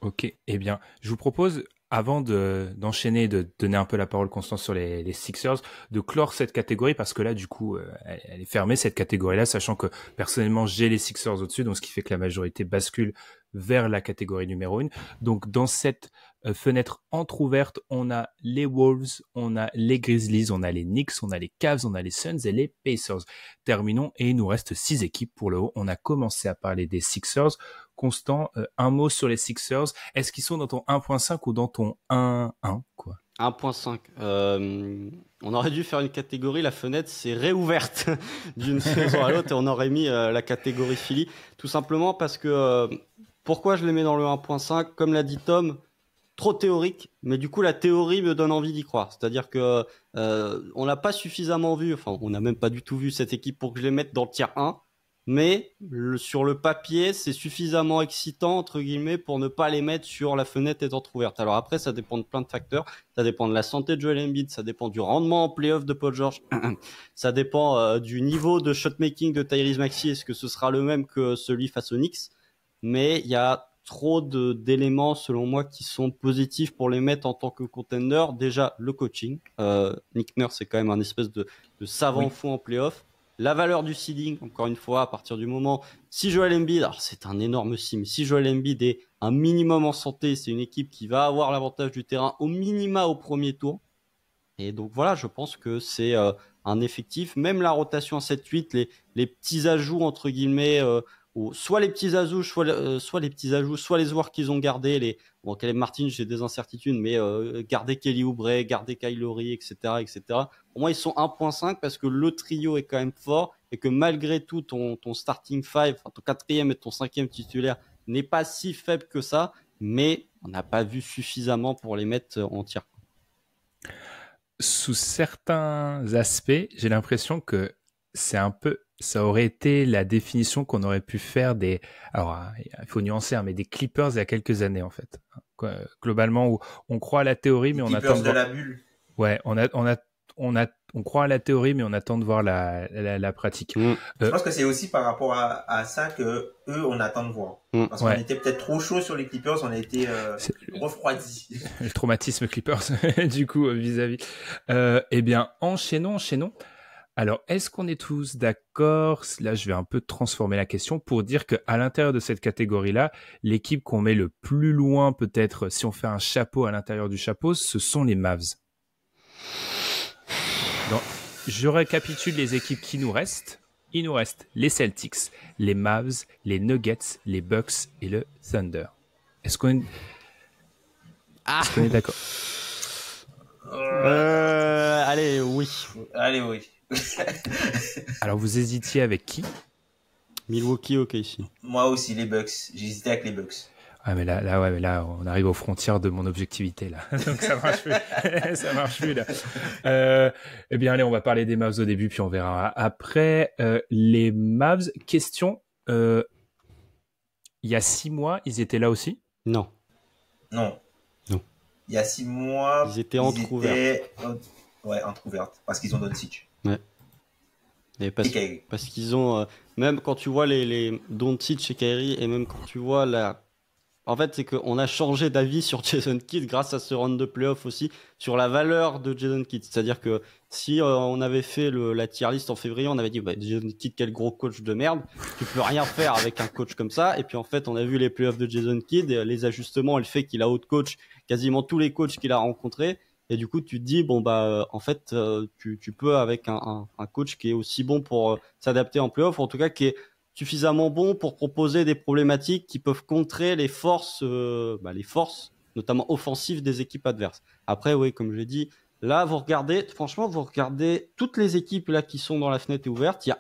Ok. Eh bien, je vous propose, avant d'enchaîner, de donner un peu la parole constante sur les Sixers, de clore cette catégorie parce que là, du coup, elle est fermée, cette catégorie-là, sachant que personnellement, j'ai les Sixers au-dessus, donc ce qui fait que la majorité bascule vers la catégorie numéro 1. Donc, dans cette fenêtre entrouverte, on a les Wolves, on a les Grizzlies, on a les Knicks, on a les Cavs, on a les Suns et les Pacers. Terminons et il nous reste 6 équipes pour le haut. On a commencé à parler des Sixers. Constant, un mot sur les Sixers. Est-ce qu'ils sont dans ton 1.5 ou dans ton 1.1 quoi? 1.5. On aurait dû faire une catégorie, la fenêtre s'est réouverte d'une saison à l'autre et on aurait mis la catégorie Philly. Tout simplement parce que pourquoi je les mets dans le 1.5? Comme l'a dit Tom, trop théorique, mais du coup la théorie me donne envie d'y croire. C'est-à-dire que on l'a pas suffisamment vu, enfin on n'a même pas du tout vu cette équipe pour que je les mette dans le tier 1. Mais sur le papier, c'est suffisamment excitant, entre guillemets, pour ne pas les mettre sur la fenêtre étant ouverte. Alors après, ça dépend de plein de facteurs. Ça dépend de la santé de Joel Embiid, ça dépend du rendement en playoff de Paul George, ça dépend du niveau de shotmaking de Tyrese Maxey, est-ce que ce sera le même que celui face aux Knicks. Mais il y a trop d'éléments, selon moi, qui sont positifs pour les mettre en tant que contender. Déjà, le coaching. Nick Nurse, c'est quand même un espèce de savant fou en playoff. La valeur du seeding, encore une fois, à partir du moment, si Joel Embiid, alors c'est un énorme si, mais si Joel Embiid est un minimum en santé, c'est une équipe qui va avoir l'avantage du terrain au minima au premier tour. Et donc voilà, je pense que c'est un effectif, même la rotation à 7-8, les petits ajouts, entre guillemets, soit les petits ajouts, soit les petits ajouts, soit les joueurs qu'ils ont gardés, Caleb Martin, j'ai des incertitudes, mais garder Kelly Oubre, garder Kyle Lowry, etc. Pour moi, ils sont 1.5 parce que le trio est quand même fort et que malgré tout, ton starting 5, enfin, ton 4e et ton 5e titulaire n'est pas si faible que ça, mais on n'a pas vu suffisamment pour les mettre en tiers. Sous certains aspects, j'ai l'impression que ça aurait été la définition qu'on aurait pu faire alors il faut nuancer, mais des Clippers il y a quelques années en fait. Globalement, où on croit à la théorie, mais on attend de la bulle. Ouais, on on croit à la théorie, mais on attend de voir la pratique. Je pense que c'est aussi par rapport à ça que eux, on attend de voir. Parce qu'on était peut-être trop chaud sur les Clippers, on a été refroidis. Le traumatisme Clippers, du coup, vis-à-vis. Eh bien, enchaînons. Alors, est-ce qu'on est tous d'accord? Là, je vais un peu transformer la question pour dire qu'à l'intérieur de cette catégorie-là, l'équipe qu'on met le plus loin, peut-être, si on fait un chapeau à l'intérieur du chapeau, ce sont les Mavs. Je récapitule les équipes qui nous restent. Il nous reste les Celtics, les Mavs, les Nuggets, les Bucks et le Thunder. Est-ce qu'on est d'accord? Allez, oui. Alors, vous hésitiez avec qui? Milwaukee, OKC. Moi aussi, les Bucks. J'hésitais avec les Bucks. Ah, mais là, on arrive aux frontières de mon objectivité, là. Donc, ça marche plus. Ça marche plus, là. Eh bien, allez, on va parler des Mavs au début, puis on verra après. Les Mavs, question, il y a 6 mois, ils étaient là aussi? Non. Il y a 6 mois, ils étaient entrouverts. Ouais, entrouverts, parce qu'ils ont Doncic. Ouais. Et parce qu'ils ont, même quand tu vois les Doncic et Kyrie, et même quand tu vois en fait, c'est qu'on a changé d'avis sur Jason Kidd grâce à ce round de playoff aussi, sur la valeur de Jason Kidd. C'est-à-dire que si on avait fait la tier list en février, on avait dit Jason Kidd, quel gros coach de merde, tu peux rien faire avec un coach comme ça. Et puis en fait, on a vu les playoffs de Jason Kidd, les ajustements et le fait qu'il a outcoach quasiment tous les coachs qu'il a rencontrés. Et du coup, tu te dis, en fait, tu peux avec un coach qui est aussi bon pour s'adapter en playoff, en tout cas qui est suffisamment bon pour proposer des problématiques qui peuvent contrer les forces, notamment offensives des équipes adverses. Après, oui, comme je l'ai dit, là, vous regardez toutes les équipes là qui sont dans la fenêtre est ouverte, il y a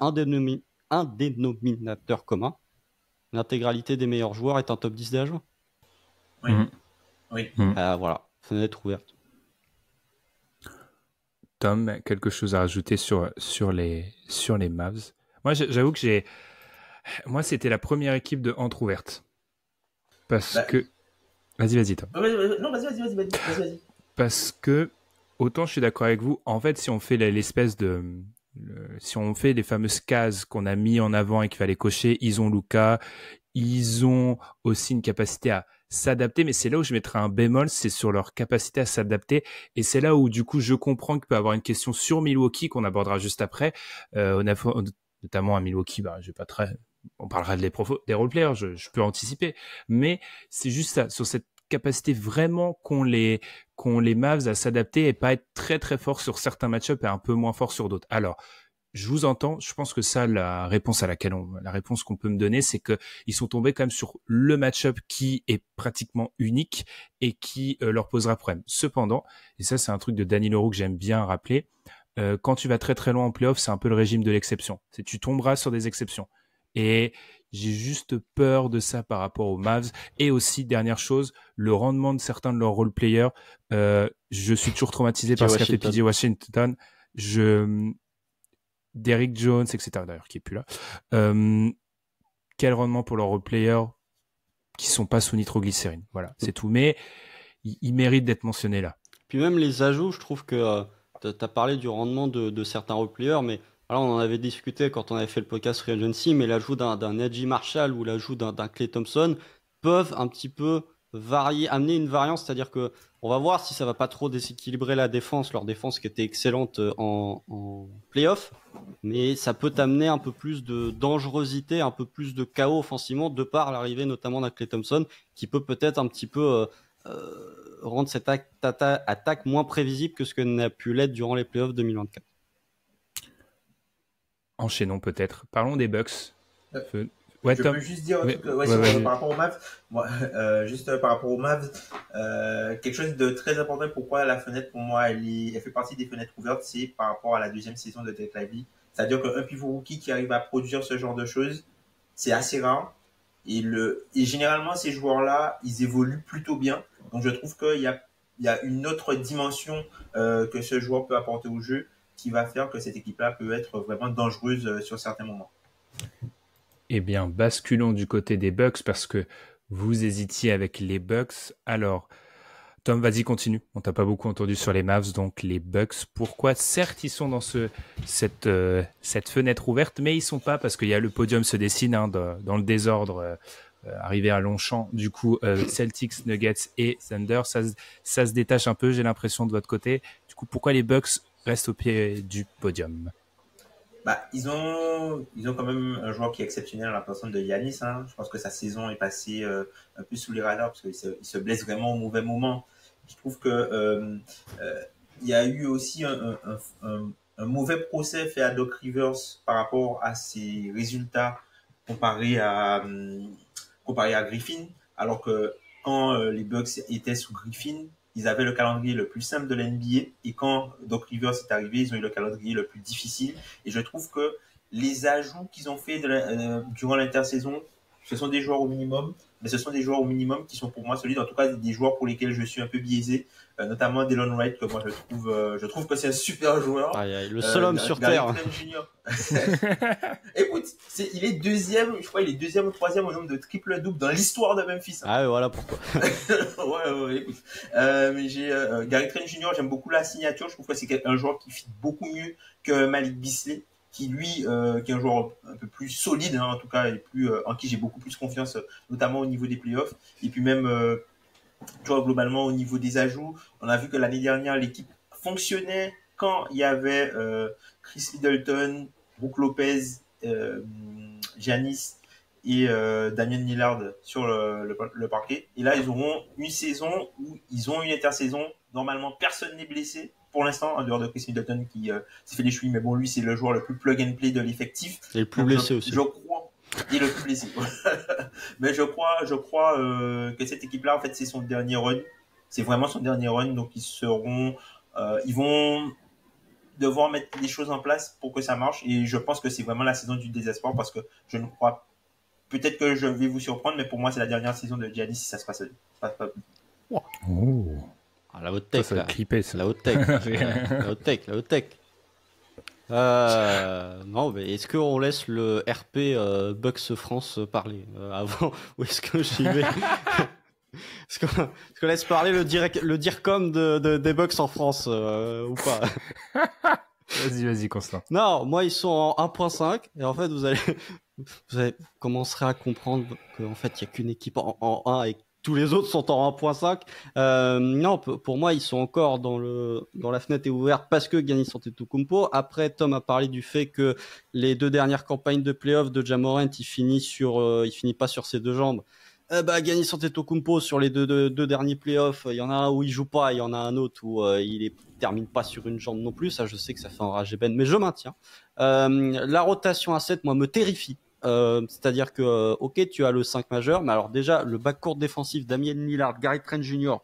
un dénominateur commun. L'intégralité des meilleurs joueurs est un top 10 des adjoints. Oui. Voilà, fenêtre ouverte. Tom, quelque chose à rajouter sur les Mavs? Moi, j'avoue que moi, c'était la première équipe de entrouverte. Parce que... Vas-y, Tom. Non, vas-y. Parce que, autant je suis d'accord avec vous, en fait, si on fait si on fait les fameuses cases qu'on a mis en avant et qu'il fallait cocher, ils ont Luka, ils ont aussi une capacité à s'adapter, mais c'est là où je mettrais un bémol, c'est sur leur capacité à s'adapter, et c'est là où du coup je comprends qu'il peut y avoir une question sur Milwaukee qu'on abordera juste après, notamment à Milwaukee, on parlera des role-players, je peux anticiper, mais c'est juste ça, sur cette capacité vraiment qu'ont les Mavs à s'adapter et pas être très très fort sur certains match-ups et un peu moins fort sur d'autres. Alors, je vous entends, je pense que ça, la réponse qu'on peut me donner, c'est que ils sont tombés quand même sur le match-up qui est pratiquement unique et qui leur posera problème. Cependant, et ça c'est un truc de Danny Leroux que j'aime bien rappeler, quand tu vas très très loin en playoff, c'est un peu le régime de l'exception. Tu tomberas sur des exceptions. Et j'ai juste peur de ça par rapport aux Mavs. Et aussi, dernière chose, le rendement de certains de leurs role-players. Je suis toujours traumatisé par ce qu'a fait PJ Washington. Derrick Jones, etc. D'ailleurs, qui est plus là. Quel rendement pour leurs role-players qui sont pas sous nitroglycérine. Voilà, c'est tout. Mais ils méritent d'être mentionnés là. Puis même les ajouts, je trouve que tu as parlé du rendement de certains role-players, mais alors on en avait discuté quand on avait fait le podcast Free Agency, mais l'ajout d'un Najee Marshall ou l'ajout d'un Klay Thompson peuvent un petit peu amener une variance, c'est-à-dire que on va voir si ça va pas trop déséquilibrer la défense, leur défense qui était excellente en playoff, mais ça peut t'amener un peu plus de dangerosité, un peu plus de chaos offensivement de par l'arrivée notamment d'un Klay Thompson qui peut peut-être un petit peu rendre cette attaque moins prévisible que ce que n'a pu l'être durant les playoffs 2024. Enchaînons peut-être. Parlons des Bucks. Ouais, je peux juste dire par rapport aux Mavs. Juste par rapport aux Mavs, quelque chose de très important. Pourquoi la fenêtre, pour moi, elle fait partie des fenêtres ouvertes, c'est par rapport à la deuxième saison de Deck Lively. C'est-à-dire qu'un pivot rookie qui arrive à produire ce genre de choses, c'est assez rare. Et généralement, ces joueurs-là, ils évoluent plutôt bien. Donc, je trouve qu'il y a une autre dimension que ce joueur peut apporter au jeu qui va faire que cette équipe-là peut être vraiment dangereuse sur certains moments. Eh bien, basculons du côté des Bucks parce que vous hésitiez avec les Bucks. Alors, Tom, vas-y, continue. On t'a pas beaucoup entendu sur les Mavs, donc les Bucks. Pourquoi? Certes, ils sont dans cette fenêtre ouverte, mais ils sont pas parce qu'il y a le podium se dessine dans le désordre. Arrivé à Longchamp, du coup, Celtics, Nuggets et Thunder, ça se détache un peu, j'ai l'impression, de votre côté. Du coup, pourquoi les Bucks restent au pied du podium? Bah, ils ont quand même un joueur qui est exceptionnel à la personne de Giannis. Hein. Je pense que sa saison est passée un peu sous les radars parce qu'il se blesse vraiment au mauvais moment. Je trouve que il y a eu aussi un mauvais procès fait à Doc Rivers par rapport à ses résultats comparés à, comparé à Griffin, alors que quand les Bucks étaient sous Griffin, ils avaient le calendrier le plus simple de l'NBA et quand Doc Rivers est arrivé, ils ont eu le calendrier le plus difficile. Et je trouve que les ajouts qu'ils ont fait durant l'intersaison, ce sont des joueurs au minimum, mais ce sont des joueurs au minimum qui sont pour moi solides, en tout cas des joueurs pour lesquels je suis un peu biaisé, notamment Delon Wright, que moi je trouve que c'est un super joueur. Le seul homme sur Terre. Écoute, il est deuxième, je crois, il est deuxième ou troisième au nombre de triple-double dans l'histoire de Memphis. Ah ouais, voilà pourquoi. ouais, écoute. Mais j'ai Gary Trent Jr., j'aime beaucoup la signature, je trouve que c'est un joueur qui fit beaucoup mieux que Malik Beasley, qui lui, qui est un joueur un peu plus solide, hein, en tout cas, et plus, en qui j'ai beaucoup plus confiance, notamment au niveau des playoffs. Et puis même, tu vois, globalement, au niveau des ajouts, on a vu que l'année dernière, l'équipe fonctionnait quand il y avait Chris Middleton, Brook Lopez, Giannis et Damian Lillard sur le parquet. Et là, ils auront une saison où ils ont une intersaison. Normalement, personne n'est blessé pour l'instant, en dehors de Chris Middleton qui s'est fait des chouilles. Mais bon, lui, c'est le joueur le plus plug and play de l'effectif. Et le plus blessé aussi. Je crois. Et le plus blessé. Mais je crois que cette équipe-là, en fait, c'est son dernier run. C'est vraiment son dernier run. Donc, ils vont devoir mettre des choses en place pour que ça marche. Et je pense que c'est vraiment la saison du désespoir parce que je ne crois, peut-être que je vais vous surprendre, mais pour moi, c'est la dernière saison de Giannis si ça se passe pas. Oh. Ah, la haute tech, ça va clipper, ça. La haute tech. La haute tech. Non, mais est-ce qu'on laisse le RP Bucks France parler avant ou est-ce que j'y vais? Est-ce qu'on laisse parler le DIRCOM des Bucks en France ou pas? Vas-y, Constant. Non, moi ils sont en 1.5 et en fait vous commencerez à comprendre qu'en fait il y a qu'une équipe en 1 et tous les autres sont en 1.5. Non, pour moi ils sont encore dans la fenêtre est ouverte parce que Giannis Antetokounmpo. Après, Tom a parlé du fait que les 2 dernières campagnes de playoffs de Ja Morant, il finit pas sur ses 2 jambes. Giannis Antetokounmpo sur les deux derniers playoffs, il y en a un où il joue pas, il y en a un autre où termine pas sur une jambe non plus. Ça, je sais que ça fait enrager Ben, mais je maintiens. La rotation à 7, moi, me terrifie. C'est-à-dire que, ok, tu as le 5 majeur, mais alors déjà, le backcourt défensif, Damian Lillard, Gary Trent Jr.,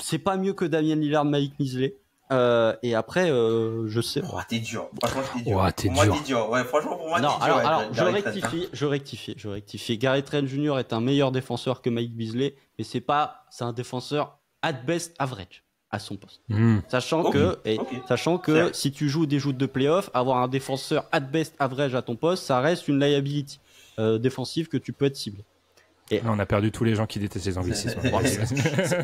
c'est pas mieux que Damian Lillard, Malik Beasley. Et après, je sais. Oh, t'es dur. Franchement, t'es dur. Moi, t'es dur. Ouais, franchement, pour moi, non, t'es dur. Alors, je rectifie. Gary Trent Jr. est un meilleur défenseur que Mike Beasley, mais c'est un défenseur at best average à son poste. Sachant que si tu joues des joutes de playoff, avoir un défenseur at best average à ton poste, ça reste une liability défensive que tu peux être ciblé. Et là, on a perdu tous les gens qui détestent les anglicismes.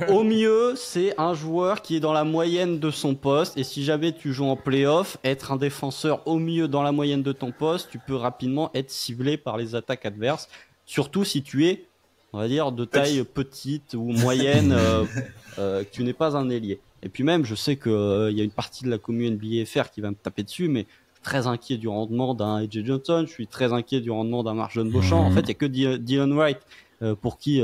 Au mieux, c'est un joueur qui est dans la moyenne de son poste. Et si jamais tu joues en playoff, être un défenseur au mieux dans la moyenne de ton poste, tu peux rapidement être ciblé par les attaques adverses. Surtout si tu es, on va dire, de taille petite ou moyenne, que tu n'es pas un ailier. Et puis même, je sais qu'il y a une partie de la commune NBA FR qui va me taper dessus, mais je suis très inquiet du rendement d'un AJ Johnson, je suis très inquiet du rendement d'un Marjon Beauchamp. En fait, il n'y a que Delon Wright pour qui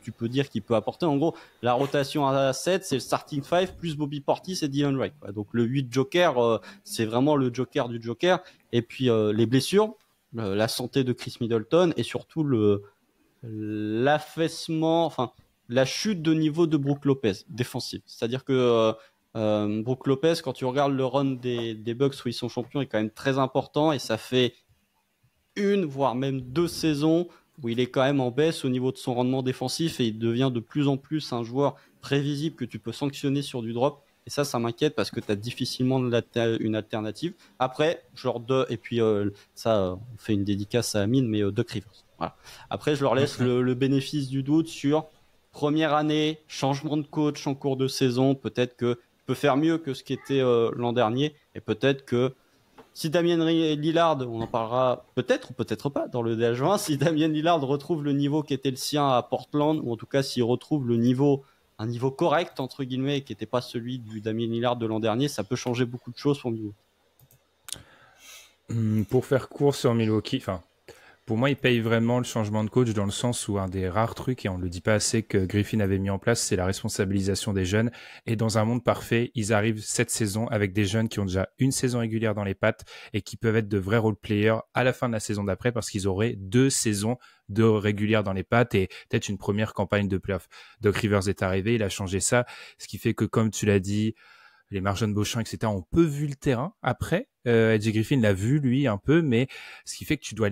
tu peux dire qu'il peut apporter. En gros, la rotation à 7, c'est le starting 5 plus Bobby Portis et Delon Wright. Donc le 8 joker, c'est vraiment le joker du joker. Et puis les blessures, la santé de Chris Middleton et surtout l'affaissement, enfin la chute de niveau de Brook Lopez défensif. C'est-à-dire que Brook Lopez, quand tu regardes le run des Bucks où ils sont champions, est quand même très important et ça fait 1 voire même 2 saisons où il est quand même en baisse au niveau de son rendement défensif et il devient de plus en plus un joueur prévisible que tu peux sanctionner sur du drop. Et ça m'inquiète parce que tu as difficilement une alternative. Après, et puis on fait une dédicace à Amine, mais Doc Rivers. Voilà. Après, je leur laisse le bénéfice du doute sur première année, changement de coach en cours de saison, peut-être que tu peux faire mieux que ce qui était l'an dernier, et peut-être que si Damien Lillard, on en parlera peut-être ou peut-être pas dans le DH20, si Damien Lillard retrouve le niveau qui était le sien à Portland, ou en tout cas s'il retrouve un niveau correct, entre guillemets, qui n'était pas celui du Damien Lillard de l'an dernier, ça peut changer beaucoup de choses pour Milwaukee. Pour faire court sur Milwaukee, pour moi, il paye vraiment le changement de coach dans le sens où un des rares trucs, et on ne le dit pas assez, que Griffin avait mis en place, c'est la responsabilisation des jeunes. Et dans un monde parfait, ils arrivent cette saison avec des jeunes qui ont déjà une saison régulière dans les pattes et qui peuvent être de vrais role-players à la fin de la saison d'après parce qu'ils auraient 2 saisons de régulière dans les pattes et peut-être une première campagne de playoff. Doc Rivers est arrivé, il a changé ça, ce qui fait que, comme tu l'as dit, les Marjane Beauchamp, etc., ont peu vu le terrain après. AJ Griffin l'a vu, lui, un peu, mais ce qui fait que tu dois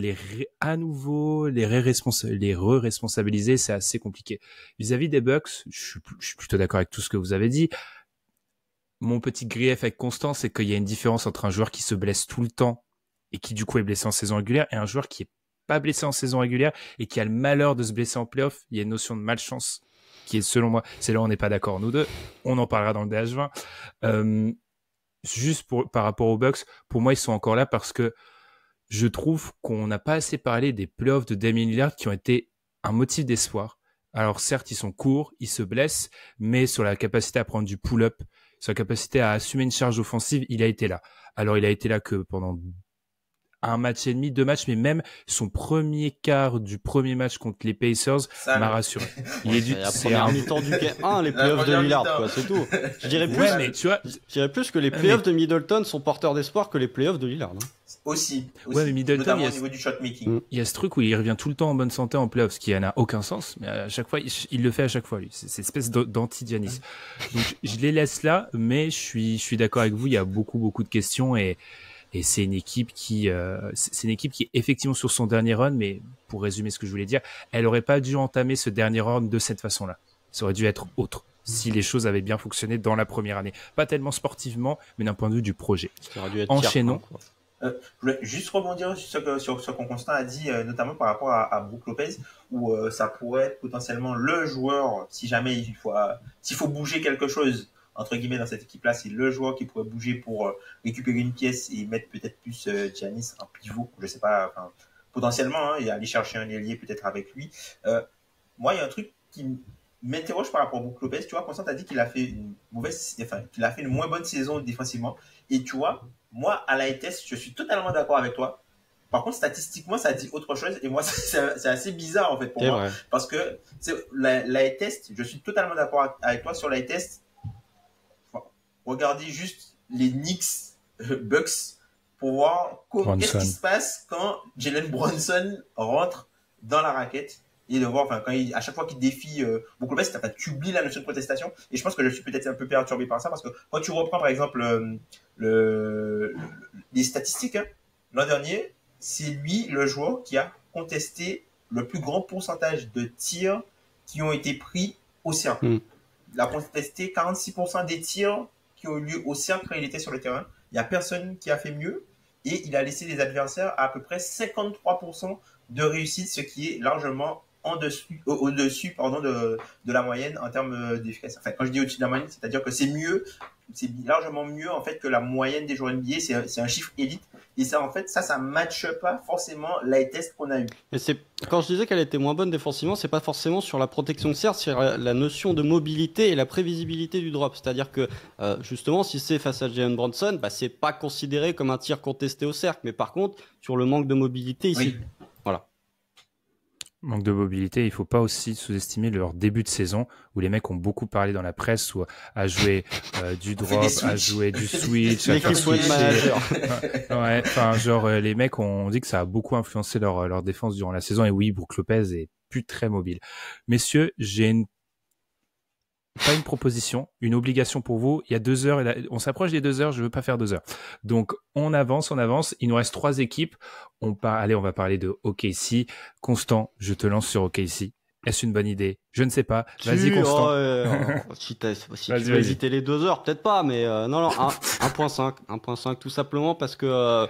à nouveau les re-responsabiliser, c'est assez compliqué. Vis-à-vis des Bucks, je suis plutôt d'accord avec tout ce que vous avez dit. Mon petit grief avec Constant, c'est qu'il y a une différence entre un joueur qui se blesse tout le temps et qui, du coup, est blessé en saison régulière et un joueur qui est pas blessé en saison régulière et qui a le malheur de se blesser en playoff. Il y a une notion de malchance qui est, selon moi, c'est là où on n'est pas d'accord, nous deux. On en parlera dans le DH20. Juste par rapport aux Bucks, pour moi, ils sont encore là parce que je trouve qu'on n'a pas assez parlé des playoffs de Damian Lillard qui ont été un motif d'espoir. Alors certes, ils sont courts, ils se blessent, mais sur la capacité à prendre du pull-up, sur la capacité à assumer une charge offensive, il a été là. Alors il a été là que pendant 1 match et demi, 2 matchs, mais même son premier quart du premier match contre les Pacers m'a rassuré. C'est la première mi-temps du game 1, les playoffs de Lillard, quoi, c'est tout. Je dirais plus que les playoffs de Middleton sont porteurs d'espoir que les playoffs de Lillard. Hein. Aussi. Ouais, mais Middleton, au niveau du shot making. Il y a ce truc où il revient tout le temps en bonne santé en playoffs, ce qui n'a aucun sens, mais à chaque fois, il le fait à chaque fois, lui. C'est une espèce d'anti-Giannis. Donc, je les laisse là, mais je suis d'accord avec vous, il y a beaucoup de questions et c'est une équipe qui est effectivement sur son dernier run, mais pour résumer ce que je voulais dire, elle aurait pas dû entamer ce dernier run de cette façon-là. Ça aurait dû être autre, si les choses avaient bien fonctionné dans la première année. Pas tellement sportivement, mais d'un point de vue du projet. Ça aurait dû être enchaînons. Je voulais juste rebondir sur ce qu'on Constant a dit, notamment par rapport à Brook Lopez, où ça pourrait être potentiellement le joueur, si jamais s'il faut bouger quelque chose, entre guillemets, dans cette équipe-là, c'est le joueur qui pourrait bouger pour récupérer une pièce et mettre peut-être plus Giannis en pivot, je sais pas, potentiellement, et aller chercher un ailier peut-être avec lui. Moi, il y a un truc qui m'interroge par rapport à Brook Lopez. Tu vois, Constant a dit qu'il a fait qu'il a fait une moins bonne saison défensivement. Et tu vois, moi, à la test, je suis totalement d'accord avec toi. Par contre, statistiquement, ça dit autre chose. Et moi, c'est assez bizarre, en fait, pour moi. Parce que la test, je suis totalement d'accord avec toi sur la test. Regardez juste les Knicks Bucks pour voir qu'est-ce qui se passe quand Jalen Brunson rentre dans la raquette et de voir, à chaque fois qu'il défie beaucoup de best, tu oublies la notion de protestation. Et je pense que je suis peut-être un peu perturbé par ça parce que quand tu reprends, par exemple, les statistiques, l'an dernier, c'est lui le joueur qui a contesté le plus grand pourcentage de tirs qui ont été pris au cercle. Il a contesté 46% des tirs qui ont eu lieu au cercle quand il était sur le terrain. Il n'y a personne qui a fait mieux et il a laissé les adversaires à peu près 53% de réussite, ce qui est largement au-dessus de la moyenne en termes d'efficacité. Enfin, quand je dis au-dessus de la moyenne, c'est-à-dire que c'est largement mieux en fait que la moyenne des joueurs NBA. C'est un chiffre élite et ça en fait ça matche pas forcément la test qu'on a eu. Et c'est quand je disais qu'elle était moins bonne défensivement, c'est pas forcément sur la protection de cercle, c'est sur la notion de mobilité et la prévisibilité du drop. C'est-à-dire que justement, si c'est face à Jalen Brunson, c'est pas considéré comme un tir contesté au cercle, mais par contre sur le manque de mobilité ici. Oui. Voilà. Manque de mobilité, il faut pas aussi sous-estimer leur début de saison où les mecs ont beaucoup parlé dans la presse ou à jouer du drop, à jouer du switch, à faire switcher. Ouais, les mecs ont dit que ça a beaucoup influencé leur défense durant la saison et oui, Brook Lopez est plus très mobile. Messieurs, j'ai pas une proposition, une obligation pour vous. Il y a 2 heures, on s'approche des 2 heures, je veux pas faire 2 heures. Donc, on avance. Il nous reste 3 équipes. Allez, on va parler de OKC. Constant, je te lance sur OKC. Est-ce une bonne idée? Je ne sais pas. Vas-y, Constant. Si tu veux hésiter les 2 heures, peut-être pas, mais non, 1.5. 1.5, tout simplement parce que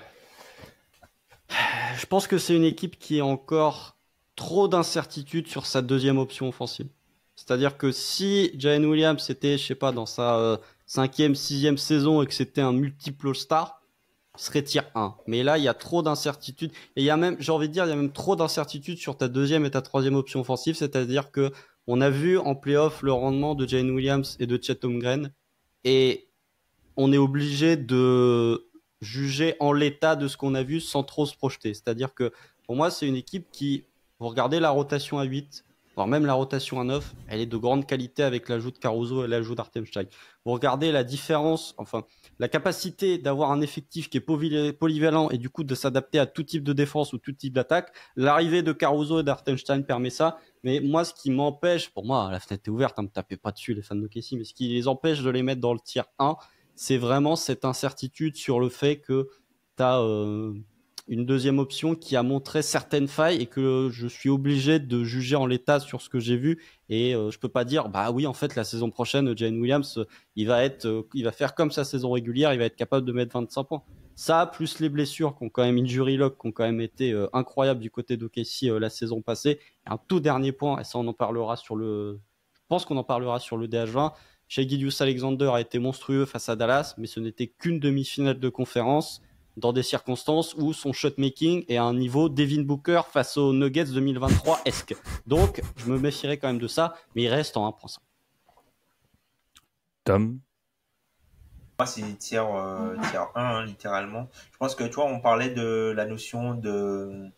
je pense que c'est une équipe qui a encore trop d'incertitudes sur sa deuxième option offensive. C'est-à-dire que si Jalen Williams était, je sais pas, dans sa 5e, 6e saison et que c'était un multiple All-Star, serait tier 1. Mais là, il y a trop d'incertitudes. Et il y a même, j'ai envie de dire, il y a même trop d'incertitudes sur ta 2e et ta 3e option offensive. C'est-à-dire que on a vu en playoff le rendement de Jalen Williams et de Chet Holmgren. Et on est obligé de juger en l'état de ce qu'on a vu sans trop se projeter. C'est-à-dire que pour moi, c'est une équipe qui, vous regardez la rotation à 8, voire même la rotation à 9, elle est de grande qualité avec l'ajout de Caruso et l'ajout d'Artemstein. Vous regardez la différence, enfin, la capacité d'avoir un effectif qui est polyvalent et du coup de s'adapter à tout type de défense ou tout type d'attaque. L'arrivée de Caruso et d'Artemstein permet ça. Mais moi, ce qui m'empêche, pour moi, la fenêtre est ouverte, me tapez pas dessus les fans de OKC, mais ce qui les empêche de les mettre dans le tier 1, c'est vraiment cette incertitude sur le fait que tu as une 2e option qui a montré certaines failles et que je suis obligé de juger en l'état sur ce que j'ai vu. Et je peux pas dire, bah oui, en fait, la saison prochaine, Jalen Williams, il va faire comme sa saison régulière, il va être capable de mettre 25 points. Ça, plus les blessures qui ont quand même injury luck, qui ont quand même été incroyables du côté d'OKC la saison passée. Et un tout dernier point, et ça, on en parlera je pense qu'on en parlera sur le DH20. Shai Gilgeous-Alexander a été monstrueux face à Dallas, mais ce n'était qu'une demi-finale de conférence dans des circonstances où son shot-making est à un niveau Devin Booker face aux Nuggets 2023-esque. Donc, je me méfierais quand même de ça, mais il reste en 1.5. Tom? Moi, c'est tier 1, hein, littéralement. Je pense que, tu vois, on parlait de la notion de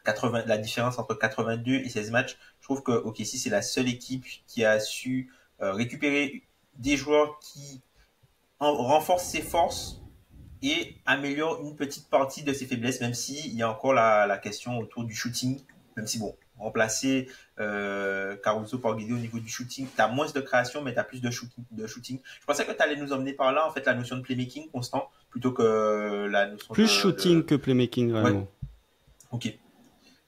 80, la différence entre 82 et 16 matchs. Je trouve que OKC, c'est la seule équipe qui a su récupérer des joueurs qui renforcent ses forces et améliore une petite partie de ses faiblesses, même s'il y a encore la question autour du shooting, même si bon, remplacer Caruso par Guidi au niveau du shooting, tu as moins de création, mais tu as plus de shooting. Je pensais que tu allais nous emmener par là, en fait, la notion de playmaking constant, plutôt que la notion plus shooting que playmaking, vraiment. Ouais.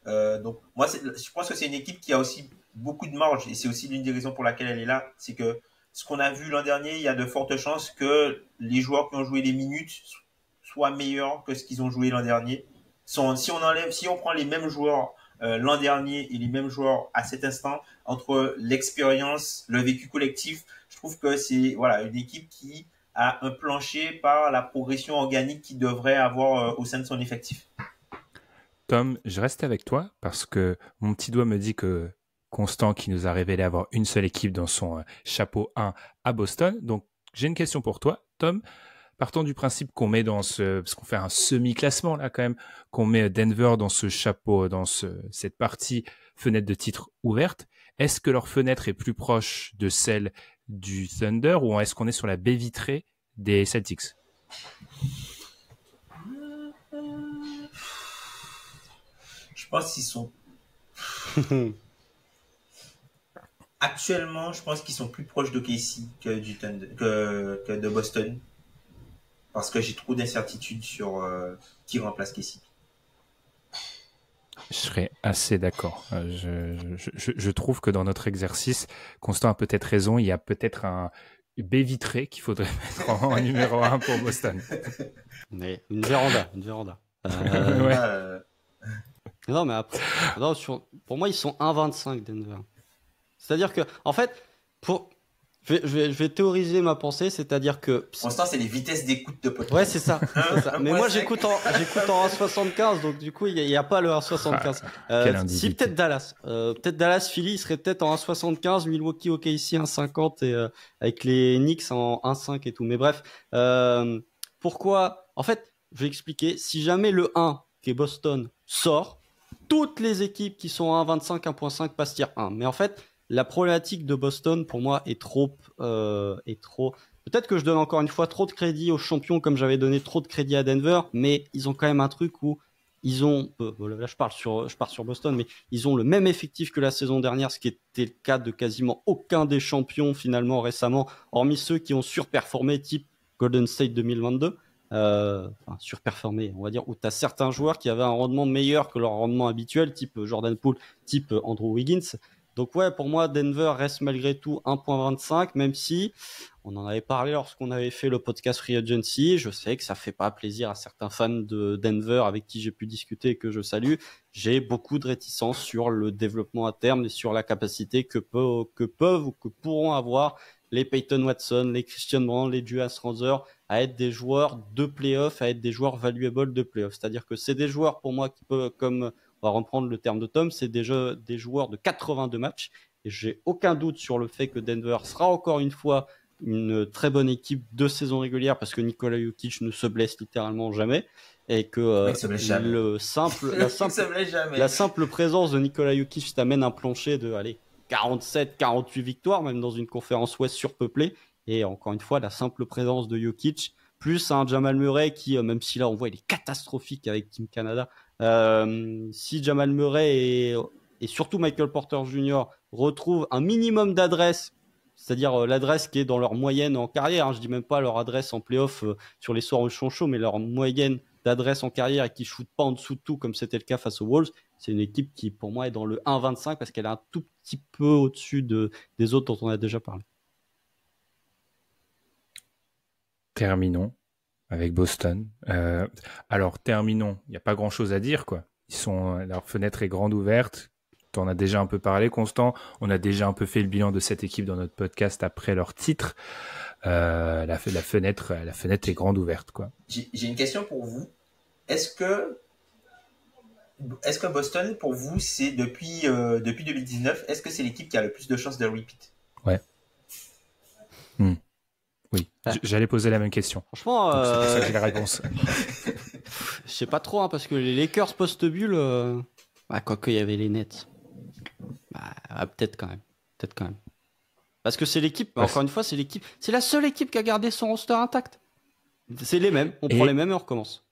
Ok. Donc, moi, je pense que c'est une équipe qui a aussi beaucoup de marge, et c'est aussi l'une des raisons pour laquelle elle est là, c'est que ce qu'on a vu l'an dernier, il y a de fortes chances que les joueurs qui ont joué les minutes soient meilleurs que ce qu'ils ont joué l'an dernier. Si on prend les mêmes joueurs l'an dernier et les mêmes joueurs à cet instant, entre l'expérience, le vécu collectif, je trouve que c'est une équipe qui a un plancher par la progression organique qu'il devrait avoir au sein de son effectif. Tom, je reste avec toi parce que mon petit doigt me dit que Constant qui nous a révélé avoir une seule équipe dans son chapeau 1 à Boston. Donc, j'ai une question pour toi, Tom. Partons du principe qu'on met parce qu'on fait un semi-classement là quand même, qu'on met Denver dans ce chapeau, dans cette partie fenêtre de titre ouverte. Est-ce que leur fenêtre est plus proche de celle du Thunder ou est-ce qu'on est sur la baie vitrée des Celtics? Je pense qu'ils sont... Actuellement, je pense qu'ils sont plus proches d'OKC que de Boston. Parce que j'ai trop d'incertitudes sur qui remplace Casey. Je serais assez d'accord. Je trouve que dans notre exercice, Constant a peut-être raison. Il y a peut-être un baie vitrée qu'il faudrait mettre en numéro 1 pour Boston. Mais une véranda. Ouais. Non, mais après, pour moi, ils sont 1,25 Denver. C'est-à-dire que, en fait, je vais théoriser ma pensée, c'est-à-dire que... Constant, c'est les vitesses d'écoute de podcast. Ouais, c'est ça. Mais moi, j'écoute en 1,75, donc du coup, il n'y a pas le 1,75. Si, peut-être Dallas, Philly, il serait peut-être en 1,75, Milwaukee, OKC, 1,50 et avec les Knicks en 1,5 et tout. Mais bref, pourquoi... En fait, je vais expliquer. Si jamais le 1, qui est Boston, sort, toutes les équipes qui sont à 1,25, 1,5 passent tier 1. Mais en fait... La problématique de Boston, pour moi, est trop. Peut-être que je donne encore une fois trop de crédit aux champions, comme j'avais donné trop de crédit à Denver, mais ils ont quand même un truc où ils ont. Là, je pars sur Boston, mais ils ont le même effectif que la saison dernière, ce qui était le cas de quasiment aucun des champions finalement récemment, hormis ceux qui ont surperformé, type Golden State 2022. Surperformé, on va dire, où tu as certains joueurs qui avaient un rendement meilleur que leur rendement habituel, type Jordan Poole, type Andrew Wiggins. Donc ouais, pour moi, Denver reste malgré tout 1,25, même si On en avait parlé lorsqu'on avait fait le podcast Free Agency. Je sais que ça fait pas plaisir à certains fans de Denver avec qui j'ai pu discuter et que je salue. J'ai beaucoup de réticences sur le développement à terme et sur la capacité que peuvent ou que pourront avoir les Peyton Watson, les Christian Brown, les Julius Randle à être des joueurs de playoff, à être des joueurs valuables de playoff. C'est-à-dire que c'est des joueurs pour moi qui peuvent, comme on va reprendre le terme de Tom, c'est des joueurs de 82 matchs. Et j'ai aucun doute sur le fait que Denver sera encore une fois une très bonne équipe de saison régulière parce que Nikola Jokic ne se blesse littéralement jamais et que la simple présence de Nikola Jokic t'amène un plancher de 47, 48 victoires même dans une conférence Ouest surpeuplée et encore une fois la simple présence de Jokic plus un Jamal Murray qui même si là on voit il est catastrophique avec Team Canada si Jamal Murray et surtout Michael Porter Jr. retrouvent un minimum d'adresse, c'est-à-dire l'adresse qui est dans leur moyenne en carrière, je dis même pas leur adresse en play-off sur les soirs où ils sont chauds, mais leur moyenne d'adresse en carrière et qui ne shoot pas en dessous de tout comme c'était le cas face aux Wolves, c'est une équipe qui pour moi est dans le 1-25 parce qu'elle est un tout petit peu au-dessus des autres dont on a déjà parlé. Terminons avec Boston. Alors terminons, il n'y a pas grand-chose à dire quoi. Leur fenêtre est grande ouverte. On a déjà un peu parlé, Constant. On a déjà un peu fait le bilan de cette équipe dans notre podcast après leur titre. La fenêtre est grande ouverte, quoi. J'ai une question pour vous. Est-ce que Boston, pour vous, c'est depuis 2019, est-ce que c'est l'équipe qui a le plus de chances de repeat? Ouais. Oui. J'allais poser la même question. Franchement, c'est pour ça que j'ai la réponse. Je sais pas trop, parce que les Lakers post-bulle, quoique il y avait les Nets. Peut-être quand même. Parce que c'est l'équipe, encore une fois, c'est la seule équipe qui a gardé son roster intact. C'est les mêmes, on prend les mêmes et on recommence.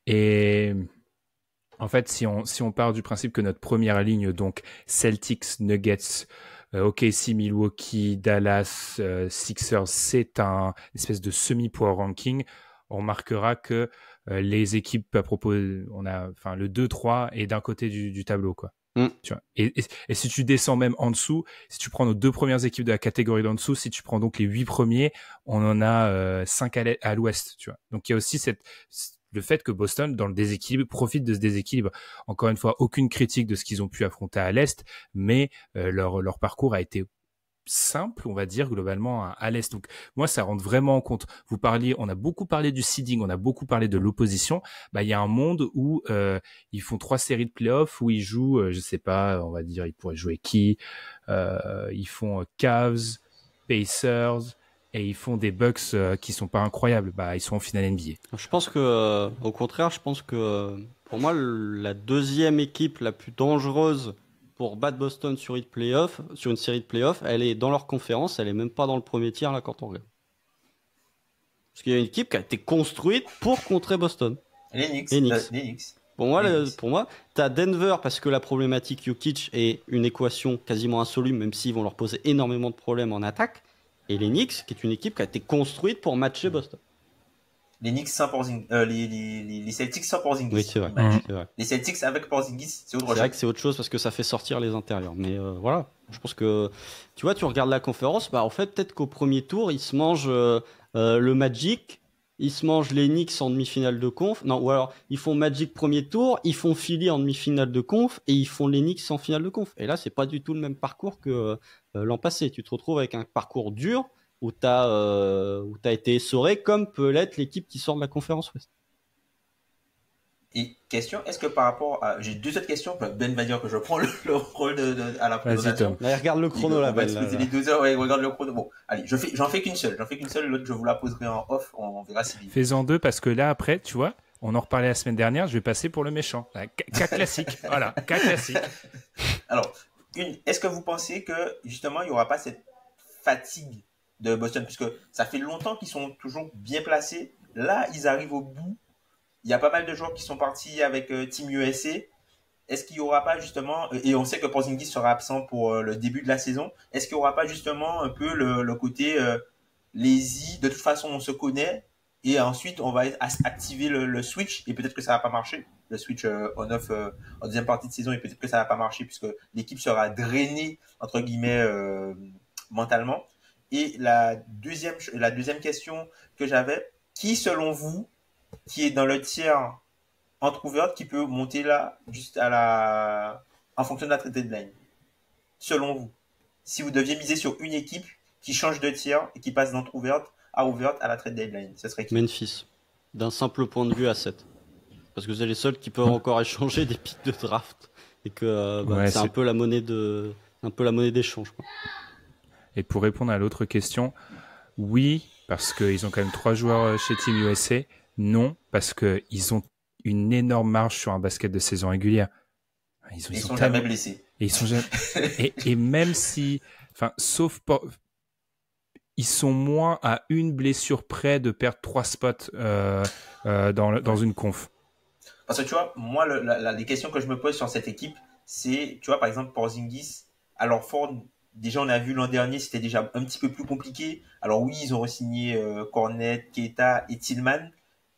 Et en fait, si on part du principe que notre première ligne, donc Celtics, Nuggets, OKC, Milwaukee, Dallas, Sixers, c'est un espèce de semi-power ranking, on remarquera que les équipes à propos, le 2-3 est d'un côté du tableau, quoi. Tu vois. Et si tu descends même en dessous, si tu prends nos deux premières équipes de la catégorie d'en dessous, si tu prends donc les 8 premiers, on en a 5 à l'ouest, tu vois. Donc il y a aussi le fait que Boston, dans le déséquilibre, profite de ce déséquilibre. Encore une fois, aucune critique de ce qu'ils ont pu affronter à l'est, mais leur parcours a été simple, on va dire, globalement à l'est. Donc moi, ça rentre vraiment en compte. On a beaucoup parlé du seeding, on a beaucoup parlé de l'opposition. Il y a un monde où ils font 3 séries de playoffs, où ils jouent, je sais pas, on va dire, ils pourraient jouer qui ils font Cavs, Pacers, et ils font des Bucks qui sont pas incroyables. Ils sont en finale NBA. Je pense que, au contraire, pour moi, la deuxième équipe la plus dangereuse pour battre Boston sur une série de playoffs, elle est dans leur conférence, elle est même pas dans le premier tiers là quand on regarde. Parce qu'il y a une équipe qui a été construite pour contrer Boston. Les Knicks. Pour moi, t'as Denver parce que la problématique Jokic est une équation quasiment insoluble, même s'ils vont leur poser énormément de problèmes en attaque. Et les Knicks, qui est une équipe qui a été construite pour matcher Boston. Les Knicks sans Porzingis, les Celtics sans Porzingis. Oui, c'est vrai. C'est vrai. Les Celtics avec Porzingis, c'est autre chose. C'est vrai que c'est autre chose parce que ça fait sortir les intérieurs. Mais voilà, je pense que tu vois, tu regardes la conférence, en fait, peut-être qu'au premier tour, ils se mangent le Magic, ils se mangent les Knicks en demi-finale de conf. Non, ou alors ils font Magic premier tour, ils font Philly en demi-finale de conf et ils font les Knicks en finale de conf. Et là, c'est pas du tout le même parcours que l'an passé. Tu te retrouves avec un parcours dur où t'as été essoré comme peut l'être l'équipe qui sort de la conférence Ouest. Et question, est-ce que par rapport à... J'ai 2 autres questions. Ben va dire que je prends le rôle à la présentation. Là, regarde le chrono là, Ben. C'est les 2 heures, ouais, regarde le chrono. Bon, allez, j'en fais qu'une seule. L'autre, je vous la poserai en off. On verra si... Fais-en 2 parce que là, après, tu vois, on en reparlait la semaine dernière, je vais passer pour le méchant. Cas classique. Voilà, cas classique. Alors, est-ce que vous pensez que, justement, il n'y aura pas cette fatigue de Boston, puisque ça fait longtemps qu'ils sont toujours bien placés. Là, ils arrivent au bout. Il y a pas mal de joueurs qui sont partis avec Team USA. Est-ce qu'il n'y aura pas justement, et on sait que Porzingis sera absent pour le début de la saison, est-ce qu'il n'y aura pas justement un peu le côté lazy, de toute façon on se connaît, et ensuite on va activer le switch, et peut-être que ça va pas marcher, le switch on-off en deuxième partie de saison, et peut-être que ça va pas marcher, puisque l'équipe sera drainée, entre guillemets, mentalement. Et la deuxième question que j'avais, qui selon vous, qui est dans le tiers entrouverte, qui peut monter là, juste en fonction de la trade deadline? Selon vous, si vous deviez miser sur une équipe qui change de tiers et qui passe d'entrouverte à ouverte à la trade deadline, ce serait qui? Memphis, d'un simple point de vue asset. Parce que c'est les seuls qui peuvent encore échanger des pics de draft. Et que c'est un peu la monnaie d'échange, quoi. Et pour répondre à l'autre question, oui, parce qu'ils ont quand même 3 joueurs chez Team USA. Non, parce qu'ils ont une énorme marge sur un basket de saison régulière. Ils sont jamais blessés. Et ils sont jamais... et même si, enfin, ils sont moins à une blessure près de perdre 3 spots dans une conf. Parce que tu vois, moi, les questions que je me pose sur cette équipe, c'est, tu vois, par exemple, Porzingis, alors Ford, déjà on a vu l'an dernier, c'était déjà un petit peu plus compliqué. Alors oui, ils ont re-signé Cornet, Keita et Tillman,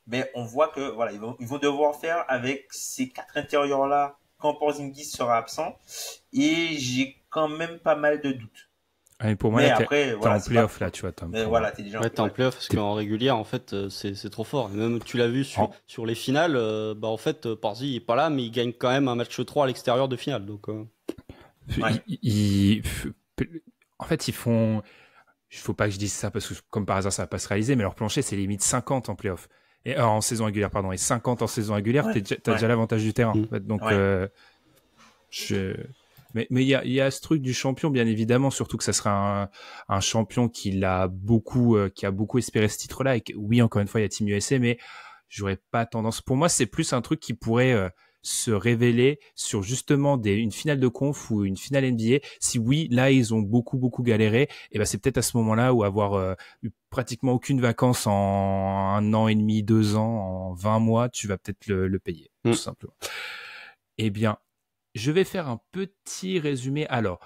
mais on voit que voilà, ils vont devoir faire avec ces 4 intérieurs-là quand Porzingis sera absent. Et j'ai quand même pas mal de doutes. Ah, pour moi, t'es en playoff là, tu vois, Tom. Mais voilà, t'es déjà en playoff parce qu'en régulière, en fait, c'est trop fort. Et même tu l'as vu sur les finales, en fait, Porzi il est pas là, mais il gagne quand même un match 3 à l'extérieur de finale. Donc, en fait, ils font. Il faut pas que je dise ça parce que comme par hasard, ça va pas se réaliser, mais leur plancher c'est limite 50 en playoff. Et en saison régulière, pardon, et 50 en saison régulière, t'as déjà l'avantage du terrain. En fait, donc, Mais il y a ce truc du champion, bien évidemment, surtout que ça sera un champion qui a beaucoup espéré ce titre-là. Et que, oui, encore une fois, il y a Team USA, mais j'aurais pas tendance. Pour moi, c'est plus un truc qui pourrait se révéler sur justement une finale de conf ou une finale NBA. Si oui, là, ils ont beaucoup galéré, et ben c'est peut-être à ce moment-là où avoir eu pratiquement aucune vacances en 1 an et demi, 2 ans, en 20 mois, tu vas peut-être le payer, tout simplement. Eh bien, je vais faire un petit résumé. Alors,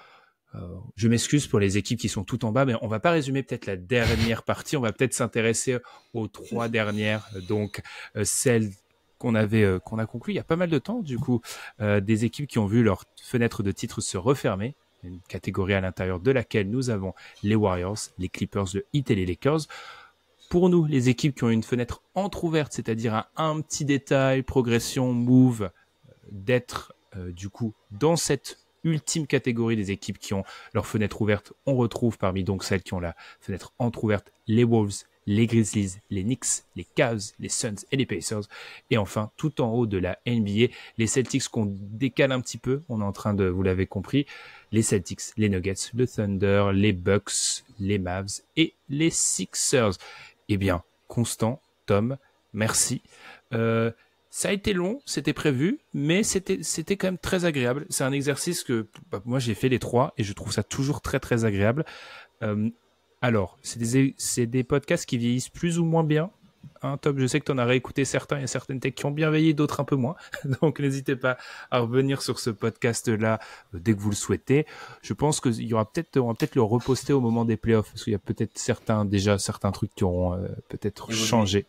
je m'excuse pour les équipes qui sont tout en bas, mais on va pas résumer peut-être la dernière partie. On va peut-être s'intéresser aux 3 dernières. Donc, celles qu'on a conclues il y a pas mal de temps, du coup, des équipes qui ont vu leur fenêtre de titre se refermer. Une catégorie à l'intérieur de laquelle nous avons les Warriors, les Clippers, le Heat et les Lakers. Pour nous, les équipes qui ont une fenêtre entrouverte, c'est-à-dire un petit détail, progression, move, d'être du coup dans cette ultime catégorie des équipes qui ont leur fenêtre ouverte, on retrouve parmi donc celles qui ont la fenêtre entrouverte les Wolves, les Grizzlies, les Knicks, les Cavs, les Suns et les Pacers. Et enfin, tout en haut de la NBA, les Celtics qu'on décale un petit peu, on est en train de, vous l'avez compris, les Celtics, les Nuggets, le Thunder, les Bucks, les Mavs et les Sixers. Eh bien, Constant, Tom, merci. Ça a été long, c'était prévu, mais c'était quand même très agréable. C'est un exercice que moi j'ai fait les 3 et je trouve ça toujours très agréable. Alors, c'est des podcasts qui vieillissent plus ou moins bien. Hein, Tom, je sais que tu en as réécouté certains, il y a certaines techs qui ont bien vieilli, d'autres un peu moins. Donc n'hésitez pas à revenir sur ce podcast-là dès que vous le souhaitez. Je pense qu'on va peut-être le reposter au moment des playoffs, parce qu'il y a peut-être certains trucs qui auront peut-être changé.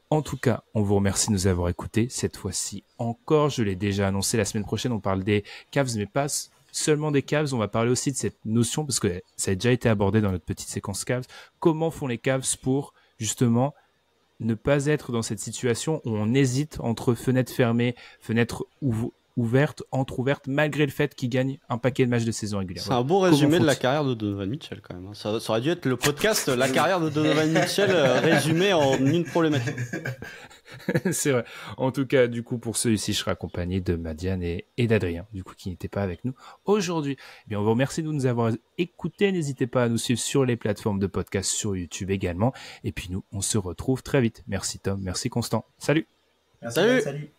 En tout cas, on vous remercie de nous avoir écoutés. Cette fois-ci encore, je l'ai déjà annoncé, la semaine prochaine, on parle des Cavs, mais pas seulement des Cavs. On va parler aussi de cette notion, parce que ça a déjà été abordé dans notre petite séquence Cavs. Comment font les Cavs pour, justement, ne pas être dans cette situation où on hésite entre fenêtre fermée, fenêtre ouverte, entrouverte, malgré le fait qu'ils gagnent un paquet de matchs de saison régulière. C'est un beau résumé de la carrière de Donovan Mitchell quand même. Ça aurait dû être le podcast La carrière de Donovan Mitchell résumé en une problématique. C'est vrai. En tout cas, du coup, pour celui-ci, je serai accompagné de Madiane et d'Adrien, du coup, qui n'étaient pas avec nous aujourd'hui. Eh bien, on vous remercie de nous avoir écoutés. N'hésitez pas à nous suivre sur les plateformes de podcast, sur YouTube également. Et puis nous, on se retrouve très vite. Merci Tom, merci Constant. Salut. Merci. Salut.